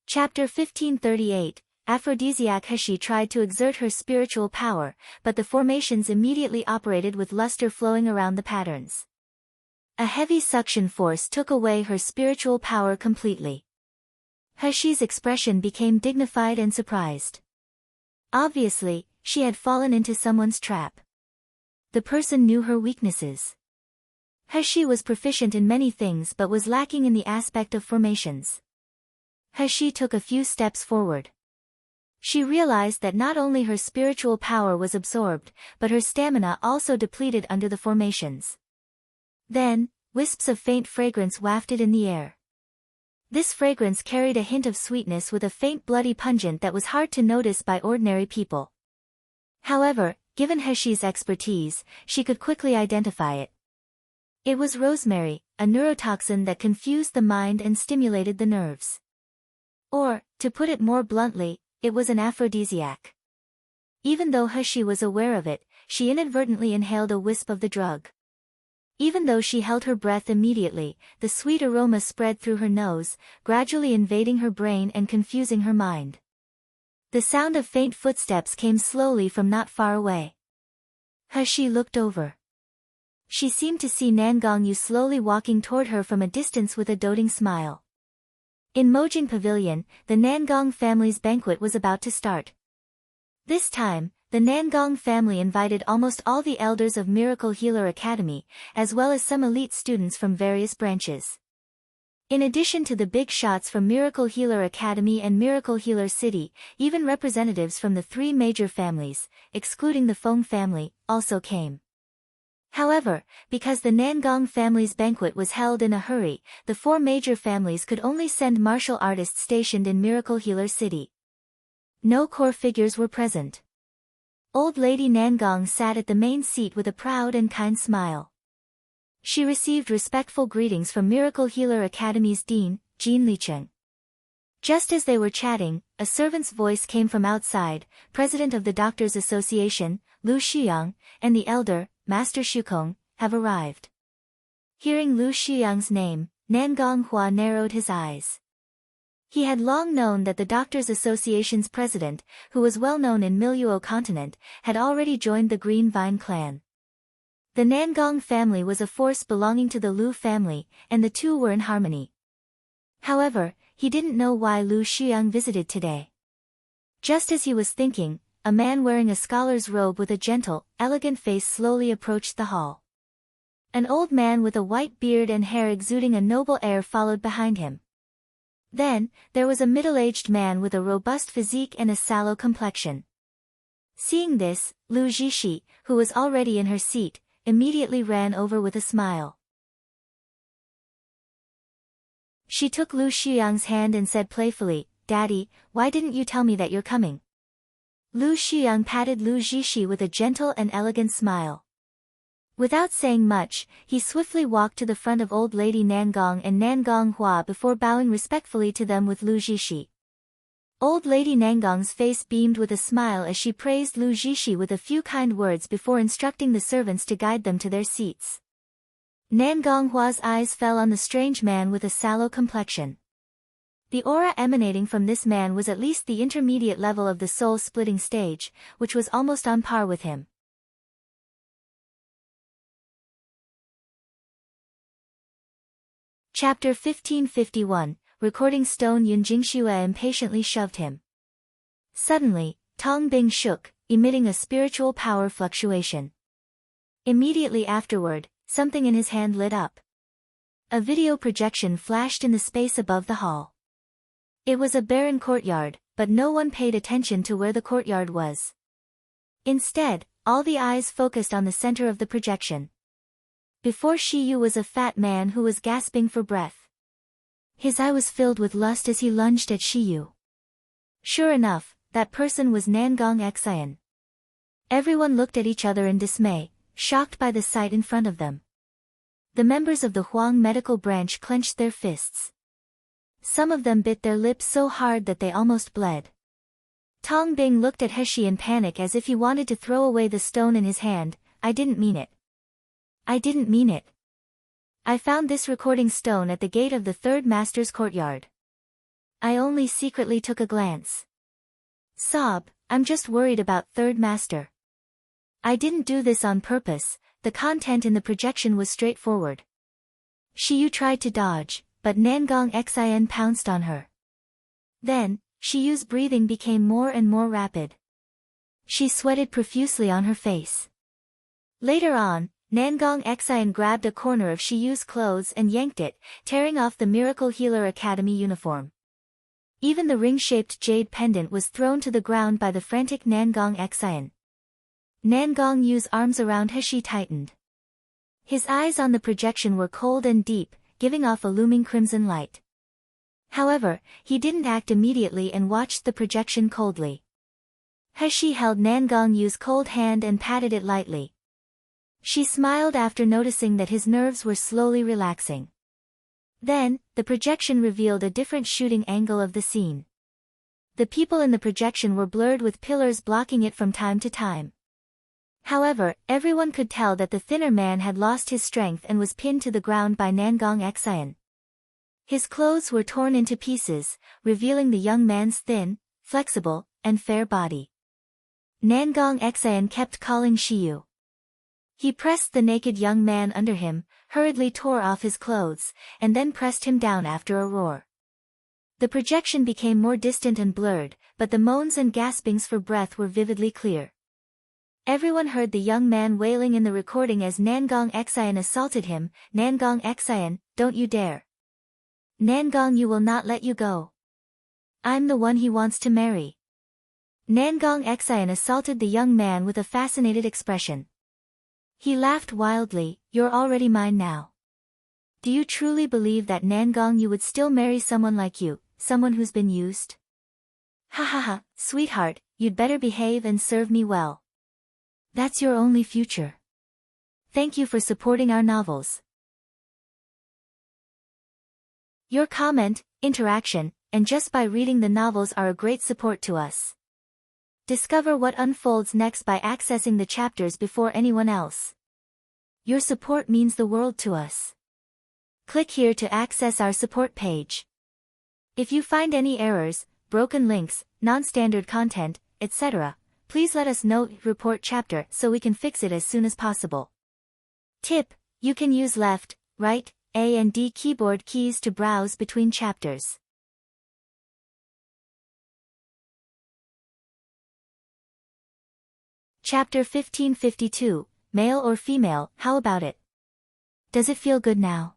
Chapter 1538, Aphrodisiac. She tried to exert her spiritual power, but the formations immediately operated with luster flowing around the patterns. A heavy suction force took away her spiritual power completely. Heshi's expression became dignified and surprised. Obviously, she had fallen into someone's trap. The person knew her weaknesses. Heshi was proficient in many things but was lacking in the aspect of formations. Heshi took a few steps forward. She realized that not only her spiritual power was absorbed, but her stamina also depleted under the formations. Then, wisps of faint fragrance wafted in the air. This fragrance carried a hint of sweetness with a faint bloody pungent that was hard to notice by ordinary people. However, given Heshi's expertise, she could quickly identify it. It was rosemary, a neurotoxin that confused the mind and stimulated the nerves. Or, to put it more bluntly, it was an aphrodisiac. Even though Heshi was aware of it, she inadvertently inhaled a wisp of the drug. Even though she held her breath immediately, the sweet aroma spread through her nose, gradually invading her brain and confusing her mind. The sound of faint footsteps came slowly from not far away. Heshi looked over. She seemed to see Nangong Yu slowly walking toward her from a distance with a doting smile. In Mojing Pavilion, the Nangong family's banquet was about to start. This time, the Nangong family invited almost all the elders of Miracle Healer Academy, as well as some elite students from various branches. In addition to the big shots from Miracle Healer Academy and Miracle Healer City, even representatives from the three major families, excluding the Feng family, also came. However, because the Nangong family's banquet was held in a hurry, the four major families could only send martial artists stationed in Miracle Healer City. No core figures were present. Old Lady Nangong sat at the main seat with a proud and kind smile. She received respectful greetings from Miracle Healer Academy's dean, Jean Licheng. Just as they were chatting, a servant's voice came from outside. President of the Doctors Association, Lu Shiyang, and the elder, Master Shukong, have arrived. Hearing Lu Shiyang's name, Nangong Hua narrowed his eyes. He had long known that the Doctors Association's president, who was well known in Miluo continent, had already joined the Green Vine clan. The Nangong family was a force belonging to the Lu family, and the two were in harmony. However, he didn't know why Lu Shiyang visited today. Just as he was thinking, a man wearing a scholar's robe with a gentle, elegant face slowly approached the hall. An old man with a white beard and hair exuding a noble air followed behind him. Then, there was a middle-aged man with a robust physique and a sallow complexion. Seeing this, Lu Jishi, who was already in her seat, immediately ran over with a smile. She took Lu Shiyang's hand and said playfully, "Daddy, why didn't you tell me that you're coming?" Lu Shiyang patted Lu Jishi with a gentle and elegant smile. Without saying much, he swiftly walked to the front of Old Lady Nangong and Nangong Hua before bowing respectfully to them with Lu Jishi. Old Lady Nangong's face beamed with a smile as she praised Lu Jishi with a few kind words before instructing the servants to guide them to their seats. Nangong Hua's eyes fell on the strange man with a sallow complexion. The aura emanating from this man was at least the intermediate level of the soul-splitting stage, which was almost on par with him. Chapter 1551, Recording Stone. Yunjingxue impatiently shoved him. Suddenly, Tong Bing shook, emitting a spiritual power fluctuation. Immediately afterward, something in his hand lit up. A video projection flashed in the space above the hall. It was a barren courtyard, but no one paid attention to where the courtyard was. Instead, all the eyes focused on the center of the projection. Before Shiyu was a fat man who was gasping for breath. His eye was filled with lust as he lunged at Shiyu. Sure enough, that person was Nangong Xian. Everyone looked at each other in dismay, shocked by the sight in front of them. The members of the Huang medical branch clenched their fists. Some of them bit their lips so hard that they almost bled. Tong Bing looked at Heshi in panic as if he wanted to throw away the stone in his hand. I didn't mean it. I didn't mean it. I found this recording stone at the gate of the third master's courtyard. I only secretly took a glance. Sob, I'm just worried about third master. I didn't do this on purpose. The content in the projection was straightforward. Shiyu tried to dodge, but Nangong Xian pounced on her. Then, Shiyu's breathing became more and more rapid. She sweated profusely on her face. Later on, Nangong Xian grabbed a corner of Shiyu's clothes and yanked it, tearing off the Miracle Healer Academy uniform. Even the ring-shaped jade pendant was thrown to the ground by the frantic Nangong Xian. Nangong Yu's arms around Heshi tightened. His eyes on the projection were cold and deep, giving off a looming crimson light. However, he didn't act immediately and watched the projection coldly. Heshi held Nangong Yu's cold hand and patted it lightly. She smiled after noticing that his nerves were slowly relaxing. Then, the projection revealed a different shooting angle of the scene. The people in the projection were blurred with pillars blocking it from time to time. However, everyone could tell that the thinner man had lost his strength and was pinned to the ground by Nangong Xian. His clothes were torn into pieces, revealing the young man's thin, flexible, and fair body. Nangong Xian kept calling Shiyu. He pressed the naked young man under him, hurriedly tore off his clothes, and then pressed him down after a roar. The projection became more distant and blurred, but the moans and gaspings for breath were vividly clear. Everyone heard the young man wailing in the recording as Nangong Xian assaulted him. Nangong Xian, don't you dare. Nangong Yu will not let you go. I'm the one he wants to marry. Nangong Xian assaulted the young man with a fascinated expression. He laughed wildly, you're already mine now. Do you truly believe that Nangong Yu would still marry someone like you, someone who's been used? Ha ha ha, sweetheart, you'd better behave and serve me well. That's your only future. Thank you for supporting our novels. Your comment, interaction, and just by reading the novels are a great support to us. Discover what unfolds next by accessing the chapters before anyone else. Your support means the world to us. Click here to access our support page. If you find any errors, broken links, non-standard content, etc., please let us know. Report chapter so we can fix it as soon as possible. Tip: you can use left, right, A and D keyboard keys to browse between chapters. Chapter 1552, Male or Female, how about it? Does it feel good now?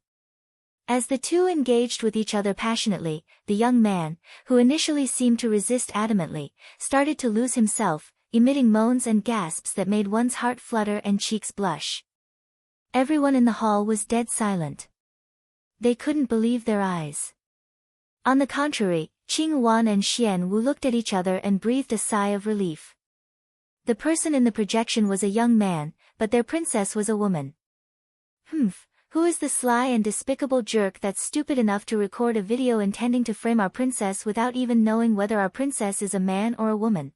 As the two engaged with each other passionately, the young man, who initially seemed to resist adamantly, started to lose himself, emitting moans and gasps that made one's heart flutter and cheeks blush. Everyone in the hall was dead silent. They couldn't believe their eyes. On the contrary, Qing Wan and Xian Wu looked at each other and breathed a sigh of relief. The person in the projection was a young man, but their princess was a woman. Who is the sly and despicable jerk that's stupid enough to record a video intending to frame our princess without even knowing whether our princess is a man or a woman?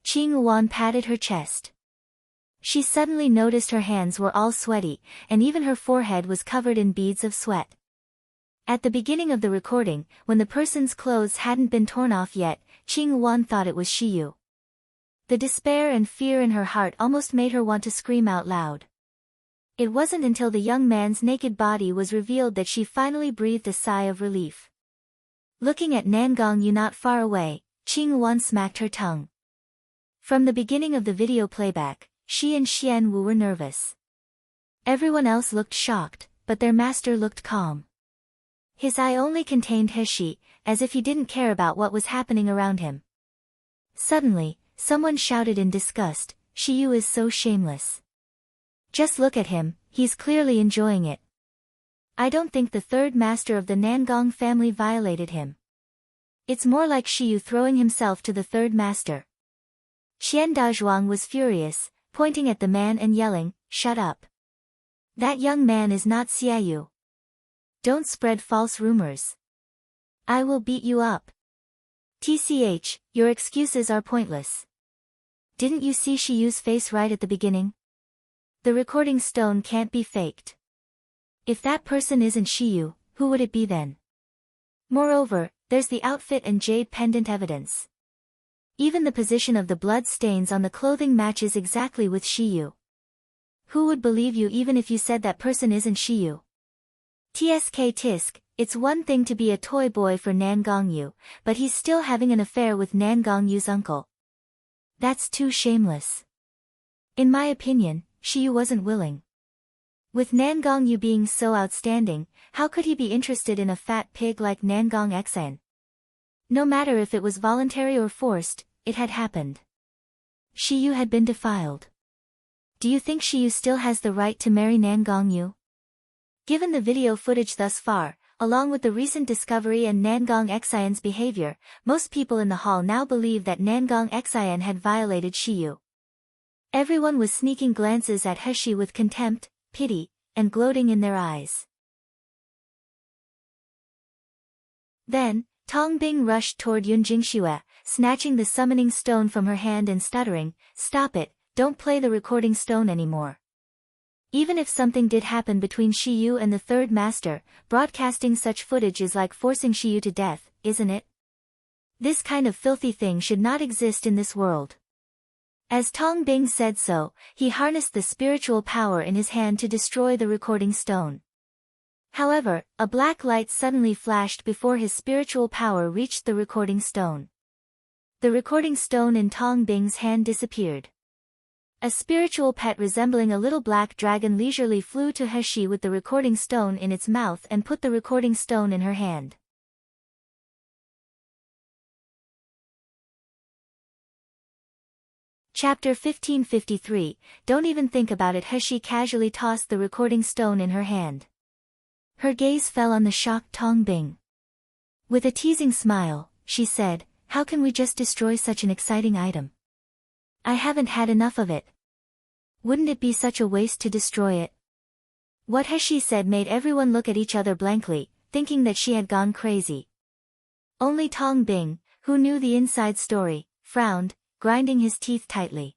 Qing Wan patted her chest. She suddenly noticed her hands were all sweaty, and even her forehead was covered in beads of sweat. At the beginning of the recording, when the person's clothes hadn't been torn off yet, Qing Wan thought it was Shiyu. The despair and fear in her heart almost made her want to scream out loud. It wasn't until the young man's naked body was revealed that she finally breathed a sigh of relief. Looking at Nangong Yu not far away, Qing Wan smacked her tongue. From the beginning of the video playback, she and Xian Wu were nervous. Everyone else looked shocked, but their master looked calm. His eye only contained Heshi, as if he didn't care about what was happening around him. Suddenly, someone shouted in disgust, "Shiyu is so shameless. Just look at him, he's clearly enjoying it. I don't think the third master of the Nangong family violated him. It's more like Shiyu throwing himself to the third master." Qian Dazhuang was furious, pointing at the man and yelling, "Shut up. That young man is not Xiaoyu. Don't spread false rumors. I will beat you up. TCH, your excuses are pointless. Didn't you see Shiyu's face right at the beginning? The recording stone can't be faked. If that person isn't Shiyu, who would it be then? Moreover, there's the outfit and jade pendant evidence. Even the position of the blood stains on the clothing matches exactly with Shiyu. Who would believe you even if you said that person isn't Shiyu? TSK Tisk, it's one thing to be a toy boy for Nangong Yu, but he's still having an affair with Nangong Yu's uncle. That's too shameless. In my opinion, Shiyu wasn't willing. With Nangong Yu being so outstanding, how could he be interested in a fat pig like Nangong Xan? No matter if it was voluntary or forced, it had happened. Shiyu had been defiled. Do you think Shiyu still has the right to marry Nangong Yu? Given the video footage thus far, along with the recent discovery and Nangong Xian's behavior, most people in the hall now believe that Nangong Xian had violated Shiyu. Everyone was sneaking glances at Heshi with contempt, pity, and gloating in their eyes. Then, Tong Bing rushed toward Yun Jingxue, snatching the summoning stone from her hand and stuttering, "Stop it, don't play the recording stone anymore." Even if something did happen between Shiyu and the third master, broadcasting such footage is like forcing Shiyu to death, isn't it? This kind of filthy thing should not exist in this world. As Tong Bing said so, he harnessed the spiritual power in his hand to destroy the recording stone. However, a black light suddenly flashed before his spiritual power reached the recording stone. The recording stone in Tong Bing's hand disappeared. A spiritual pet resembling a little black dragon leisurely flew to Heshi with the recording stone in its mouth and put the recording stone in her hand. Chapter 1553, Don't even think about it. Heshi casually tossed the recording stone in her hand. Her gaze fell on the shocked Tong Bing. With a teasing smile, she said, "How can we just destroy such an exciting item? I haven't had enough of it. Wouldn't it be such a waste to destroy it?" What Heshi said made everyone look at each other blankly, thinking that she had gone crazy. Only Tong Bing, who knew the inside story, frowned, grinding his teeth tightly.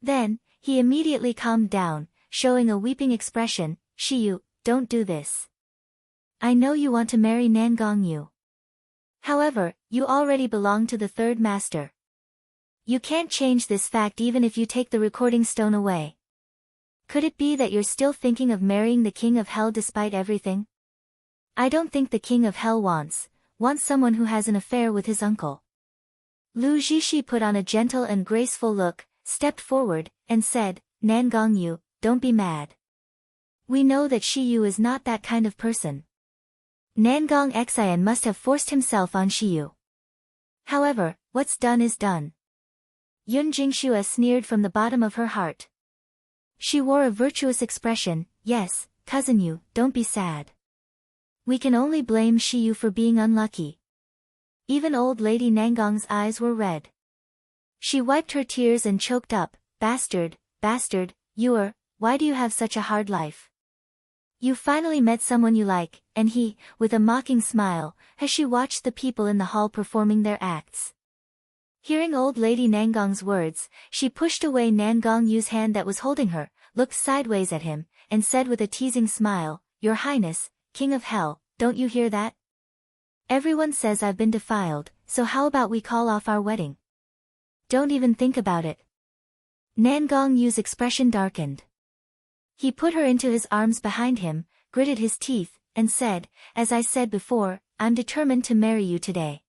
Then, he immediately calmed down, showing a weeping expression. "Shiyu, don't do this. I know you want to marry Nangong Yu. However, you already belong to the third master. You can't change this fact even if you take the recording stone away. Could it be that you're still thinking of marrying the King of Hell despite everything? I don't think the King of Hell wants someone who has an affair with his uncle." Lu Jishi put on a gentle and graceful look, stepped forward, and said, "Nangong Yu, don't be mad. We know that Shiyu is not that kind of person. Nangong Xian must have forced himself on Shiyu. However, what's done is done." Yun Jingxue sneered from the bottom of her heart. She wore a virtuous expression. "Yes, cousin Yu, don't be sad. We can only blame Shiyu for being unlucky." Even old lady Nangong's eyes were red. She wiped her tears and choked up, Bastard, why do you have such a hard life? You finally met someone you like," and he, with a mocking smile, as she watched the people in the hall performing their acts. Hearing old lady Nangong's words, she pushed away Nangong Yu's hand that was holding her, looked sideways at him, and said with a teasing smile, "Your Highness, King of Hell, don't you hear that? Everyone says I've been defiled, so how about we call off our wedding? Don't even think about it." Nangong Yu's expression darkened. He put her into his arms behind him, gritted his teeth, and said, "As I said before, I'm determined to marry you today.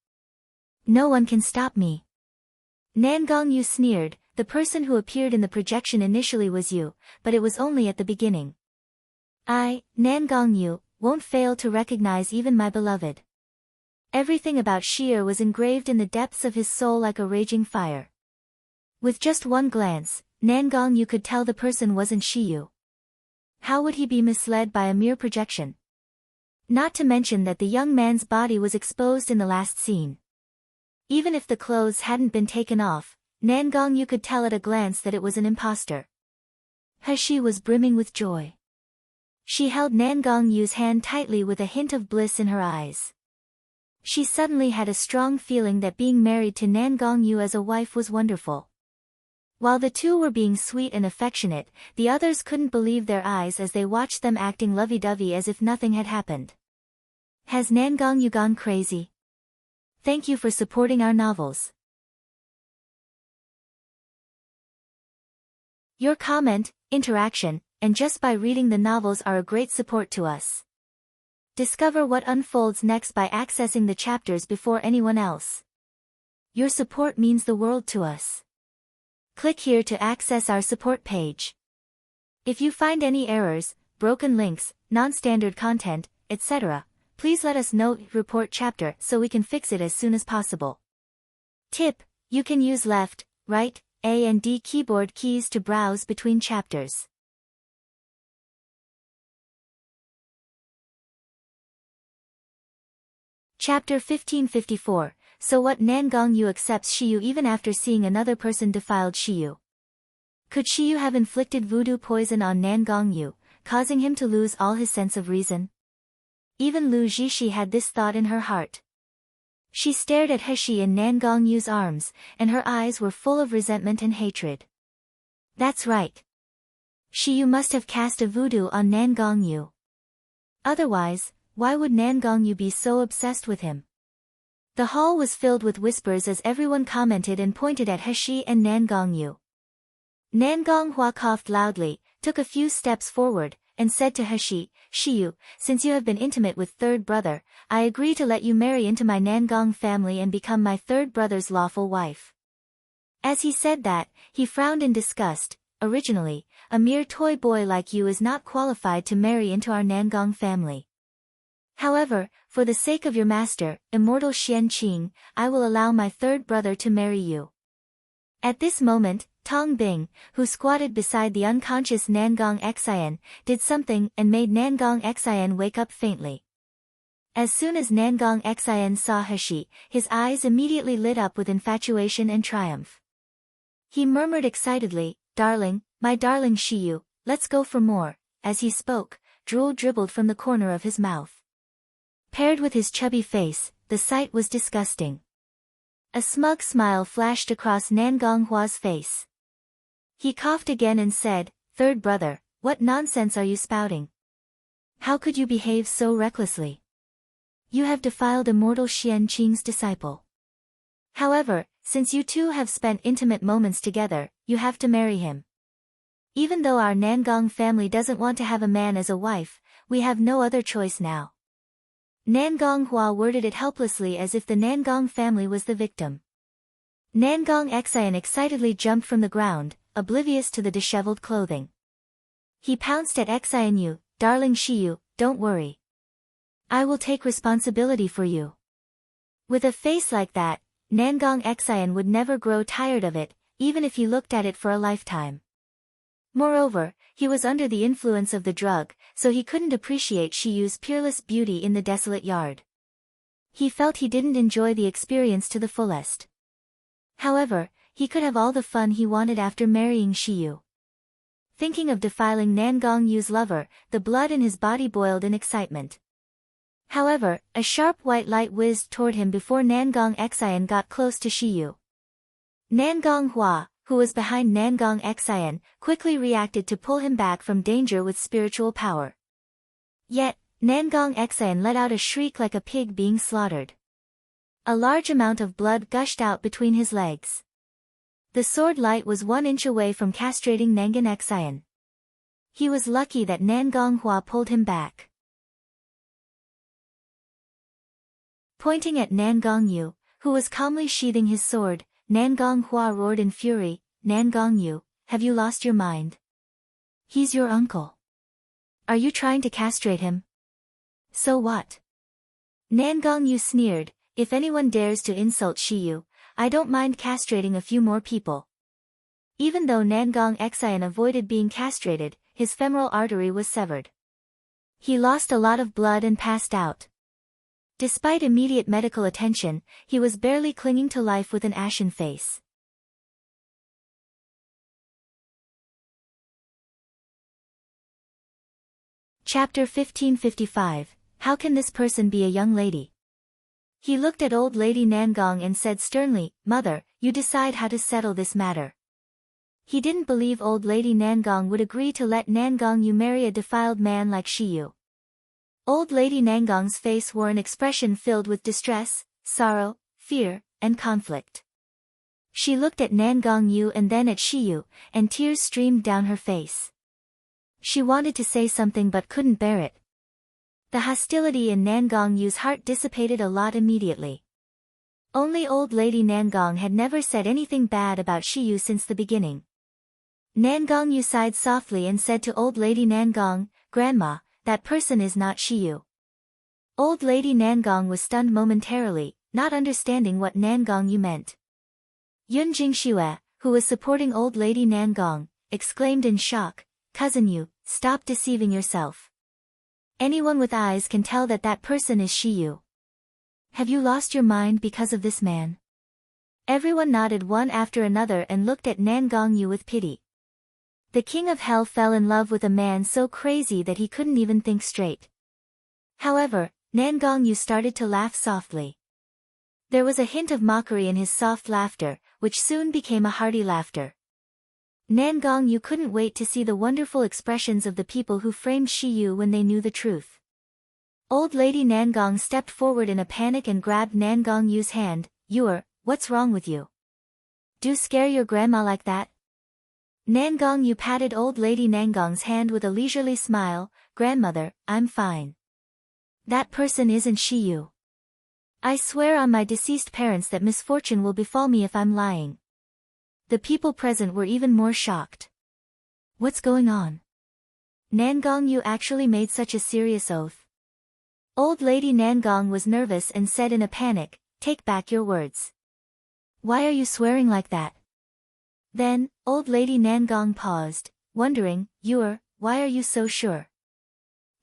No one can stop me." Nan Gongyu sneered, "The person who appeared in the projection initially was you, but it was only at the beginning. I, Nan Gongyu, won't fail to recognize even my beloved." Everything about Shi'er was engraved in the depths of his soul like a raging fire. With just one glance, Nan Gongyu could tell the person wasn't Shiyu. How would he be misled by a mere projection? Not to mention that the young man's body was exposed in the last scene. Even if the clothes hadn't been taken off, Nan Gongyu could tell at a glance that it was an impostor. He was brimming with joy. She held Nan Gongyu's hand tightly with a hint of bliss in her eyes. She suddenly had a strong feeling that being married to Nan Gongyu as a wife was wonderful. While the two were being sweet and affectionate, the others couldn't believe their eyes as they watched them acting lovey-dovey as if nothing had happened. Has Nan Gongyu gone crazy? Thank you for supporting our novels. Your comment, interaction, and just by reading the novels are a great support to us. Discover what unfolds next by accessing the chapters before anyone else. Your support means the world to us. Click here to access our support page. If you find any errors, broken links, non-standard content, etc., please let us know. Report chapter so we can fix it as soon as possible. Tip: you can use left, right, A and D keyboard keys to browse between chapters. Chapter 1554. So what? Nan Gongyu accepts Shiyu even after seeing another person defiled Shiyu. Could Shiyu have inflicted voodoo poison on Nan Gongyu, causing him to lose all his sense of reason? Even Lu Zixi had this thought in her heart. She stared at Heshi in Nan Gongyu's arms, and her eyes were full of resentment and hatred. That's right. Shiyu must have cast a voodoo on Nan Gongyu. Otherwise, why would Nan Gongyu be so obsessed with him? The hall was filled with whispers as everyone commented and pointed at Heshi and Nan Gongyu. Nan Gonghua coughed loudly, took a few steps forward, and said to Heshi, "Shiyu, since you have been intimate with third brother, I agree to let you marry into my Nan Gong family and become my third brother's lawful wife." As he said that, he frowned in disgust. "Originally, a mere toy boy like you is not qualified to marry into our Nan Gong family. However, for the sake of your master, immortal Xian Qing, I will allow my third brother to marry you." At this moment, Tong Bing, who squatted beside the unconscious Nan Gong Xian, did something and made Nan Gong Xian wake up faintly. As soon as Nan Gong Xian saw Heshi, his eyes immediately lit up with infatuation and triumph. He murmured excitedly, "Darling, my darling Shiyu, let's go for more." As he spoke, drool dribbled from the corner of his mouth. Paired with his chubby face, the sight was disgusting. A smug smile flashed across Nan Gonghua's face. He coughed again and said, "Third brother, what nonsense are you spouting? How could you behave so recklessly? You have defiled immortal Xian Qing's disciple. However, since you two have spent intimate moments together, you have to marry him. Even though our Nan Gong family doesn't want to have a man as a wife, we have no other choice now." Nan Gonghua worded it helplessly as if the Nan Gong family was the victim. Nan Gong Xian excitedly jumped from the ground, oblivious to the disheveled clothing. He pounced at Xian Yu, "Darling Shiyu, don't worry. I will take responsibility for you." With a face like that, Nan Gong Xian would never grow tired of it, even if he looked at it for a lifetime. Moreover, he was under the influence of the drug, so he couldn't appreciate Shiyu's peerless beauty in the desolate yard. He felt he didn't enjoy the experience to the fullest. However, he could have all the fun he wanted after marrying Shiyu. Thinking of defiling Nan Gongyu's lover, the blood in his body boiled in excitement. However, a sharp white light whizzed toward him before Nan Gong Xian got close to Shiyu. Nan Gonghua, who was behind Nan Gong Xian, quickly reacted to pull him back from danger with spiritual power. Yet, Nan Gong Xian let out a shriek like a pig being slaughtered. A large amount of blood gushed out between his legs. The sword light was 1 inch away from castrating Nangan Xian. He was lucky that Nan Gonghua pulled him back. Pointing at Nan Gongyu, who was calmly sheathing his sword, Nan Gonghua roared in fury, "Nan Gongyu, have you lost your mind? He's your uncle. Are you trying to castrate him? So what?" Nan Gongyu sneered, "If anyone dares to insult Shiyu, I don't mind castrating a few more people." Even though Nan Gong Xian avoided being castrated, his femoral artery was severed. He lost a lot of blood and passed out. Despite immediate medical attention, he was barely clinging to life with an ashen face. Chapter 1555, How can this person be a young lady? He looked at old lady Nangong and said sternly, "Mother, you decide how to settle this matter." He didn't believe old lady Nangong would agree to let Nangong Yu marry a defiled man like Shiyu. Old lady Nangong's face wore an expression filled with distress, sorrow, fear, and conflict. She looked at Nangong Yu and then at Shiyu, and tears streamed down her face. She wanted to say something but couldn't bear it. The hostility in Nangong Yu's heart dissipated a lot immediately. Only old lady Nangong had never said anything bad about Shiyu since the beginning. Nangong Yu sighed softly and said to old lady Nangong, "Grandma, that person is not Shiyu." Old lady Nangong was stunned momentarily, not understanding what Nangong Yu meant. Yun Jingxue, who was supporting old lady Nangong, exclaimed in shock, "Cousin Yu, stop deceiving yourself. Anyone with eyes can tell that that person is Shiyu. Have you lost your mind because of this man?" Everyone nodded one after another and looked at Nangong Yu with pity. The king of hell fell in love with a man so crazy that he couldn't even think straight. However, Nangong Yu started to laugh softly. There was a hint of mockery in his soft laughter, which soon became a hearty laughter. Nangong Yu couldn't wait to see the wonderful expressions of the people who framed Shiyu when they knew the truth. Old lady Nangong stepped forward in a panic and grabbed Nangong Yu's hand. What's wrong with you? Do scare your grandma like that?" Nangong Yu patted old lady Nangong's hand with a leisurely smile, "Grandmother, I'm fine. That person isn't Shiyu. I swear on my deceased parents that misfortune will befall me if I'm lying." The people present were even more shocked. What's going on? Nangong Yu actually made such a serious oath. Old lady Nangong was nervous and said in a panic, "Take back your words. Why are you swearing like that?" Then, old lady Nangong paused, wondering, "Why are you so sure?"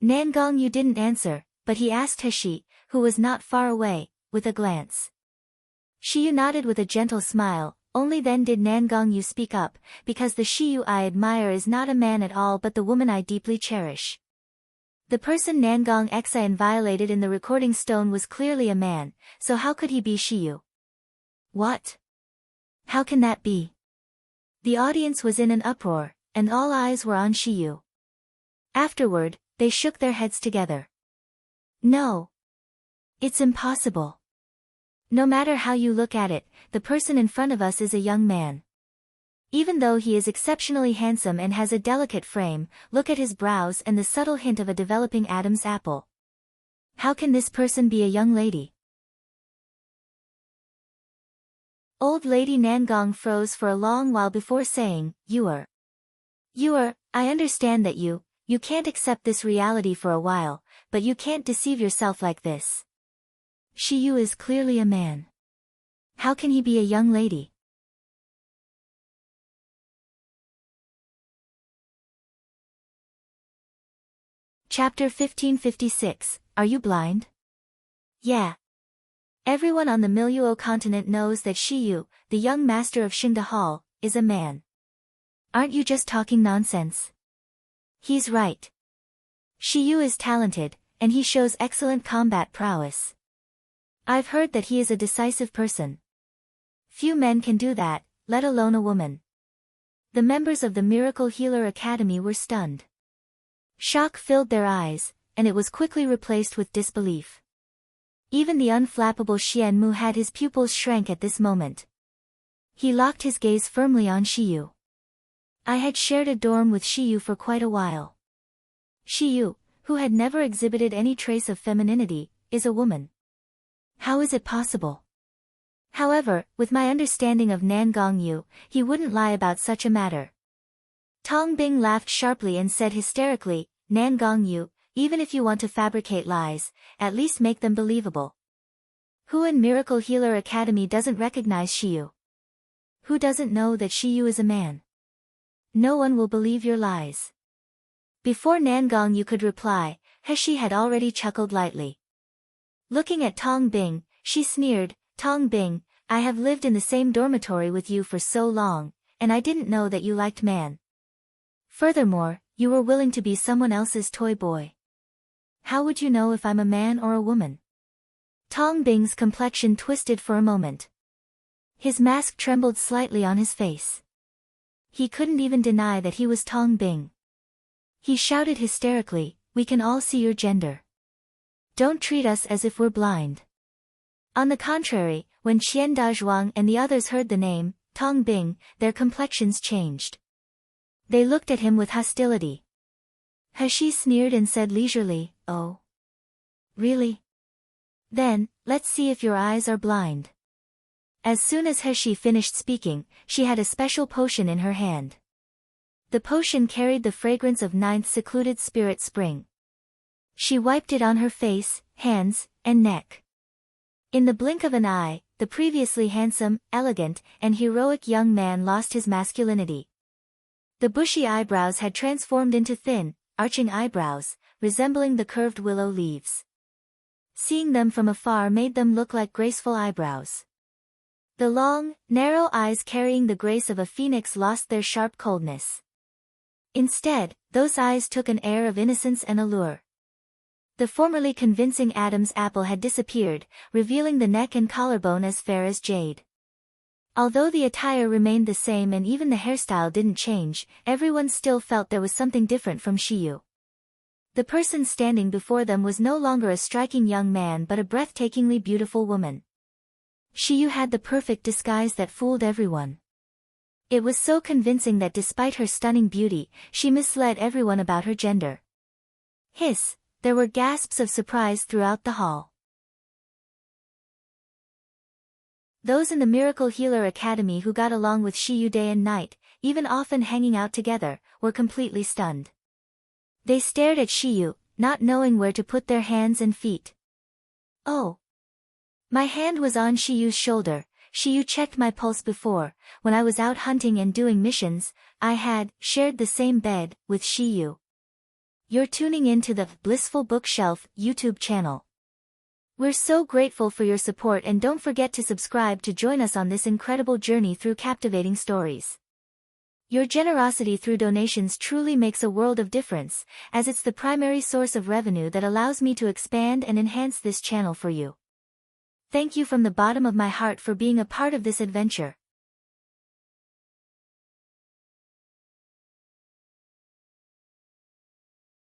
Nangong Yu didn't answer, but he asked Hashi, who was not far away, with a glance. Shiyu nodded with a gentle smile. Only then did Nangong Yu speak up, "Because the Shiyu I admire is not a man at all but the woman I deeply cherish." The person Nangong Xian violated in the recording stone was clearly a man, so how could he be Shiyu? What? How can that be? The audience was in an uproar, and all eyes were on Shiyu. Afterward, they shook their heads together. No. It's impossible. No matter how you look at it, the person in front of us is a young man. Even though he is exceptionally handsome and has a delicate frame, look at his brows and the subtle hint of a developing Adam's apple. How can this person be a young lady? Old lady Nangong froze for a long while before saying, I understand that you can't accept this reality for a while, but you can't deceive yourself like this. Shiyu is clearly a man. How can he be a young lady? Chapter 1556, Are you blind? Yeah. Everyone on the Miluo continent knows that Shiyu, the young master of Xingda Hall, is a man. Aren't you just talking nonsense? He's right. Shiyu is talented, and he shows excellent combat prowess. I've heard that he is a decisive person. Few men can do that, let alone a woman. The members of the Miracle Healer Academy were stunned. Shock filled their eyes, and it was quickly replaced with disbelief. Even the unflappable Xian Mu had his pupils shrank at this moment. He locked his gaze firmly on Shiyu. I had shared a dorm with Shiyu for quite a while. Shiyu, who had never exhibited any trace of femininity, is a woman. How is it possible? However, with my understanding of Nan Gongyu, he wouldn't lie about such a matter. Tong Bing laughed sharply and said hysterically, Nan Gongyu, even if you want to fabricate lies, at least make them believable. Who in Miracle Healer Academy doesn't recognize Shiyu? Who doesn't know that Shiyu is a man? No one will believe your lies. Before Nan Gongyu could reply, Heshi had already chuckled lightly. Looking at Tong Bing, she sneered, Tong Bing, I have lived in the same dormitory with you for so long, and I didn't know that you liked man. Furthermore, you were willing to be someone else's toy boy. How would you know if I'm a man or a woman? Tong Bing's complexion twisted for a moment. His mask trembled slightly on his face. He couldn't even deny that he was Tong Bing. He shouted hysterically, we can all see your gender. Don't treat us as if we're blind. On the contrary, when Qian Dazhuang and the others heard the name, Tong Bing, their complexions changed. They looked at him with hostility. Heshi sneered and said leisurely, oh. Really? Then, let's see if your eyes are blind. As soon as Heshi finished speaking, she had a special potion in her hand. The potion carried the fragrance of ninth secluded spirit spring. She wiped it on her face, hands, and neck. In the blink of an eye, the previously handsome, elegant, and heroic young man lost his masculinity. The bushy eyebrows had transformed into thin, arching eyebrows, resembling the curved willow leaves. Seeing them from afar made them look like graceful eyebrows. The long, narrow eyes carrying the grace of a phoenix lost their sharp coldness. Instead, those eyes took an air of innocence and allure. The formerly convincing Adam's apple had disappeared, revealing the neck and collarbone as fair as jade. Although the attire remained the same and even the hairstyle didn't change, everyone still felt there was something different from Shiyu. The person standing before them was no longer a striking young man but a breathtakingly beautiful woman. Shiyu had the perfect disguise that fooled everyone. It was so convincing that despite her stunning beauty, she misled everyone about her gender. Hiss, there were gasps of surprise throughout the hall. Those in the Miracle Healer Academy who got along with Shiyu day and night, even often hanging out together, were completely stunned. They stared at Shiyu, not knowing where to put their hands and feet. Oh. My hand was on Shiyu's shoulder. Shiyu checked my pulse before. When I was out hunting and doing missions, I had shared the same bed with Shiyu. You're tuning in to the Blissful Bookshelf YouTube channel. We're so grateful for your support and don't forget to subscribe to join us on this incredible journey through captivating stories. Your generosity through donations truly makes a world of difference, as it's the primary source of revenue that allows me to expand and enhance this channel for you. Thank you from the bottom of my heart for being a part of this adventure.